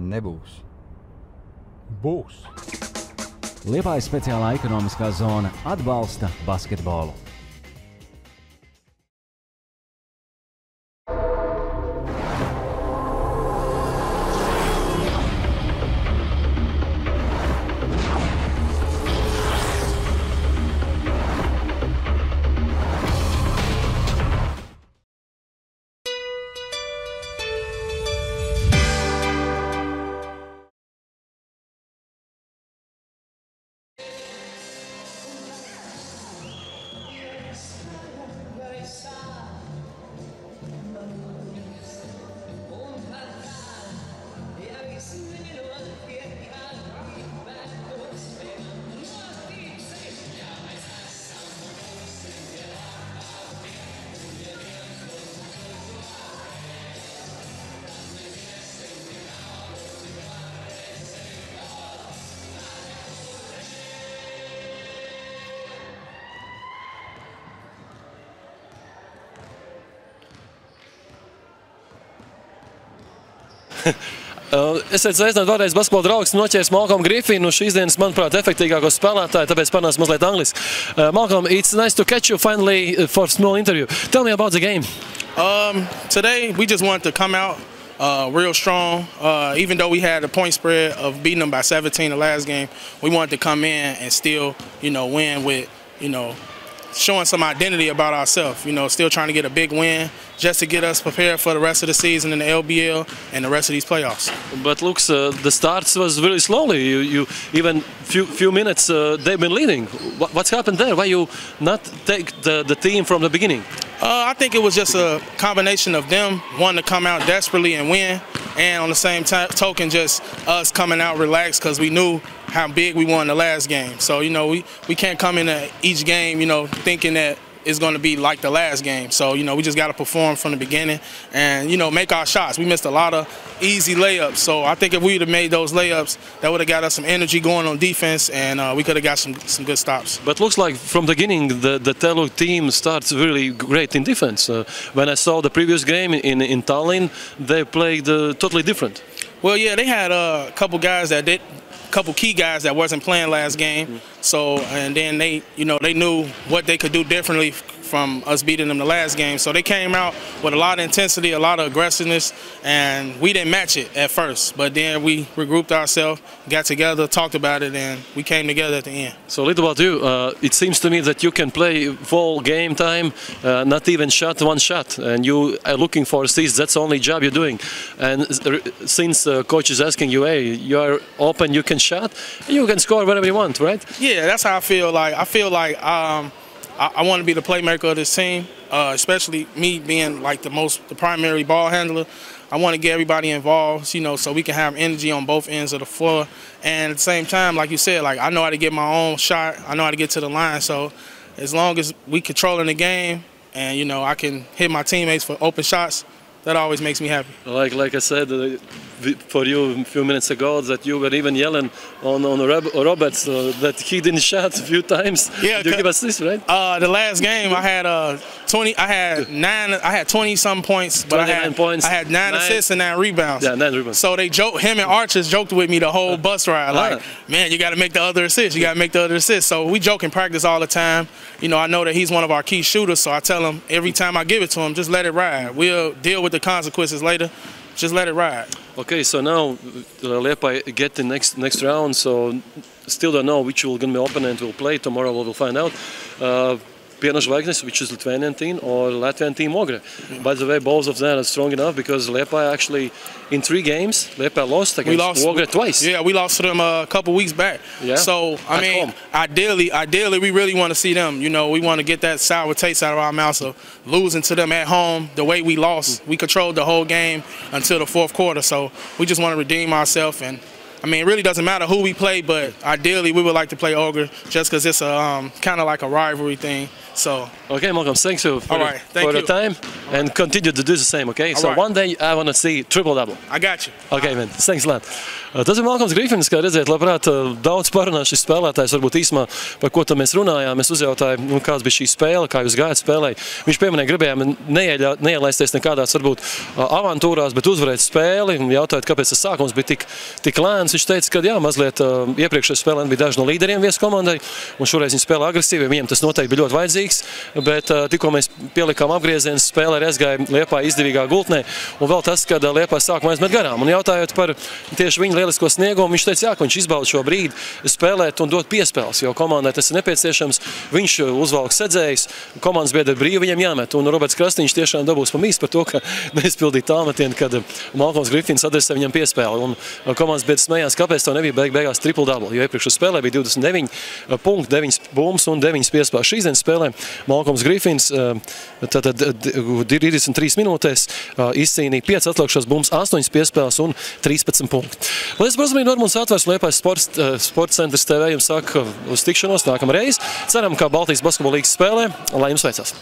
Nebūs. Būs. Liepājas speciālā ekonomiskā zona atbalsta basketbolu. Esiet sveicināti vēlreiz basketbola draugs, noķērs Malcolm Griffinu, šīs dienas, manuprāt, efektīgāko spēlētāju, tāpēc parunāsim mazliet angliski. Malcolm, it's nice to catch you finally for a small interview. Tell me about the game. Today, we just wanted to come out real strong. Even though we had a point spread of beating them by 17 the last game, we wanted to come in and still, win with, showing some identity about ourselves, still trying to get a big win just to get us prepared for the rest of the season in the LBL and the rest of these playoffs. But looks, the starts was really slowly. You even few minutes they've been leading. What's happened there? Why you not take the team from the beginning? I think it was just a combination of them wanting to come out desperately and win, and on the same token, just us coming out relaxed because we knew how big we won the last game. So, we can't come into each game, thinking that it's going to be like the last game. So, we just got to perform from the beginning and, make our shots. We missed a lot of easy layups. So I think if we would have made those layups, that would have got us some energy going on defense, and we could have got some good stops. But looks like from the beginning, the Teluk team starts really great in defense. When I saw the previous game in Tallinn, they played totally different. Well, yeah, they had a couple guys that did. Couple key guys that wasn't playing last game, so and then they knew what they could do differently from us beating them the last game. So they came out with a lot of intensity, a lot of aggressiveness, and we didn't match it at first. But then we regrouped ourselves, got together, talked about it, and we came together at the end. So a little about you. It seems to me that you can play full game time, not even shot one shot, and you are looking for assists. That's the only job you're doing. And since coach is asking you, hey, you are open, you can shot, you can score whenever you want, right? Yeah, that's how I feel like. I want to be the playmaker of this team, especially me being like the primary ball handler. I want to get everybody involved, you know, so we can have energy on both ends of the floor. And at the same time, like you said, like I know how to get my own shot. I know how to get to the line. So as long as we controlling the game and, you know, I can hit my teammates for open shots, that always makes me happy. Like I said for you a few minutes ago, that you were even yelling on Roberts that he didn't shot a few times. Yeah, you give us this, right? The last game I had 20. I had 20-some points, but I had 9 assists and 9 rebounds. Yeah, 9 rebounds. So him and Arches joked with me the whole bus ride, like, man, you got to make the other assists. You got to make the other assists. So we joke in practice all the time. You know, I know that he's one of our key shooters, so I tell him every time I give it to him, just let it ride. We'll deal with the consequences later. Just let it ride. Okay, so now Liepaja get the next round, so still don't know which opponent will play. Tomorrow we will find out. Pieno Žvaigznes, which is Lithuanian team, or Latvian team Ogre. By the way, both of them are strong enough because Liepaja actually, in 3 games, Liepaja lost against Ogre twice. Yeah, we lost to them a couple weeks back. Yeah. So, I mean, ideally, we really want to see them. You know, we want to get that sour taste out of our mouths of losing to them at home the way we lost. We controlled the whole game until the 4th quarter. So we just want to redeem ourselves. And I mean, it really doesn't matter who we play, but ideally we would like to play Ogre just because it's a kind of like a rivalry thing. So. Okay, Malcolm, thanks you for the time, and continue to do the same, okay? So one day I want to see triple-double. I got you. Okay, man, thanks a lot. Tas ir Malkoms Grifins, kā redzēt, labprāt daudz parunā šis spēlētājs, varbūt īsumā, par ko mēs runājām. Mēs uzjautājām, kāds bija šī spēle, kā jūs gājat spēlēji. Viņš pieminēja, gribējām neielaisties nekādās, varbūt, avantūrās, bet uzvarēt spēli, un jautājot, kāpēc tas sākums bija tik lēns. Viņš teica, ka jā, mazliet iepriekšējā spēlē bija daži no līderiem viesu komandai, un šoreiz viņi spēlē agresīvi, viņiem tas noteikti bija ļoti vajadzīgs, bet tikko mēs pielikām apgriezienus, spēlē arī aizgāja Liepaja izdevīgā gultnē, un vēl tas, kad Liepaja sākumā aizmet garām. Un jautājot par tieši viņa lielisko sniegumu, viņš teica, jā, ka viņš izbauda šo brīdi spēlēt un dot piespēles, jo komandai tas ir nepieciešams. Viņš uzvalk sedzējis, komandas biedri brīvi viņiem jāmet, un Roberts Krastīņš tiešām dabūs pa mīstu par to, ka neizpildīja tāmetienu, kad Malkoms Grifins adresē viņam piespēli. Un komandas biedri smējās, kāpēc to nebija beigās triple-double, jo iepriekš spēlē bija 29 punkti, 9 bumbas un 9 piespēles. Šīs dienas spēlē Malkoms Grifins 23 minūtēs izcīnīja 5 atlikušās bumbas, 8 piespēles un 13 punkti. Liels par uzmanību, Normons Atvers, Liepajas Sports centrs TV jums saka uz tikšanos nākamreiz. Ceram, ka Baltijas basketbola līgas spēlē, lai jums veicās.